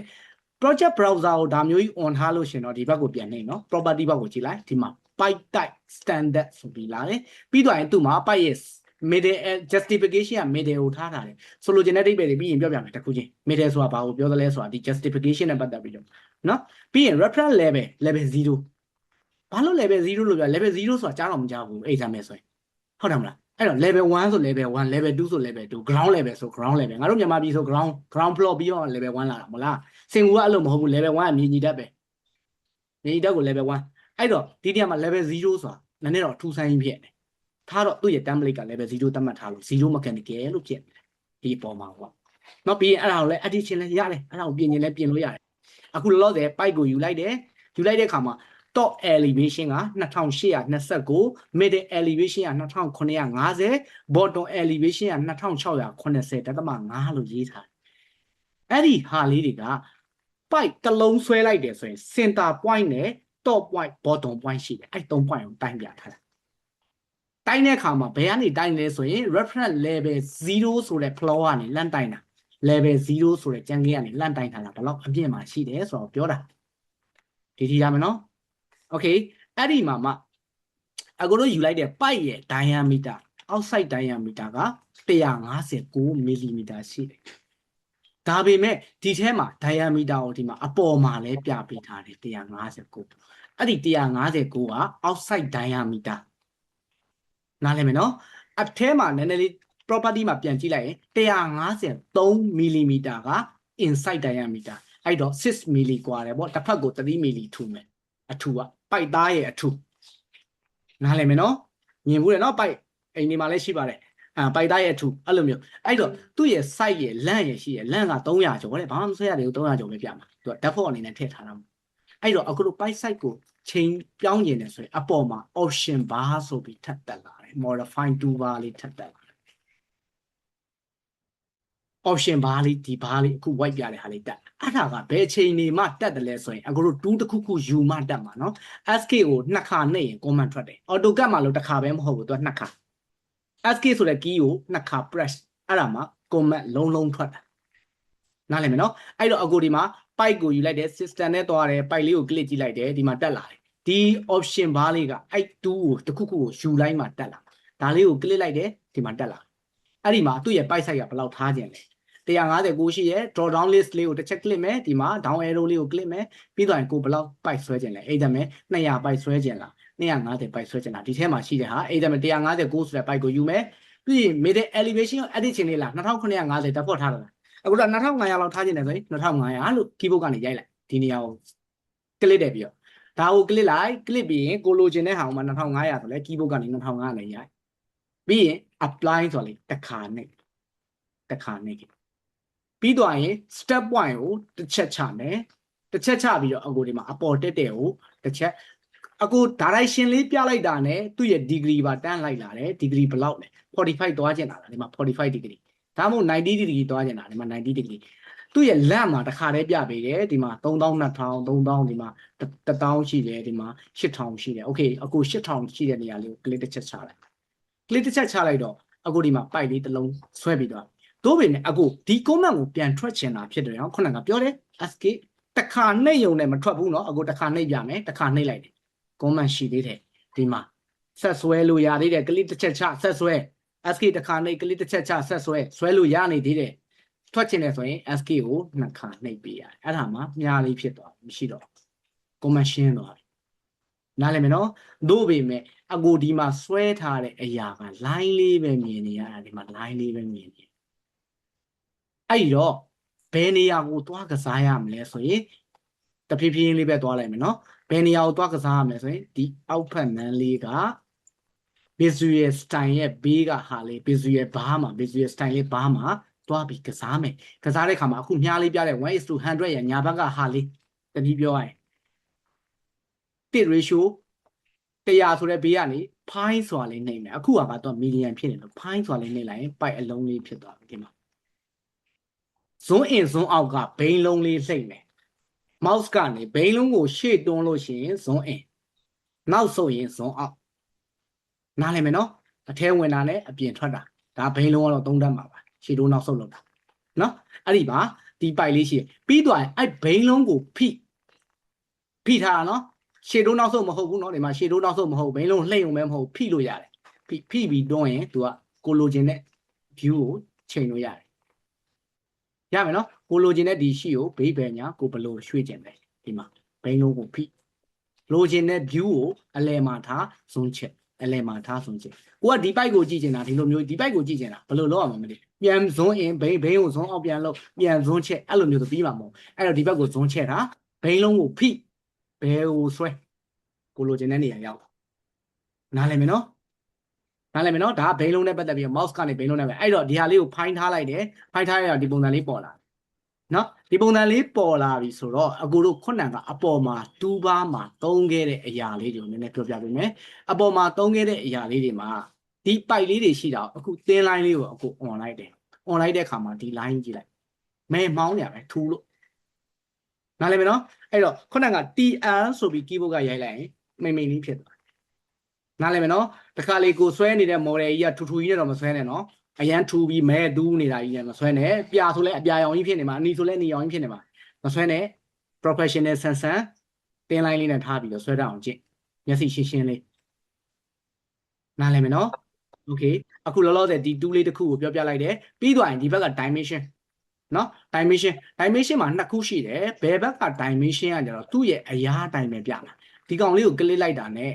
project browser ကိုဒါမျိုးကြီး on ထားလို့ရှင်တော့ဒီဘက်ကိုပြန်နေနော် property ပေါက်ကိုကြည့်လိုက်ဒီမှာ pipe type standard ဆိုပြီးလာတယ်ပြီးတော့ရင်သူ့မှာ pipe is middle justification က middle ကိုထားတယ်ဆိုလိုချင်တဲ့အိဗယ်တွေပြီးရင်ပြောပြမယ်တစ်ခုချင်း middle ဆိုတာဘာကိုပြောသလဲဆိုတာဒီ justification နဲ့ပတ်သက်ပြီးတော့နော်ပြီးရင် reference level 0ဘာလို့ level 0လို့ပြော level 0ဆိုတာကြားတော့မကြားဘူး exam ပဲဆိုရင်ဟုတ်တယ်မလားအဲ့တော့ level 1ဆို level 1 level 2ဆို level 2 ground level ဆို ground level ငါတို့မြန်မာပြည်ဆို ground floor ပြီးတော့ level 1လာတာမဟုတ်လားစင်ကူကအဲ့လိုမဟုတ်ဘူး level 1ကမြေညီတတ်ပဲမြေညီတတ်ကို level 1အဲ့တော့ဒီနေရာမှာ level 0ဆိုတာနည်းနည်းတော့ထူးဆန်းကြီးဖြစ်နေထားတော့သူ့ရဲ့ template က level 0သတ်မှတ်ထားလို့0 mechanical လို့ဖြစ်ဒီအပေါ်မှာပေါ့နော်ပြီးရင်အဲ့ဒါကိုလည်း addition လည်းရတယ်အဲ့ဒါကိုပြင်ရင်လည်းပြင်လို့ရတယ်အခုလောလောဆယ် pipe ကိုယူလိုက်တဲ့အခါမှာ top elevation က2829 middle elevation က2950 bottom elevation က2680.5လို့ရေးထားတယ်အဲ့ဒီဟာလေးတွေက pipe တစ်လုံးဆွဲလိုက်တယ်ဆိုရင် center point နဲ့ top point bottom point ရှိတယ်အဲ့3 point ကိုတိုင်းပြထားတာတိုင်းတဲ့အခါမှာဘယ်ကနေတိုင်းလဲဆိုရင် reference level 0ဆိုတဲ့ floor ကနေလန့်တိုင်းတာ level 0ဆိုတဲ့ကြံကြီးကနေလန့်တိုင်းထားတာဘယ်လောက်အပြည့်မှာရှိတယ်ဆိုတော့ပြောတာဒီရမယ်နော် okay အဲ့ဒီမှာမှအခုတို့ယူလိုက်တဲ့ pipe ရဲ့ diameter outside diameter က159 mm ရှိတယ် ဒါပေမဲ့ဒီထဲမှာ diameter ကိုဒီမှာအပေါ်မှာလည်းပြပေးထားတယ်159အဲ့ဒီ159က outside diameter နားလည်မယ်နော်အထဲမှာနည်းနည်းလေး property မှာပြန်ကြည့်လိုက်ရင်153 mm က inside diameter အဲ့တော့6 mm กว่าတယ်ပေါ့တစ်ဖက်ကို3 mm ထူမယ်အထူကပိုက်သားရဲ့အထူနားလည်မယ်နော်မြင်ဘူးလေနော်ပိုက်အိမ်ဒီမှာလည်းရှိပါတယ်ပိုက်သားရဲ့အထူအဲ့လိုမျိုးအဲ့တော့သူ့ရဲ့ site ရဲ့လန့်ရဲ့ရှိရဲ့လန့်က300ကျော်တဲ့ဘာမှမဆွဲရတယ်300ကျော်ပဲပြမှာသူက default အနေနဲ့ထည့်ထားတာအဲ့တော့အခုလို ပိုက် site ကိုချိန်ပြောင်းကျင်တယ်ဆိုရင်အပေါ်မှာ option bar ဆိုပြီးထပ်တက်လာတယ် modify toolbar လေးထပ်တက်လာတယ် option bar လေးဒီ bar လေးအခု white ပြတဲ့ဟာလေးတက်အဲ့ဒါကဘယ်ချိန်နေမှတက်တယ်လဲဆိုရင်အခုတို့2တစ်ခုခုယူမှတက်မှာနော် SK ကို2ခါနှိပ်ရင် command ထွက်တယ် AutoCAD မှာလို့တစ်ခါပဲမဟုတ်ဘူးသူက2ခါ SK ဆိုတဲ့ key ကို2ခါ press အဲ့ဒါမှာ command လုံးထွက်တာနားလည်မယ်နော်အဲ့တော့အခုဒီမှာ pipe ကိုယူလိုက်တယ် system နဲ့သွားတယ် pipe လေးကို click ကြည့်လိုက်တယ်ဒီမှာတက်လာတယ်ဒီ option bar လေးကအဲ့2ကိုတစ်ခုခုကိုယူလိုက်မှတက်လာဒါလေးကို click လိုက်တယ်ဒီမှာတက်လာအဲ့ဒီမှာသူ့ရဲ့ pipe size ကဘယ်လောက်ထားခြင်းလဲ159ရှိရဲ့ drop down list လေးကိုတစ်ချက် click မယ်ဒီမှာ down arrow လေးကို click မယ်ပြီးတော့ကိုဘယ်လောက် pipe ဆွဲခြင်းလဲအဲ့ဒါမဲ့200 pipe ဆွဲခြင်းလား250 pipe ဆွဲခြင်းလားဒီထဲမှာရှိတဲ့ဟာအဲ့ဒါမဲ့159ဆိုတဲ့ pipe ကိုယူမယ်ပြီးရင် middle elevation ကို edit ခြင်းလေးလား2950တက်ဖို့ထားတာအခုတော့2500လောက်ထားခြင်းတယ်ဆိုရင်2500လို့ keyboard ကနေရိုက်လိုက်ဒီနေရာကို click တယ်ပြီးတော့ဒါကို click လိုက် click ပြီးရင်ကိုလိုချင်တဲ့ဟာကိုမှ2500ဆိုလဲ keyboard ကနေ2500နဲ့ရိုက်ပြီးရင် apply ဆိုလေတစ်ခါနဲ့ပြီးတော့ရင် step 1ကိုတစ်ချက်ချမယ်တစ်ချက်ချပြီးတော့အခုဒီမှာအပေါ်တက်တဲ့ကိုတစ်ချက်အခု direction လေးပြလိုက်တာနဲ့သူ့ရဲ့ degree ပါတန်းလိုက်လာတယ် degree ဘယ်လောက်လဲ45သွားကျင်လာတာဒီမှာ45 degree ဒါမှမဟုတ်90 degree သွားကျင်လာဒီမှာ90 degree သူ့ရဲ့ length မှာတစ်ခါတည်းပြပေးတယ်ဒီမှာ3200 3000ဒီမှာ1000ရှိတယ်ဒီမှာ8000ရှိတယ် okay အခု8000ရှိတဲ့နေရာလေးကို click တစ်ချက်ချလိုက် click တစ်ချက်ချလိုက်တော့အခုဒီမှာ pipe လေးတစ်လုံးဆွဲပြီးတော့တို့ပေမဲ့အခုဒီ comment ကိုပြန်ထွက်ချင်တာဖြစ်တယ်နော်ခုနကပြောတယ် SK တစ်ခါနှိပ်ယုံနဲ့မထွက်ဘူးနော်အခုတစ်ခါနှိပ်ပြမယ်တစ်ခါနှိပ်လိုက်တယ် comment ရှိသေးတယ်ဒီမှာဆက်ဆွဲလို့ရသေးတယ် click တစ်ချက်ချဆက်ဆွဲ SK တစ်ခါနှိပ် click တစ်ချက်ချဆက်ဆွဲလို့ရနေသေးတယ်ထွက်ချင်တယ်ဆိုရင် SK ကိုနှစ်ခါနှိပ်ပေးရတယ်အဲ့ဒါမှမြားလေးဖြစ်သွားမရှိတော့ comment ရှင်းသွားပြီနားလည်မယ်နော်တို့ပေမဲ့အခုဒီမှာဆွဲထားတဲ့အရာက line လေးပဲမြင်နေရတာဒီမှာ line လေးပဲမြင်နေအဲ့တော့ဘယ်နေရာကိုသွားကစားရမလဲဆိုရင်တဖြည်းဖြည်းလေးပဲသွားလိုက်မယ်နော်ဘယ်နေရာကိုသွားကစားရမလဲဆိုရင်ဒီအောက်ဖက်နန်းလေးက visual style ရဲ့ဘေးကဟာလေး visual bar မှာ visual style လေး bar မှာသွားပြီးကစားမယ်ကစားတဲ့ခါမှာအခုမြားလေးပြတဲ့ 1:100 ရဲ့ညာဘက်ကဟာလေးတတိပြောရရင်1 ratio 100ဆိုတဲ့ဘေးကနေ pi ဆိုတာလေးနှိမ့်မယ်အခုကတော့ million ဖြစ်နေလို့ pi ဆိုတာလေးနှိမ့်လိုက်ရင် pi အလုံးလေးဖြစ်သွားပြီဒီမှာ zone in zone out ကဘိန်းလုံးလေးလှိမ့်မယ် mouse ကနေဘိန်းလုံးကိုရှေ့တွန်းလို့ရှိရင် zone in နောက်ဆုတ်ရင် zone out နားလည်မယ်နော်အထဲဝင်တာနဲ့အပြင်ထွက်တာဒါဘိန်းလုံးကတော့သုံးတတ်မှာပါရှေ့တွန်းနောက်ဆုတ်လို့တာနော်အဲ့ဒီမှာဒီပိုက်လေးရှိပြီးသွားရင်အဲ့ဘိန်းလုံးကိုဖိထားတာနော်ရှေ့တွန်းနောက်ဆုတ်မဟုတ်ဘူးနော်ဒီမှာရှေ့တွန်းနောက်ဆုတ်မဟုတ်ဘိန်းလုံးလှိမ့်ုံပဲမဟုတ်ဖိလို့ရတယ်ဖိပြီးတွန်းရင် तू ကကိုလိုချင်တဲ့ view ကိုချိန်လို့ရတယ်ရမယ်နော်ကိုလိုချင်တဲ့ဒီရှိကိုဘေးဘယ်ညာကိုဘယ်လိုရွှေ့ကျင်တယ်ဒီမှာဘိန်းလုံးကိုဖိလိုချင်တဲ့ view ကိုအလယ်မှာထားဇွန်းချက်အလယ်မှာထားဇွန်းချက်ကိုကဒီပိုက်ကိုကြည့်ချင်တာဒီလိုမျိုးဒီပိုက်ကိုကြည့်ချင်တာဘယ်လိုလုပ်ရမှာမလဲပြန်ဇွန်းအင်ဘိန်းကိုဇွန်းအောက်ပြန်လုပ်ပြန်ဇွန်းချက်အဲ့လိုမျိုးဆိုပြီးမှာမဟုတ်အဲ့တော့ဒီဘက်ကိုဇွန်းချက်တာဘိန်းလုံးကိုဖိဘယ်ကိုဆွဲကိုလိုချင်တဲ့နေရာရောက်နားလည်မယ်နော်နားလည်မယ်နော်ဒါကဘိန်းလုံးနဲ့ပတ်သက်ပြီး mouse ကနေဘိန်းလုံးနဲ့ပဲအဲ့တော့ဒီဟာလေးကိုဖိုင်းထားလိုက်တယ်ဖိုင်းထားရတော့ဒီပုံစံလေးပေါ်လာနော်ဒီပုံစံလေးပေါ်လာပြီဆိုတော့အကိုတို့ခုနကအပေါ်မှာ2ဘားမှာသုံးခဲ့တဲ့အရာလေးတွေကိုနည်းနည်းပြောပြပေးမယ်အပေါ်မှာသုံးခဲ့တဲ့အရာလေးတွေမှာဒီပိုက်လေးတွေရှိတာအခုသင်း line လေးကိုအခု on လိုက်တယ် on လိုက်တဲ့အခါမှာဒီ line ကြည့်လိုက်မဲမောင်းနေရပဲထူလို့နားလည်မယ်နော်အဲ့တော့ခုနက TL ဆိုပြီး keyboard ကရိုက်လိုက်ရင်မိမ့်လေးဖြစ်သွားနားလည်မယ်နော်တခါလေကိုဆွဲနေတဲ့ model ကြီးကထူထူကြီးနဲ့တော့မဆွဲနဲ့နော်အရန်ထူပြီးမဲတူးနေတာကြီးနဲ့မဆွဲနဲ့ပြာဆိုလဲအပြာရောင်ကြီးဖြစ်နေမှာအနီဆိုလဲနီရောင်ကြီးဖြစ်နေမှာမဆွဲနဲ့ professional ဆန်ဆန်တင်း line လေးနဲ့ထားပြီးတော့ဆွဲတတ်အောင်ကြည့်မျက်စိရှင်းရှင်းလေးနားလည်မယ်နော် okay အခုလောလောဆယ်ဒီ2လေးတစ်ခုကိုပြောပြလိုက်တယ်ပြီးသွားရင်ဒီဘက်က dimension နော် dimension မှာနှစ်ခုရှိတယ်ဘယ်ဘက်က dimension ကကြတော့သူ့ရဲ့အရာအတိုင်းပဲပြမှာဒီကောင်လေးကို click လိုက်တာနဲ့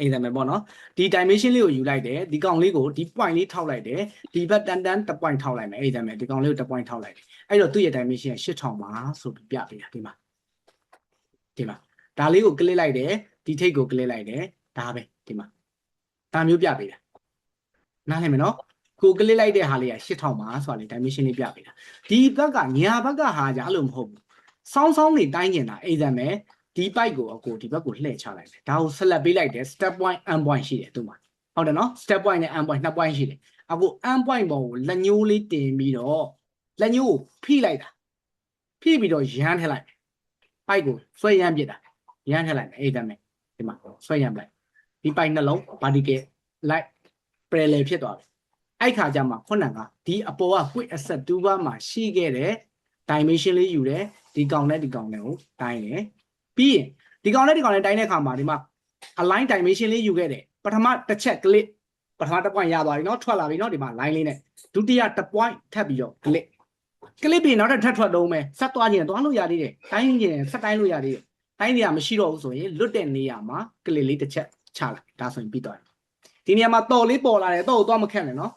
example ပေါ့နော်ဒီ dimension လေးကိုယူလိုက်တယ်ဒီကောင်လေးကိုဒီ point လေးထောက်လိုက်တယ်ဒီဘက်တန်တစ် point ထောက်လိုက်မယ် example ဒီကောင်လေးကိုတစ် point ထောက်လိုက်တယ်အဲ့တော့သူ့ရဲ့ dimension 8000ပါဆိုပြီးပြပေးတာဒီမှာဒါလေးကို click လိုက်တယ်ဒီထိပ်ကို click လိုက်တယ်ဒါပဲဒီမှာဒါမျိုးပြပေးတာနားလည်မယ်နော်ကို click လိုက်တဲ့ဟာလေးက8000ပါဆိုတာလေ dimension လေးပြပေးတာဒီဘက်ကညာဘက်ကဟာကြအဲ့လိုမဟုတ်ဘူးစောင်းနေတိုင်းကျင်တာ example ဒီ pipe ကိုအကိုဒီဘက်ကိုလှည့်ချလိုက်တယ်ဒါကို select ပေးလိုက်တယ် step point end point ရှိတယ်သူမှာဟုတ်တယ်နော် step point နဲ့ end point နှစ် point ရှိတယ်အကို end point ပေါ်ကိုလက်ညှိုးလေးတင်ပြီးတော့လက်ညှိုးကိုဖိလိုက်တာဖိပြီးတော့ရမ်းထည့်လိုက် pipe ကိုဆွဲရမ်းပစ်တာရမ်းထည့်လိုက်မယ်အဲ့ဒါမဲ့ဒီမှာဆွဲရမ်းပလိုက်ဒီ pipe နှလုံး vertical light parallel ဖြစ်သွားပြီအဲ့ခါကျမှခုနကဒီအပေါ်က quick asset toolbar မှာရှိခဲ့တဲ့ dimension လေးယူတယ်ဒီကောင်နဲ့ဒီကောင်နဲ့ကိုတိုင်းတယ်ပြီးရင်ဒီကောင်နဲ့ဒီကောင်နဲ့တိုင်းတဲ့အခါမှာဒီမှာ align dimension လေးယူခဲ့တယ်ပထမတစ်ချက် click ပထမတစ် point ရသွားပြီเนาะထွက်လာပြီเนาะဒီမှာ line လေးနဲ့ဒုတိယတစ် point ထပ်ပြီးတော့ click ပြီးနောက်ထပ်ထွက်တော့မယ်ဆက်သွားခြင်းသွားလို့ရသေးတယ်တိုင်းခြင်းဆက်တိုင်းလို့ရသေးတယ်တိုင်းနေရာမရှိတော့ဘူးဆိုရင်လွတ်တဲ့နေရာမှာ click လေးတစ်ချက်ချလိုက်ဒါဆိုရင်ပြီးသွားတယ်ဒီနေရာမှာတော့လေးပေါ်လာတယ်တော့သွားမခက်နဲ့เนาะ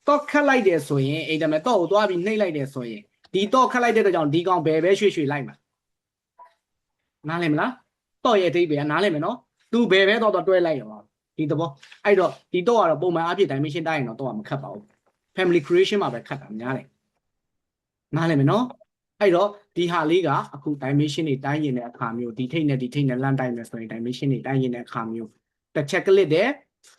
တော့ခက်လိုက်တယ်ဆိုရင်အဲ့ဒါမဲ့တော့သွားပြီးနှိပ်လိုက်တယ်ဆိုရင်ဒီတော့ခက်လိုက်တဲ့အတွက်ကြောင့်ဒီကောင်ဘယ်ပဲရွှေ့လိုက်မှာနားလည်မလားတော့ရဲ့အဓိပ္ပာယ်ကနားလည်မယ်နော်သူဘယ်ပဲတော့တွဲလိုက်ရောဒီသဘောအဲ့တော့ဒီတော့ကတော့ပုံမှန်အဖြစ် dimension တိုင်းရင်တော့မခတ်ပါဘူး family creation မှာပဲခတ်တာများတယ်နားလည်မယ်နော်အဲ့တော့ဒီဟာလေးကအခု dimension တွေတိုင်းရင်တဲ့အခါမျိုးဒီထိတ်နဲ့ဒီထိတ်နဲ့လမ်းတိုင်းမယ်ဆိုရင် dimension တွေတိုင်းရင်တဲ့အခါမျိုးတစ်ချက် click တယ်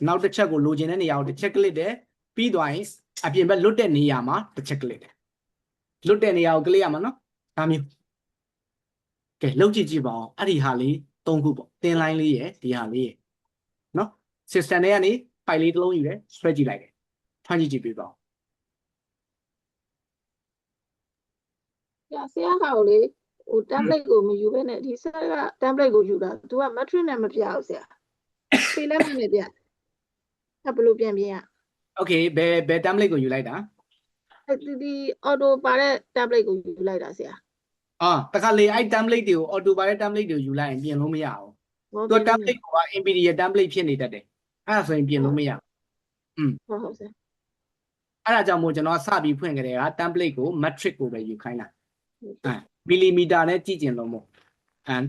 နောက်တစ်ချက်ကိုလိုချင်တဲ့နေရာကိုတစ်ချက် click တယ်ပြီးသွားရင်အပြင်ဘက်လွတ်တဲ့နေရာမှာတစ်ချက် click တယ်လွတ်တဲ့နေရာကို click ရမှာနော်ဒါမျိုးကဲလောက်ကြည့်ပါအောင်အဲ့ဒီဟာလေး၃ခုပေါ့သင် line လေးရယ်ဒီဟာလေးရယ်နော် system တွေကနေ file လေးတစ်လုံးယူတယ်ဆွဲကြည့်လိုက်တယ်ထွန်းကြည့်ပြပါအောင်ဆရာကလေဟို template ကိုမယူဘဲနဲ့ဒီဆက်က template ကိုယူတာ तू က matrix နဲ့မပြဘူးဆရာဖေးလက်မှတ်နဲ့ပြအဲ့ဘယ်လိုပြန်ပြင်ရ okay ဘယ် template ကိုယူလိုက်တာ ဒီ auto ပါတဲ့ template ကိုယူလိုက်တာဆရာ တခါလေအဲ့ template တွေကို auto ပါတဲ့ template တွေကိုယူလိုက်ရင်ပြင်လို့မရဘူးသူ template က imperial template ဖြစ်နေတတ်တယ်အဲ့ဒါဆိုရင်ပြင်လို့မရဟုတ်ဆရာအဲ့ဒါကြောင့်မို့ကျွန်တော်စပြီးဖွင့်ကြတဲ့က template ကို matrix ကိုပဲယူခိုင်းတာmillimeter နဲ့ကြည့်ကျင်လို့မို့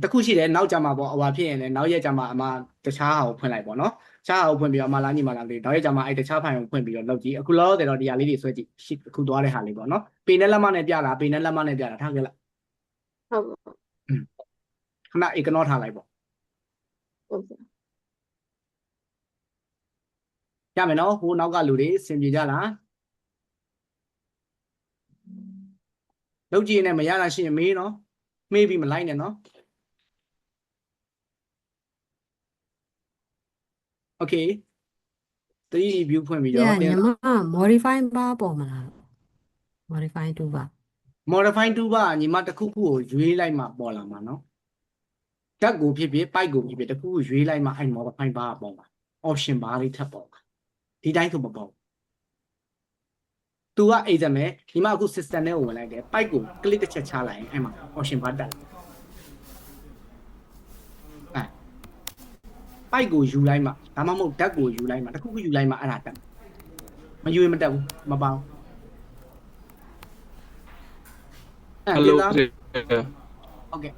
တခုရှိတယ်နောက်ကြမှာပေါ့ဟိုဖြစ်ရင်လည်းနောက်ရက်ကြမှာအမတခြားဟာကိုဖွင့်လိုက်ပေါ့နော်တခြားဟာကိုဖွင့်ပြီးတော့အမလာညီမလာလေးနောက်ရက်ကြမှာအဲ့တခြားဖိုင်ကိုဖွင့်ပြီးတော့လုပ်ကြည့်အခုလောလောဆယ်တော့ဒီဟာလေးတွေဆွဲကြည့်အခုသွားတဲ့ဟာလေးပေါ့နော်ပေနဲ့လက်မနဲ့ပြတာပေနဲ့လက်မနဲ့ပြတာထားခဲ့လိုက်ဟုတ်ခဏ ignore ထားလိုက်ပေါ့ဟုတ်ဆရာရမယ်နော်ဟိုနောက်ကလူတွေစင်ပြေကြလားလုပ်ကြည့်နေမရတာရှိရင်မေးနော်မေးပြီးမလိုက်နဲ့နော် okay 3D view ဖွင့်ပြီးတော့ညီမ modify ပါပေါ်မလား modify 2ပါ modify 2ပါညီမတစ်ခုခုကိုရွေးလိုက်မှပေါ်လာမှာနော်ဓာတ်ကိုဖြစ်ဖြစ် pipe ကိုဖြစ်ဖြစ်တစ်ခုခုရွေးလိုက်မှအဲ့ modify ပါပေါ်မှာ option ဘာလေးထပ်ပေါ်မှာဒီတိုင်းဆိုမပေါ်သူကအဲ့ဒါမဲ့ဒီမှာအခု system နဲ့ဝင်လိုက်တယ် pipe ကို click တစ်ချက်ချလိုက်ရင်အဲ့မှာ option ဘာတက်ပိုက်ကိုယူလိုက်မှဒါမှမဟုတ်ဓာတ်ကိုယူလိုက်မှတစ်ခုခုယူလိုက်မှအဲ့ဒါတက်မယူရင်မတက်ဘူးမပေါင်းHello ဟုတ်ကဲ့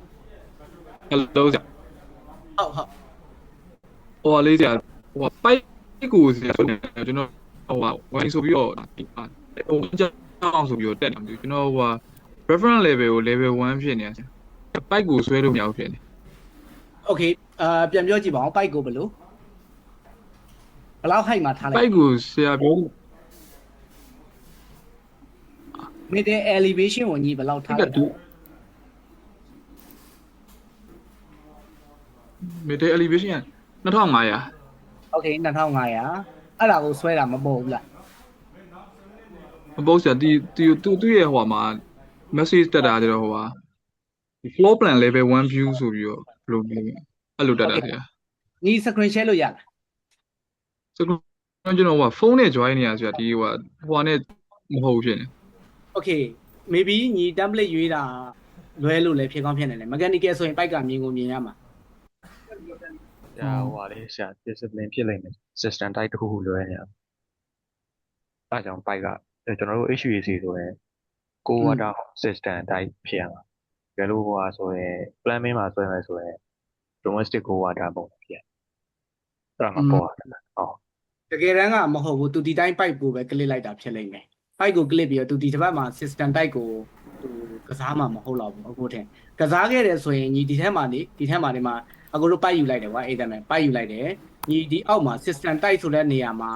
Hello ဆရာဟုတ်ဟိုလေးဆရာဟိုပိုက်ကိုဆရာကျွန်တော်ဟိုဝိုင်းဆိုပြီးတော့ဟိုကြောင်းဆိုပြီးတော့တက်နေတယ်ကျွန်တော်ဟို reference level ကို level 1ဖြစ်နေဆရာပိုက်ကိုဆွဲလို့မရဘူးဖြစ်နေ Okay ပြန်ပြောကြည့်ပါအောင်ပိုက်ကိုဘယ်လိုဘယ်လောက် height မှာထားလိုက်ပိုက်ကိုဆရာပြော middle elevation ကိုညီဘယ်လောက်ထားလိုက် middle elevation 2500 Okay 2500အဲ့ဒါကိုဆွဲတာမပေါ်ဘူးလားမပေါ့ဆရာသူ့ရဲ့ဟိုမှာ message တက်တာကြတော့ဟိုဟာ floor plan level 1 view ဆိုပြီးတော့ဘယ်လိုအဲ့လိုတက်တာဆရာညီ screen share လို့ရလားကျွန်တော်ဟိုဖုန်းနဲ့ join နေရဆရာဒီဟိုနဲ့မဟုတ်ဘူးဖြစ်နေ okay maybe ညီ template ရွေးတာလွဲလို့လည်းဖြစ်ကောင်းဖြစ်နေတယ် mechanical ဆိုရင် bike ကမြင်ကိုမြင်ရမှာ ဆရာဟိုပါလေဆရာ discipline ဖြစ်လိမ့်မယ် system type တစ်ခုခုလွဲနေတာအဲဒါကြောင့် bike ကကျွန်တော်တို့ HVAC ဆိုရင် core water system type ဖြစ်ရမှာဘယ်လိုဟိုဟာဆိုရင် plumbing မှာဆွဲမယ်ဆိုရင် domestic core water ပုံစံဖြစ်အဲ့ဒါမှပေါ်ရတယ်ဟုတ် တကယ်တမ်းကမဟုတ်ဘူးသူဒီတိုင်း pipe ကိုပဲ click လိုက်တာဖြစ်လိမ့်မယ် pipe ကို click ပြီးတော့သူဒီတစ်ပတ်မှာ system type ကိုသူကစားမှာမဟုတ်တော့ဘူးအခုထင်ကစားခဲ့တယ်ဆိုရင်ညီဒီထဲမှာနေဒီထဲမှာဒီမှာအခုတို့ pipe ယူလိုက်တယ်ကွာအဲ့ဒါမဲ့ pipe ယူလိုက်တယ်ညီဒီအောက်မှာ system type ဆိုတဲ့နေရာမှာ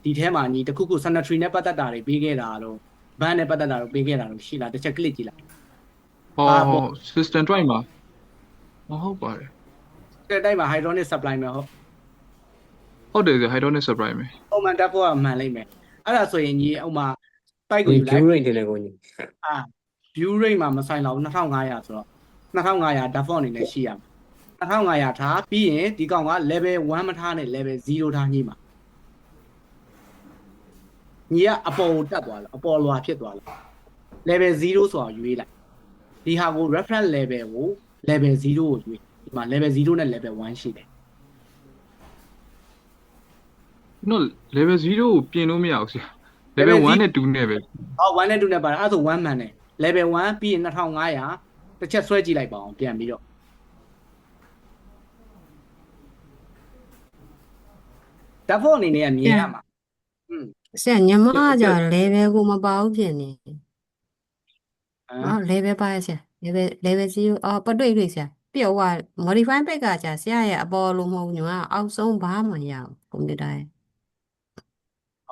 ဒီထဲမှာညီတစ်ခုခု sanitary နဲ့ပတ်သက်တာတွေပေးခဲ့တာတော့ ban နဲ့ပတ်သက်တာတော့ပေးခဲ့တာတော့ရှိလားတစ်ချက် click ကြည့်လိုက် ဟော system drive မှာမဟုတ်ပါဘူး တဲ့တိုင်းမှာ hydronic supply မှာဟုတ် ဟုတ်တယ်ဆရာ hydraulic supply မယ် ပုံမှန်တက်ဖို့ကမှန်လိမ့်မယ်အဲ့ဒါဆိုရင်ညီအောက်မှာ pipe ကိုယူလိုက် view rate တင်တယ်ကိုကြီး view rate မှာမဆိုင်တော့2500ဆိုတော့2500 default အနေနဲ့ရှိရမှာ2500ထားပြီးရင်ဒီကောင်က level 1မထားနဲ့ level 0ထားညှိမှာညီကအပေါ်ကိုတက်သွားလားအပေါ်လွာဖြစ်သွားလား level 0ဆိုတာရွေးလိုက်ဒီဟာကို reference level ကို level 0ကိုရွေးဒီမှာ level 0နဲ့ level 1ရှိတယ် ကျွန်တော် level 0ကိုပြင်လို့မရဘူးဆရာ level 1နဲ့2နဲ့ပဲ ဟော1နဲ့2နဲ့ပါတယ်အဲ့ဒါဆို1မှန်တယ် level 1ပြီးရင်2500တစ်ချက်ဆွဲကြည့်လိုက်ပါအောင်ပြန်ပြီးတော့default အနေနဲ့ကမြင်ရမှာ ဆရာညီမကကြာ level ကိုမပါဘူးဖြစ်နေ level ပါရဆရာ level 0ပတ်တွေ့ဆရာပြီးတော့ဟို modify pack ကကြာဆရာရဲ့အပေါ်လို့မဟုတ်ဘူးညီမအောက်ဆုံးဘာမှမရဘူးကွန်ပျူတာရဲ့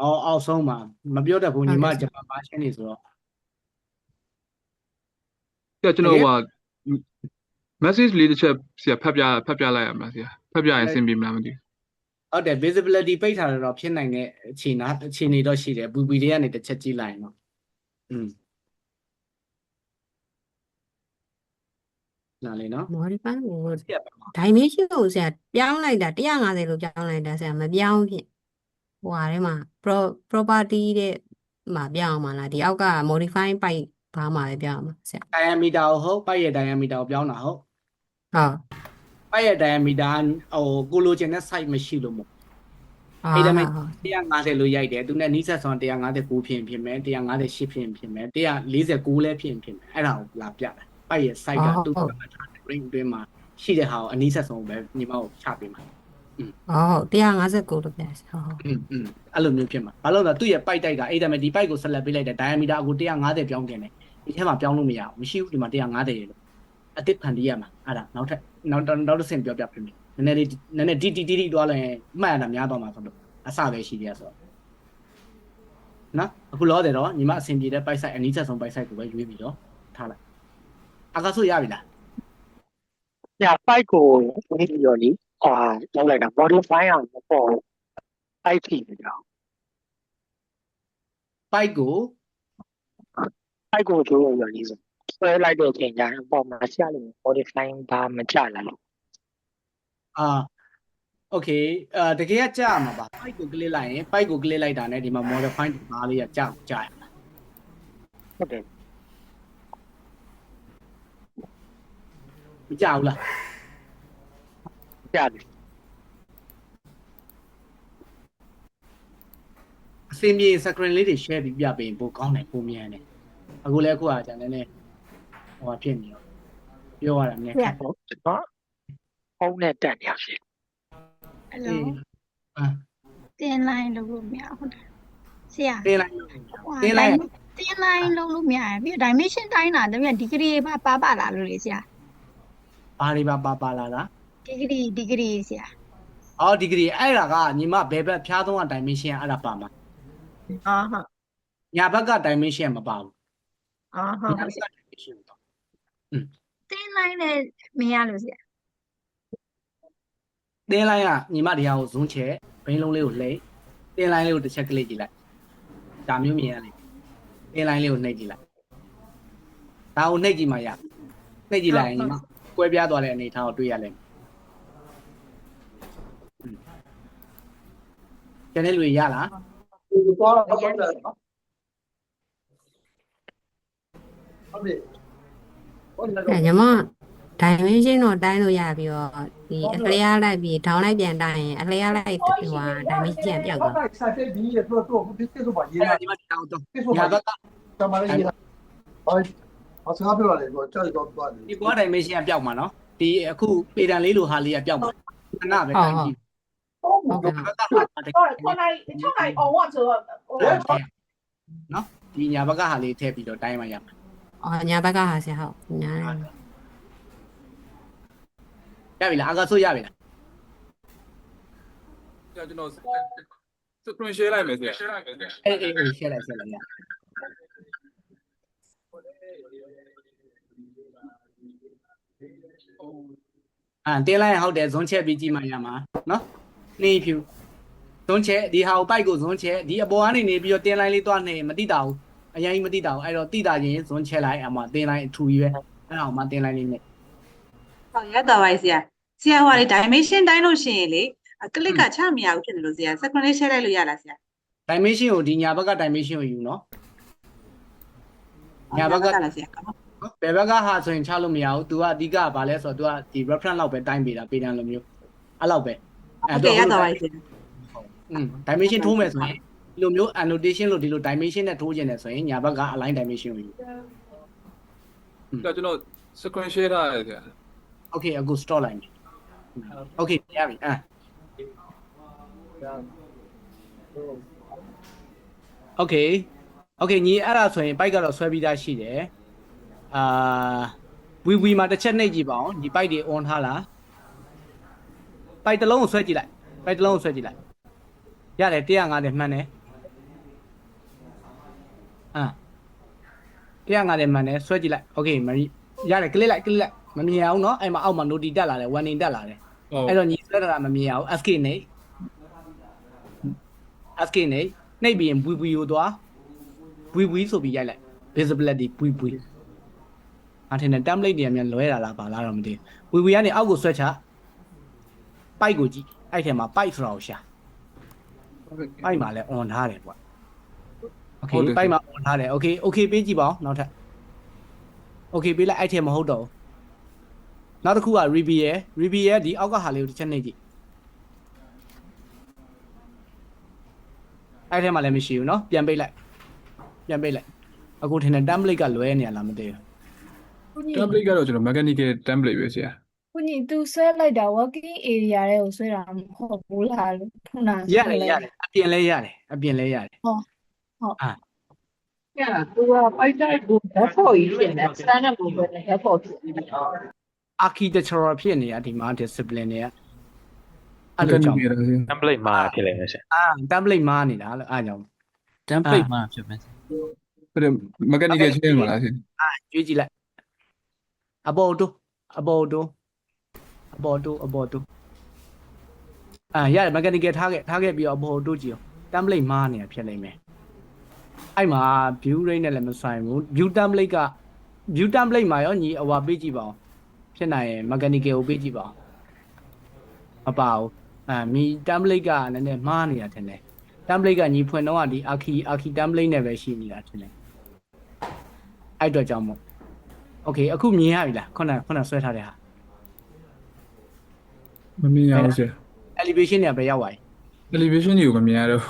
အောက်ဆုံးမှာမပြောတတ်ဘူးညီမဂျပန်ပါရှင်းနေဆိုတော့ ဆရာကျွန်တော်ဟို message လေးတစ်ချက်ဆရာဖတ်ပြလိုက်ရမလားဆရာဖတ်ပြရင်အဆင်ပြေမလားမသိဘူး ဟုတ်တယ် visibility ပိတ်ထားတော့ဖြစ်နိုင်တဲ့အခြေအနေတော့ရှိတယ် VB တွေကနေတစ်ချက်ကြည့်လိုက်ရင်တော့နားလေနော် modify ကို ဆက်ပါ dimension ကိုဆရာပြောင်းလိုက်တာ150လို့ပြောင်းလိုက်တာဆရာမပြောင်းဖြစ်ဟိုဟာထဲမှာ property တဲ့မှာပြောင်းမှာလားဒီအောက်က modify ပိုက်ဘာမှပဲပြောင်းမှာဆရာ diameter ကိုဟုတ်ပိုက်ရဲ့ diameter ကိုပြောင်းတာဟုတ် ဟုတ် ပိုက်ရဲ့ diameter ဟိုကိုလိုချင်တဲ့ size မရှိလို့မို့အဲ့ဒါမဲ့150လို့ရိုက်တယ်သူနဲ့နီးစပ်ဆောင်159ဖြစ်ဖြစ်မယ်158ဖြစ်မယ်149လည်းဖြစ်မယ်အဲ့ဒါကိုလာပြတာပိုက်ရဲ့ size ကသူ့ ring တွင်းမှာရှိတဲ့ဟာကိုအနီးစပ်ဆုံးပဲညီမကိုချပေးမှာ 159လို့ပြောဆရာဟုတ် အဲ့လိုမျိုးဖြစ်မှာဘာလို့လဲသူ့ရဲ့ pipe တိုက်ကအဲ့ဒါမဲ့ဒီ pipe ကိုဆက်လက်ပေးလိုက်တဲ့ diameter အကို150ပြောင်းတင်တယ်ဒီထဲမှာပြောင်းလို့မရဘူးမရှိဘူးဒီမှာ150ရေလို့အစ်စ်ဖန်တီးရမှာအဲ့ဒါနောက်တစ်ဆင့်ပြောပြပြမယ်နည်းနည်းတီသွားလဲမှတ်ရတာများတော့မှာဆိုလို့အစပဲရှိသေးရဆိုတော့နော်အခုလောတယ်တော့ညီမအဆင်ပြေတဲ့ pipe site အနီးစပ်ဆုံး pipe site ကိုပဲရွေးပြီးတော့ထားလိုက်အကားဆိုရပြီလား ည fight ကိုဝင်ပြီးတော့လေလောက်လိုက်တာ modify အောင်မပေါ့ fight ဖြစ်နေတော့ pipe ကို fight ကိုကျိုးရလေးဆိုဆွဲလိုက်တဲ့အချိန်ကျရင်ပေါ်မှာရှာလို့ modify ဘာမကြလာလို့ okay တကယ်ကကြာမှာပါ pipe ကို click လိုက်ရင် pipe ကို click လိုက်တာနဲ့ဒီမှာ modify ဘာလေးကကြာရမှာ ဟုတ်တယ် မကြဘူးလား ကြားတယ် အစင်ပြေ screen လေးတွေ share ပြီးပြပေးရင်ပိုကောင်းတယ်ပိုမြန်တယ်အခုလည်းအခုကကြာနေနေဟိုဖြစ်နေရောပြောရတာနည်း ဟုတ်တော့ဖုန်းနဲ့တက်နေရရှိ အဲ့လိုတင်လိုက်လို့မရဟုတ်တယ်ဆရာ တင်းလိုက် တင်လိုက်လို့မရပြီး dimension တိုင်းတာတကယ် degree ပါလာလို့လေဆရာ ဘာတွေပါလာလား degree ဆရာ အော်ဒီဂရီအဲ့ဒါကညီမဘယ်ဘက်ဖြားသုံးက dimension အဲ့ဒါပါမှာ ဟုတ် ညာဘက်က dimension မပါဘူး ဟုတ် ညာဘက်က dimension ပါ တင်လိုက်နဲ့မရလို့ဆရာ တင်းလိုက်ကညီမဒီဟာကို zoom ချက်ဘိန်းလုံးလေးကိုလှိမ့်တင်းလိုက်လေးကိုတစ်ချက်ကလေးကြည့်လိုက်ဒါမျိုးမြင်ရလိမ့်တင်းလိုက်လေးကိုနှိပ်ကြည့်လိုက်ဒါကိုနှိပ်ကြည့်မှရနှိပ်ကြည့်လိုက်ရင်ညီမကွဲပြားသွားတဲ့အနေအထားကိုတွေ့ရလိမ့်မယ်ကျန်တဲ့လူရလား ညီမ dimension တော့တိုင်းလို့ရပြီးတော့ဒီအလျားလိုက်ပြီး down လိုက်ပြန်တိုင်းရင်အလျားလိုက်ဟိုဟာ dimension ပျောက်သွား ဒီမှာတောင်းတော့ညာဘက်ကဒီကွာ dimension ကပျောက်မှာနော်ဒီအခုပေတံလေးလိုဟာလေးကပျောက်မှာခဏပဲတိုင်းကြည့် ဟုတ်ကဲ့ ဘက်ကဟာတကယ်နော်ဒီညာဘက်ကဟာလေးထည့်ပြီးတော့တိုင်းမှရမှာ အော်ညာဘက်ကဟာဆရာဟုတ်ညာ ရပြီလားအကဆိုရပြီလား ကျွန်တော် screen share လိုက်မယ်ဆရာ အေးရှင်းလိုက်ရတင်းလိုက်ဟုတ်တယ်ဇွန်ချက်ပြီးကြည့်မှရမှာနော်နေဖြူဇွန်ချက်ဒီဟာကိုပိုက်ကိုဇွန်ချက်ဒီအပေါ်ကနေနေပြီးတော့တင်းလိုက်လေးသွားနေမတိတာဘူးအရင်မတိတာဘူးအဲ့တော့တိတာချင်းဇွန်ချက်လိုက်အမှတင်းလိုက်အထူကြီးပဲအဲ့ဒါမှတင်းလိုက်လေးနဲ့ ဟုတ်ရတော့ပါဆရာဆရာဟိုလေ dimension တိုင်းလို့ရှိရင်လေကလစ်ကချမရဘူးဖြစ်တယ်လို့ဆရာ second share လိုက်လို့ရလားဆရာ dimension ကိုဒီညာဘက်က dimension ကိုယူနော်ညာဘက်က လားဆရာ ဘယ်ဘက်ကဟာဆိုရင်ချလို့မရဘူး तू ကအဓိကကဘာလဲဆိုတော့ तू ကဒီ reference လောက်ပဲတိုင်းပေးတာပေးတယ်လိုမျိုးအဲ့လောက်ပဲ ဟုတ်ကဲ့ရတော့ပါဆရာ dimension ထိုးမယ်ဆိုရင်ဒီလိုမျိုး annotation လို့ဒီလို dimension နဲ့ထိုးခြင်းတယ်ဆိုရင်ညာဘက်က align dimension ကိုယူ ကျွန်တော် screen share ထားရတယ်ဆရာ okay အခု store လိုက်မယ် okay ရပြီokay okay ညီအဲ့ဒါဆိုရင် bike ကတော့ဆွဲပြီးသားရှိတယ်ဝီမှာတစ်ချက်နှိပ်ကြည့်ပါအောင်ညီ bike တွေ on ထားလား bike တစ်လုံးကိုဆွဲကြည့်လိုက် bike တစ်လုံးကိုဆွဲကြည့်လိုက်ရတယ်150မှန်တယ်150မှန်တယ်ဆွဲကြည့်လိုက် okay မရတယ် click လိုက်မမြင်အောင်เนาะအဲ့မှာအောက်မှာ note တက်လာတယ် warning တက်လာတယ်အဲ့တော့ညီဆွဲတာမမြင်အောင် SK နှိပ်နှိပ်ပြီးရင်ဘွီကိုသွားဘွီဆိုပြီးရိုက်လိုက် visibility ဘွီအထင်နဲ့ template တွေအမြန်လွဲတာလားပါလားတော့မသိဘူးဘွီကနေအောက်ကိုဆွဲချပိုက်ကိုကြည့်အဲ့ထဲမှာပိုက်ဆိုတာကိုရှာပိုက်မှာလဲ on ထားတယ်ကွာ okay ပိုက်မှာ on ထားတယ် okay ပေးကြည့်ပါဦးနောက်ထပ် okay ပေးလိုက်အဲ့ထဲမဟုတ်တော့နောက်တစ်ခုက reveal ဒီအောက်ကဟာလေးကိုတစ်ချက်နှိပ်ကြည့်အဲ့ထဲမှာလည်းမရှိဘူးเนาะပြန်ပေးလိုက်အခုထင်တယ် template ကလွဲနေရလားမသိဘူး template ကတော့ကျွန်တော် mechanical template ပဲဆရာ ကိုကြီးသူဆွဲလိုက်တာ working area တွေကိုဆွဲတာမဟုတ်ဘူးလားလို့ခုနက ရတယ်အပြင်လဲရတယ်ဟုတ် ရတာသူကပိုက်တိုက်ကိုဓာတ်ဖို့ကြီးဖြစ်နေ standard ကိုပဲဓာတ်ဖို့ဖြစ်နေတယ် architectural ဖြစ်နေတာဒီမှာ discipline တွေကအဲ့လိုကြောင့် template မှာဖြစ်လိမ့်မယ်ဆရာ template မှားနေတာလို့အားကြောင့် template မှာဖြစ်မယ် ဟုတ်တယ် mechanical change မှာလားဆရာ ကျွေးကြည့်လိုက်အပေါ်တူရတယ် mechanical ထားခဲ့ပြီးတော့အပေါ်တူကြည့်အောင် template မှားနေတာဖြစ်လိမ့်မယ်အဲ့မှာ view rate နဲ့လည်းမဆိုင်ဘူး view template မှာရောညီအဝါပေးကြည့်ပါဦးဖြစ်နိုင်ရင် mechanical ကိုပေးကြည့်ပါဦးမပါဘူးမီ template ကနည်းနည်းမှားနေတာထင်တယ် template ကညီဖွင့်တော့ကဒီ archi template နဲ့ပဲရှိနေတာထင်တယ်အဲ့အတွက်ကြောင့်မို့ okay အခုမြင်ရပြီလားခုနဆွဲထားတဲ့ဟာ မမြင်ရဘူးဆရာ elevation တွေကဘယ်ရောက်သွား elevation တွေကိုမမြင်ရတော့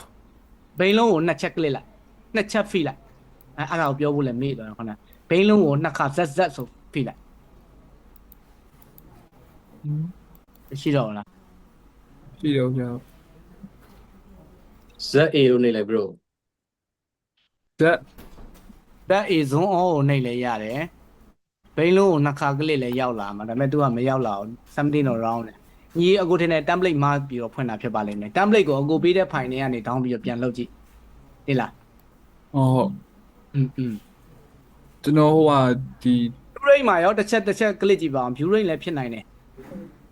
ဘိန်းလုံးကို2ချက် click လိုက်2ချက်ဖိလိုက်အဲ့ဒါကိုပြောဖို့လည်းမေ့သွားတယ်ခုနဘိန်းလုံးကို2ခါဇက်ဆိုဖိလိုက်ရှိတော့လား ရှိတော့ဆရာ ZA လို့နေလိုက် bro that is zone all ကိုနှိပ်လဲရတယ်ဘိန်းလုံးကို2ခါ click လဲရောက်လာမှာဒါပေမဲ့ तू ကမရောက်လာဘူး something around တယ်ညီအခုထင်တယ် template မှာပြီးတော့ဖွင့်တာဖြစ်ပါလိမ့်မယ် template ကိုအကိုပေးတဲ့ file တွေကနေ down ပြီးတော့ပြန်လုပ်ကြည့်သိလား ဟုတ် ကျွန်တော်ဒီ view rate မှာရောတစ်ချက် click ကြည့်ပါအောင် view rate လည်းဖြစ်နိုင်တယ်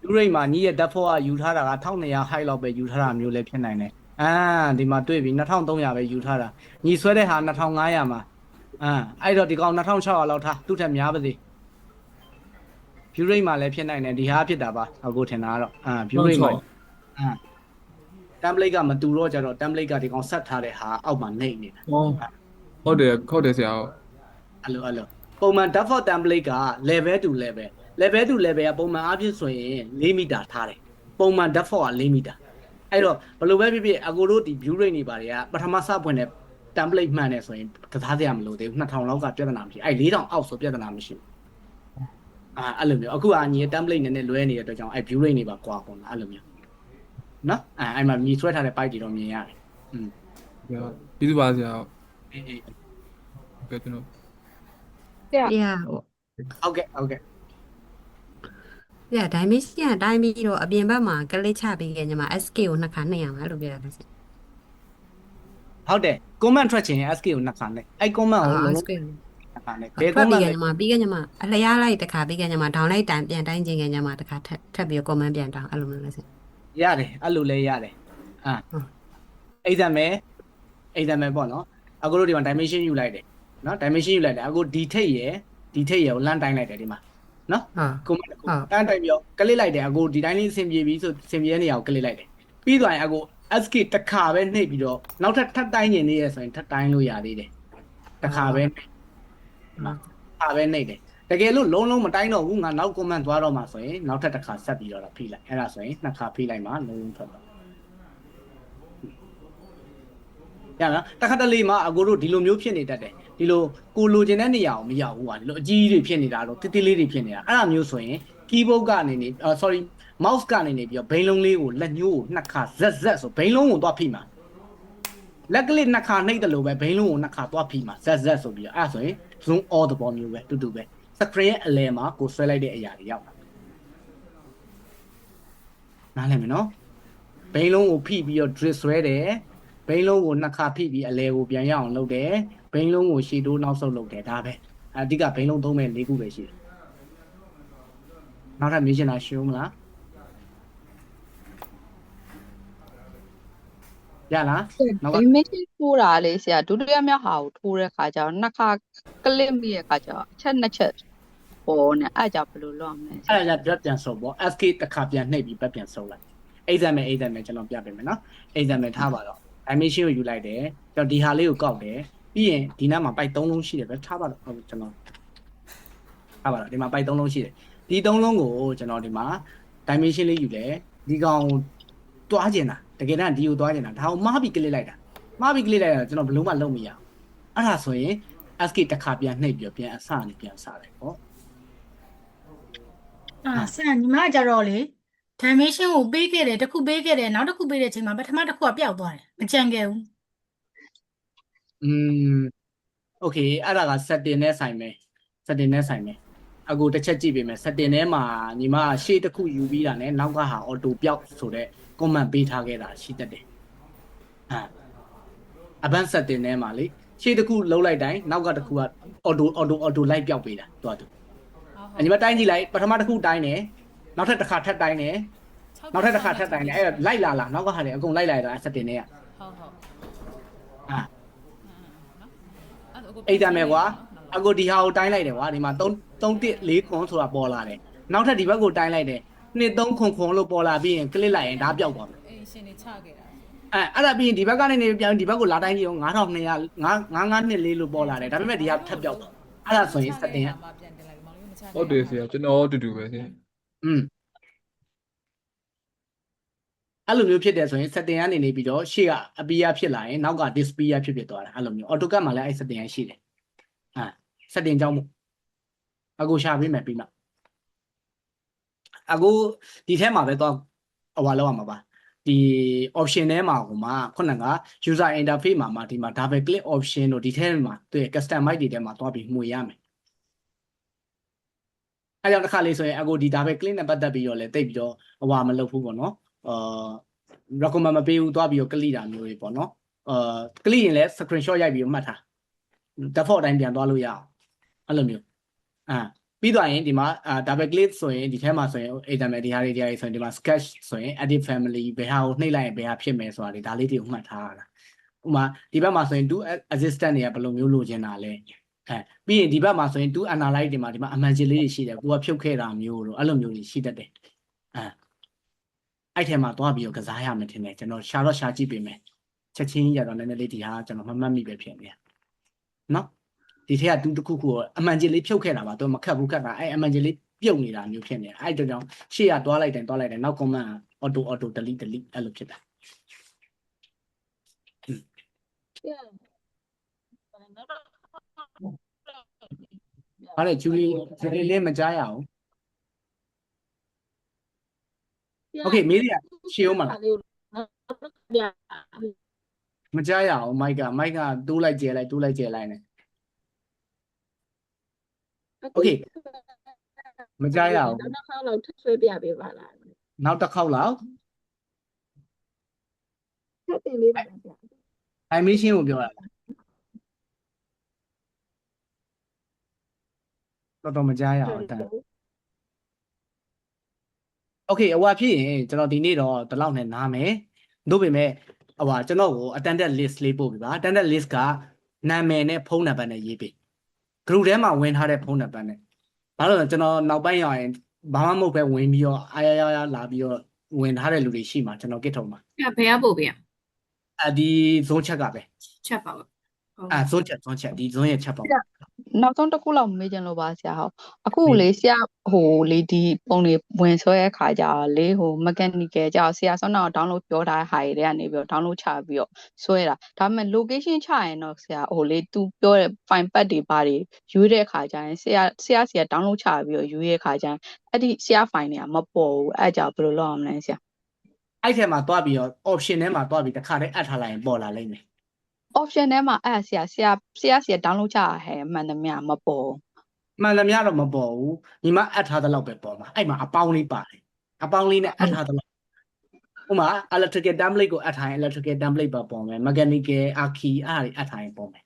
view rate မှာညီရဲ့ default ကယူထားတာက1200 high လောက်ပဲယူထားတာမျိုးလည်းဖြစ်နိုင်တယ်ဒီမှာတွေ့ပြီ2300ပဲယူထားတာညီဆွဲတဲ့ဟာ2500မှာအဲ့တော့ဒီကောင်2600လောက်ထားသူ့ထက်များပါစေ view rate မှာလည်းဖြစ်နိုင်တယ်ဒီဟာဖြစ်တာပါအခုထင်တာကတော့view rate မှာtemplate ကမတူတော့ကြတော့ template ကဒီကောင်ဆက်ထားတဲ့ဟာအောက်မှာနှိပ်နေတာ ဟုတ်တယ်ဆရာ အဲ့လို ပုံမှန် default template က level to level level to level ကပုံမှန်အားဖြင့်ဆိုရင်4မီတာထားတယ်ပုံမှန် default က4မီတာအဲ့တော့ဘယ်လိုပဲဖြစ်ဖြစ်အကိုတို့ဒီ view rate တွေပါတွေကပထမစဖွင့်တဲ့ template မှန်တယ်ဆိုရင်ကစားစရာမလိုသေးဘူး2000လောက်ကပြဿနာမရှိအဲ့4000အောက်ဆိုပြဿနာမရှိဘူးအဲ့လိုမျိုးအခုကညီ template နဲ့လွဲနေတဲ့အတွက်ကြောင့်အဲ့ view rate တွေပါကွာကုန်တာအဲ့လိုမျိုးနော်အဲ့မှာမြည်ဆွဲထားတဲ့ pipe တွေတော့မြင်ရတယ်ကျေးဇူးပါဆရာ အေး ကဲကျွန်တော် Yeah ဟုတ်ကဲ့ဟုတ်ကဲ့ Yeah dimension အတိုင်းပြီးတော့အပြင်ဘက်မှာကလစ်ချပေးခဲ့ညီမ SK ကိုနှစ်ခါနှိပ်ရမှာလို့ပြောရတယ်ဆရာ ဟုတ်တယ် comment ထွက်ချင်ရင် SK ကိုနှစ်ခါနဲ့အဲ့ comment ကိုလုံး SK နှစ်ခါနဲ့ဘယ် ထွက် comment ပြီးခဲ့ညီမပြီးခဲ့ညီမအလျားလိုက်တစ်ခါပြီးခဲ့ညီမ down လိုက်တိုင်ပြန်တိုင်းချင်းခဲ့ညီမတစ်ခါထပ်ပြီး comment ပြန်တောင်းအဲ့လိုမျိုးလဲဆရာ ရတယ်အဲ့လိုလဲရတယ်အိမ်မယ်ပေါ့နော်အခုတို့ဒီမှာ dimension ယူလိုက်တယ်နော် dimension ယူလိုက်တယ်အခုဒီထိတ်ရယ်ကိုလမ်းတိုင်းလိုက်တယ်ဒီမှာနော် comment ကိုတန်းတိုင်းပြီးတော့ကလစ်လိုက်တယ်အခုဒီတိုင်းလေးအဆင်ပြေပြီဆိုအဆင်ပြေတဲ့နေရာကိုကလစ်လိုက်တယ်ပြီးသွားရင်အခု SK တစ်ခါပဲနှိပ်ပြီးတော့နောက်ထပ်တိုင်းနေနေရဆိုရင်ထပ်တိုင်းလို့ရသေးတယ်တစ်ခါပဲနှိပ်တယ်တကယ်လို့လုံးမတိုင်းတော့ဘူးငါနောက် comment သွားတော့မှဆိုရင်နောက်ထပ်တစ်ခါဆက်ပြီးတော့ဖိလိုက်အဲ့ဒါဆိုရင်နှစ်ခါဖိလိုက်မှလုံးထွက်သွားရနော်တခါတလေမှာအကိုတို့ဒီလိုမျိုးဖြစ်နေတတ်တယ်ဒီလိုကိုလိုချင်တဲ့နေရာကိုမရောက်ဘူးကွာဒီလိုအကြီးကြီးတွေဖြစ်နေတာတော့တိတိလေးတွေဖြစ်နေတာအဲ့ဒါမျိုးဆိုရင် keyboard ကနေနေ sorry mouse ကနေနေပြီးတော့ဘိန်းလုံးလေးကိုလက်ညှိုးကိုနှစ်ခါဇက်ဆိုဘိန်းလုံးကိုသွားဖိမှာလက်ကလေးနှစ်ခါနှိပ်တယ်လို့ပဲဘိန်းလုံးကိုနှစ်ခါသွားဖိမှာဇက်ဆိုပြီးတော့အဲ့ဒါဆိုရင် zoom all သဘောမျိုးပဲတူပဲ screen ရဲ့အလယ်မှာကိုဆွဲလိုက်တဲ့အရာတွေရောက်တာနားလည်မယ်နော်ဘိန်းလုံးကိုဖိပြီးတော့ drip ဆွဲတယ်ဘိန်းလုံးကိုနှစ်ခါဖိပြီးအလဲကိုပြန်ရအောင်လုပ်တယ်ဘိန်းလုံးကိုရှေ့တိုးနောက်ဆုတ်လုပ်တယ်ဒါပဲအဓိကဘိန်းလုံးသုံးမဲ့၄ခုပဲရှိတယ်နောက်ထပ်မြင်ချင်တာရှင်းမလားရလားနောက်က dimension ထိုးတာလေဆရာဒုတိယမြောက်ဟာကိုထိုးတဲ့ခါကျတော့နှစ်ခါကလစ်မိတဲ့ခါကျတော့အချက်နှစ်ချက်ပေါ်နေအဲ့ကြောင့်ဘယ်လိုလုပ်ရမလဲဆရာ အဲ့ဒါကြပြန်ဆုပ်ပေါ့ SK တစ်ခါပြန်နှိပ်ပြီးပတ်ပြန်ဆုပ်လိုက်အိမ်စံမယ်ကျွန်တော်ပြပေးမယ်နော်အိမ်စံမယ်ထားပါတော့ dimension ကိုယူလိုက်တယ်ကျွန်တော်ဒီဟာလေးကိုကောက်တယ်ပြီးရင်ဒီနားမှာပိုက်3လုံးရှိတယ်ပဲထားပါတော့ဟုတ်ကျွန်တော်ထားပါတော့ဒီမှာပိုက်3လုံးရှိတယ်ဒီ3လုံးကိုကျွန်တော်ဒီမှာ dimension လေးယူတယ်ဒီကောင်တွားကျင်တာတကယ်တမ်းဒီကိုတွားကျင်တာဒါကိုမှားပြီးကလစ်လိုက်တာကျွန်တော်ဘယ်လုံးမှလုပ်မရအောင်အဲ့ဒါဆိုရင် SK တစ်ခါပြန်နှိပ်ပြီးပြန်အစနေပြန်စတယ်ပေါ့ဆရာညီမကြတော့လေ dimension ကိုပေးခဲ့တယ်တစ်ခုပေးခဲ့တယ်နောက်တစ်ခုပေးတဲ့အချိန်မှာပထမတစ်ခုကပျောက်သွားတယ်မကြံခဲ့ဘူး okay အဲ့ဒါက setting နဲ့ဆိုင်မယ်အခုတစ်ချက်ကြည့်ပေးမယ် setting ထဲမှာညီမရှေ့တစ်ခုယူပြီးတာနဲ့နောက်ကဟာ auto ပျောက်ဆိုတဲ့ comment ပေးထားခဲ့တာရှိတတ်တယ်advanced setting ထဲမှာလေရှေ့တစ်ခုလုံးလိုက်တိုင်းနောက်ကတစ်ခုက auto လိုက်ပျောက်ပေးတာတူညီမတိုင်းကြည့်လိုက်ပထမတစ်ခုတိုင်းတယ်နောက်ထပ်တစ်ခါထပ်တိုင်းတယ်နောက်ထပ်တစ်ခါထပ်တိုင်းတယ်အဲ့ဒါလိုက်လာနောက်ကဟာတွေအကုန်လိုက်လာတာ setting ထဲကအဲ့ဒါမဲ့ကွာအခုဒီဟာကိုတိုင်းလိုက်တယ်ကွာဒီမှာ314ခွန်ဆိုတာပေါ်လာတယ်နောက်ထပ်ဒီဘက်ကိုတိုင်းလိုက်တယ်23ခွန်လို့ပေါ်လာပြီးရင်ကလစ်လိုက်ရင်ဒါပျောက်သွားမယ်ရှင်နေချခဲ့တာအဲ့ဒါပြီးရင်ဒီဘက်ကနေပြန်ဒီဘက်ကိုလာတိုင်းကြည့်အောင်9200 5524လို့ပေါ်လာတယ်ဒါပေမဲ့ဒီဟာထပ်ပျောက်သွားအဲ့ဒါဆိုရင် setting ကဟုတ်တယ်ဆရာကျွန်တော်တူတူပဲဆရာအဲ့လိုမျိုးဖြစ်တယ်ဆိုရင် setting ကနေနေပြီးတော့ရှေ့ကအပီးရဖြစ်လာရင်နောက်က display ရဖြစ်သွားတာအဲ့လိုမျိုး AutoCAD မှာလည်းအဲ့ setting ရရှိတယ်setting ကြောင့်မို့အခုရှာပေးမယ်ပြီးမှအခုဒီထဲမှာပဲတော့ဟိုလောက်ရမှာပါဒီ option ထဲမှာဟိုမှာခုနက user interface မှာဒီမှာ double click option တို့ဒီထဲမှာသူရဲ့ customize တွေထဲမှာသွားပြီးမှုရမယ်အဲ့ကြောင့်တစ်ခါလေးဆိုရင်အခုဒီ double click နဲ့ပတ်သက်ပြီးတော့လည်းတိတ်ပြီးတော့ဟိုမလုပ်ဘူးပေါ့နော်recommend မပေးဘူးသွားပြီးတော့ click တာမျိုးတွေပေါ့နော်click ရင်လည်း screenshot ရိုက်ပြီးတော့မှတ်ထား default အတိုင်းပြန်သွားလို့ရအောင်အဲ့လိုမျိုးပြီးသွားရင်ဒီမှာdouble click ဆိုရင်ဒီထဲမှာဆိုရင်အဲ့ဒါမဲ့ဒီဟာတွေဆိုရင်ဒီမှာ sketch ဆိုရင် edit family ဘယ်ဟာကိုနှိပ်လိုက်ရင်ဘယ်ဟာဖြစ်မယ်ဆိုတာဒါလေးတွေကိုမှတ်ထားရတာဥပမာဒီဘက်မှာဆိုရင် do assistant တွေကဘယ်လိုမျိုးလိုချင်တာလဲပြီးရင်ဒီဘက်မှာဆိုရင် do analyze တွေမှာဒီမှာအမှန်ကြီးလေးတွေရှိတယ်ကိုကဖြုတ်ခဲ့တာမျိုးတို့အဲ့လိုမျိုးတွေရှိတတ်တယ်အဲ့ထဲမှာသွားပြီးတော့ကစားရမယ်ထင်တယ်ကျွန်တော်ရှာကြည့်ပေးမယ်ချက်ချင်းရတော့နည်းနည်းလေးဒီဟာကျွန်တော်မမှတ်မိပဲဖြစ်နေနော် ဒီထက်ကတူတစ်ခုခုကိုအမှန်ကြီးလေးဖြုတ်ခဲ့တာပါသူမခတ်ဘူးခတ်တာအဲ့အမှန်ကြီးလေးပြုတ်နေတာမျိုးဖြစ်နေတာအဲ့ကြောင့်ရှေ့ကတွားလိုက်တယ်နောက် comment auto delete အဲ့လိုဖြစ်တာ ဟာလေဂျူလီလေးမကြားရအောင်โอเคမေးရရှင်းအောင်မလားမကြားရအောင်မိုက်ကတိုးလိုက်ကျဲလိုက်နေโอเคမကြားရအောင် နောက်တစ်ခါလောက်ထပ်ဆွဲပြပေးပါလား နောက်တစ်ခေါက်လောက် ထပ်တင်လေးပါဗျာ animation ကိုပြောတာတော်မကြားရအောင်တန်းโอเคအဝါဖြစ်ရင်ကျွန်တော်ဒီနေ့တော့ဒီလောက်နဲ့နားမယ်တို့ပေမဲ့ကျွန်တော်ကို attended list လေးပို့ပြပါ attended list ကနာမည်နဲ့ဖုန်းနံပါတ်နဲ့ရေးပေး group ထဲမှာဝင်ထားတဲ့ဖုန်းနံပါတ်နဲ့ဘာလို့လဲကျွန်တော်နောက်ပိုင်းရောက်ရင်ဘာမှမဟုတ်ပဲဝင်ပြီးတော့အားရလာပြီးတော့ဝင်ထားတဲ့လူတွေရှိမှာကျွန်တော်ကစ်ထုံမှာ ဘယ်ကပို့ပေးရ ဒီ zone check ကပဲ ချက်ပါဘူး zone check ဒီ zone ရဲ့ချက်ပါ နောက်ဆုံးတစ်ခုလောက်မေးချင်လို့ပါဆရာဟုတ်အခုလေဆရာလေဒီပုံတွေဝင်ဆွဲတဲ့ခါကျတော့လေmechanical ကြောက်ဆရာဆွမ်းတော့ download ပြောထားတဲ့ဟာတွေကနေပြီးတော့ download ချပြီးတော့ဆွဲတာဒါပေမဲ့ location ချရင်တော့ဆရာလေသူပြောတဲ့ file path တွေဘာတွေယူတဲ့ခါကျရင်ဆရာ download ချပြီးတော့ယူရဲ့ခါကျရင်အဲ့ဒီဆရာ file တွေကမပေါ်ဘူးအဲ့ကြောင့်ဘယ်လိုလုပ်အောင်လဲဆရာ အဲ့ထဲမှာတွားပြီးတော့ option ထဲမှာတွားပြီးတစ်ခါတည်းအပ်ထားလိုက်ရင်ပေါ်လာလိမ့်မယ် option ထဲမှာအဲ့ဆရာ download ချရဟဲ့မှန်သမျှမပေါ်ဘူး မှန်သမျှတော့မပေါ်ဘူးညီမအပ်ထားတဲ့လောက်ပဲပေါ်မှာအဲ့မှာအပေါင်းလေးပါတယ်အပေါင်းလေးနဲ့အပ်ထားတဲ့လောက်ဥပမာ electrical template ကိုအပ်ထားရင် electrical template ပဲပေါ်မယ် mechanical archi အားတွေအပ်ထားရင်ပေါ်မယ်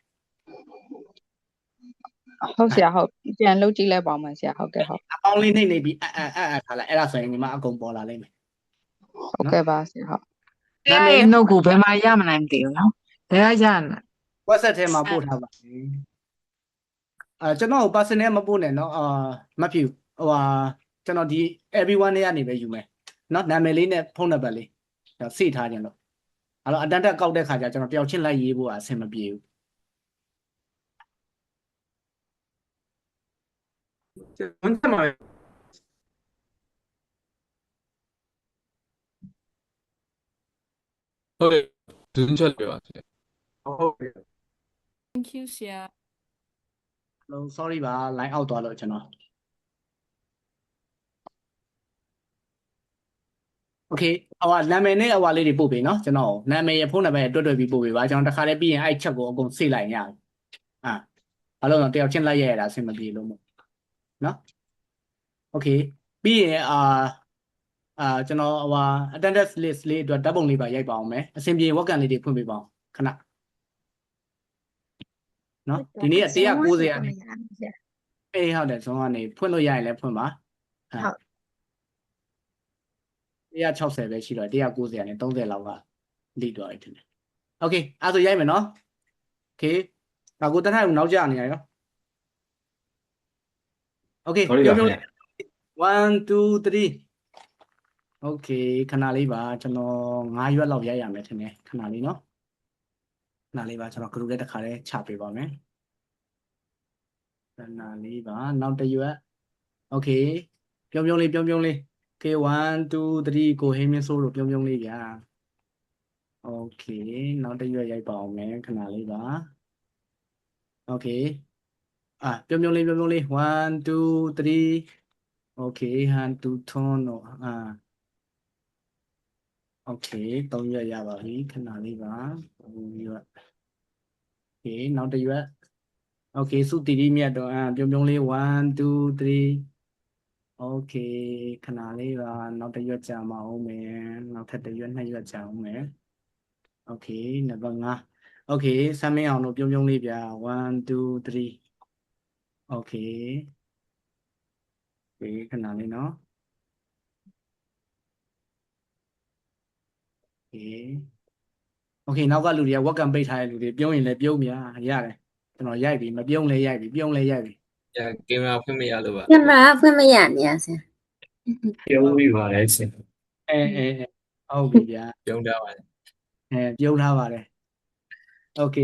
ဟုတ်ဆရာဟုတ်ပြန်လုပ်ကြည့်လိုက်ပါမယ်ဆရာဟုတ်ကဲ့ဟုတ် အပေါင်းလေးနှိမ့်နေပြီးအပ်ထားလိုက်အဲ့ဒါဆိုရင်ညီမအကုန်ပေါ်လာလိမ့်မယ် ဟုတ်ကဲ့ပါဆရာဟုတ် နာမည်နှုတ်ကိုဘယ်မှာရမလဲမသိဘူးနော်ဘယ်ကရမလဲ WhatsApp ထဲမှာပို့ထားပါကျွန်တော် personal မပို့နဲ့เนาะမဖြစ်ကျွန်တော်ဒီ everyone တွေကနေပဲယူမယ်เนาะနာမည်လေးနဲ့ဖုန်းနံပါတ်လေးစေ့ထားကြလို့အဲ့တော့အတန်တက်ကောက်တဲ့ခါကျကျွန်တော်တယောက်ချင်းလိုက်ရေးဖို့အဆင်မပြေဘူး ဝန်ထမ်းမှာဟုတ်ကဲ့ဒုချက်ပြပါဆရာဟုတ်ကဲ့ Thank you ဆရာ Hello sorry ပါ line out သွားလို့ကျွန်တော် Okay နာမည်နဲ့လေးတွေပို့ပေးเนาะကျွန်တော်နာမည်ရဖုန်းနံပါတ်ရတွတ်ပြီးပို့ပေးပါကျွန်တော်တခါတည်းပြီးရင်အဲ့ချက်ကိုအကုန်စေ့လိုက်ရအောင်ဘာလို့လဲတယောက်ချင်းလိုက်ရတာအဆင်မပြေလို့မို့เนาะ Okay ပြီးရင်ကျွန်တော်attendance list လေးအတွက်ဓာတ်ပုံလေးပါရိုက်ပါအောင်မယ်အဆင်ပြေဝက်ကန်လေးတွေဖွင့်ပေးပါအောင်ခဏเนาะဒီနေ့က190ရာနေအေးဟုတ်တယ်ဇွန်ကနေဖွင့်လို့ရရင်လည်းဖွင့်ပါဟုတ်160ပဲရှိတော့190ရာနေ30လောက်ကလိတော့တယ်ထင်တယ်โอเคအဲ့ဆိုရိုက်မယ်เนาะโอเคဒါကိုတထိုင်နောက်ကျနေရရောโอเคပြော1 2 3 โอเคခဏလေးပါကျွန်တော်9ရွက်လောက်ရိုက်ရမယ်ထင်တယ်ခဏလေးเนาะခဏလေးပါကျွန်တော် group ထဲတစ်ခါလေးချပေးပါမယ်ခဏလေးပါနောက်တစ်ရွက်โอเคပြုံးလေး Okay 1 2 3ကိုဟင်းမင်းဆိုးလို့ပြုံးလေးဗျာโอเคနောက်တစ်ရွက်ရိုက်ပါအောင်မယ်ခဏလေးပါโอเคပြုံးလေး1 2 3 Okay ဟန်တူထွန်းတော့โอเค3ရွက်ရပါပြီခဏလေးပါ3ရွက်โอเคနောက်တစ်ရွက်โอเคစုတီတီမြတ်တော့ပြုံးလေး1 2 3โอเคခဏလေးပါနောက်တစ်ရွက်ကြာမအောင်မယ်နောက်ထပ်တစ်ရွက်2ရွက်ကြာအောင်မယ်โอเคနံပါတ်5โอเคဆမ်းမင်းအောင်တို့ပြုံးလေးဗျာ1 2 3โอเคခဏလေးเนาะโอเคနောက်ကလူတွေကဝက်ကံပိတ်ထားတဲ့လူတွေပြုံးရင်လည်းပြုံးမြာရတယ်ကျွန်တော်ရိုက်ပြီမပြုံးလည်းရိုက်ပြီပြုံးလည်းရိုက်ပြီ ကင်မရာဖွင့်မရလို့ပါ ကင်မရာဖွင့်မရနေရဆရာ ပြုံးပြီးပါတယ်ဆရာ ဟုတ်ပြီဗျာ ပြုံးထားပါတယ် ပြုံးထားပါတယ်โอเค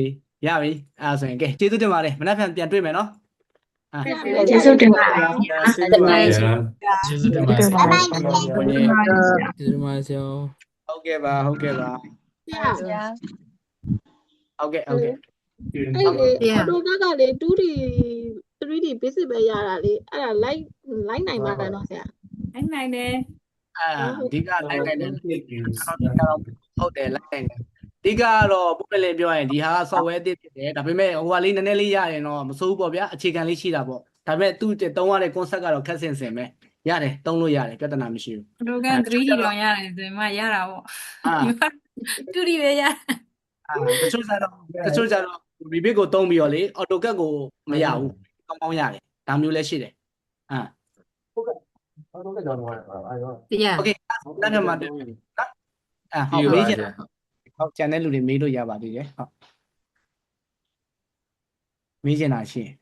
ရပြီအဲ့ဒါဆိုရင်ကဲကျေးဇူးတင်ပါတယ်မနက်ဖြန်ပြန်တွေ့မယ်နော်အာ ကျေးဇူးတင်ပါတယ်ဆရာ ကျေးဇူးတင်ပါတယ်ဆရာကျေးဇူးတင်ပါတယ်ဆရာ ဟုတ်ကဲ့ ကျေးဇူးတင်ပါတယ်ဆရာ ဟုတ်ကဲ့ပါဟုတ်ကဲ့ပါ ဆရာ ဟုတ်ကဲ့ဟုတ်ကဲ့ အဲ့လေအော်တိုကလေ 2D 3D basic ပဲရတာလေအဲ့ဒါလိုက်နိုင်ပါလားနော်ဆရာ အဲ့နိုင်တယ် အဓိကလိုက်နိုင်တယ်ဟုတ်တယ်လိုက်နိုင်တယ်အဓိကကတော့ပုံမှန်လေးပြောရင်ဒီဟာက software အသစ်ဖြစ်တယ်ဒါပေမဲ့ဟိုကလေးနည်းနည်းလေးရရင်တော့မစိုးဘူးပေါ့ဗျာအခြေခံလေးရှိတာပေါ့ဒါပေမဲ့သူ့သုံးရတဲ့ concept ကတော့ခက်ဆင်ဆင်ပဲရတယ်သုံးလို့ရတယ်ပြဿနာမရှိဘူး အတော့က 3D လောင်ရတယ်ဆိုရင်မှရတာပေါ့ အာ 2D ပဲရ တချို့ကျတော့ rebate ကိုသုံးပြီးတော့လေ AutoCAD ကိုမရဘူးကောင်းကောင်းရတယ်ဒါမျိုးလည်းရှိတယ်အာ တရား โอเคနောက်တစ်မှာဟုတ်မေးချင်ဟုတ်ကျန်တဲ့လူတွေမေးလို့ရပါသေးတယ်ဟုတ်မေးချင်တာရှိရင်